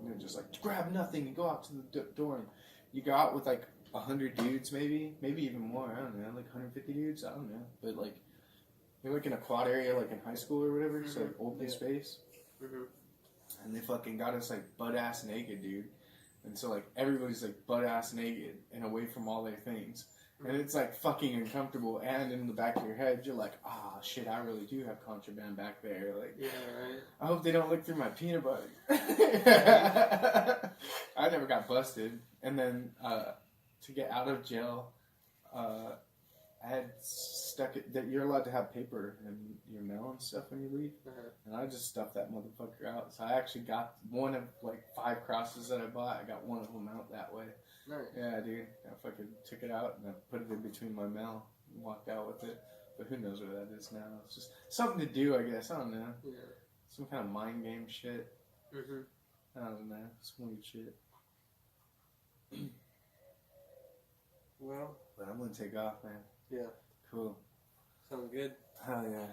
and they're just like, grab nothing and go out to the door. And you go out with like 100 dudes, maybe even more. I don't know, like 150 dudes. I don't know, but like they're like in a quad area, like in high school or whatever. Mm-hmm. So like open space, and they fucking got us like butt ass naked, dude. And so, like, everybody's, like, butt-ass naked and away from all their things. And it's, like, fucking uncomfortable. And in the back of your head, you're like, shit, I really do have contraband back there. Like, yeah, right. I hope they don't look through my peanut butter. I never got busted. And then, to get out of jail, I had stuck it, that you're allowed to have paper in your mail and stuff when you leave. And I just stuffed that motherfucker out. So I actually got one of like 5 crosses that I bought. I got one of them out that way. Nice. Yeah, dude. I fucking took it out and I put it in between my mail and walked out with it. But who knows where that is now? It's just something to do, I guess. I don't know. Yeah. Some kind of mind game shit. Mm-hmm. I don't know. Some weird shit. Well. But I'm going to take off, man. Yeah. Cool. Sounds good. Hell yeah.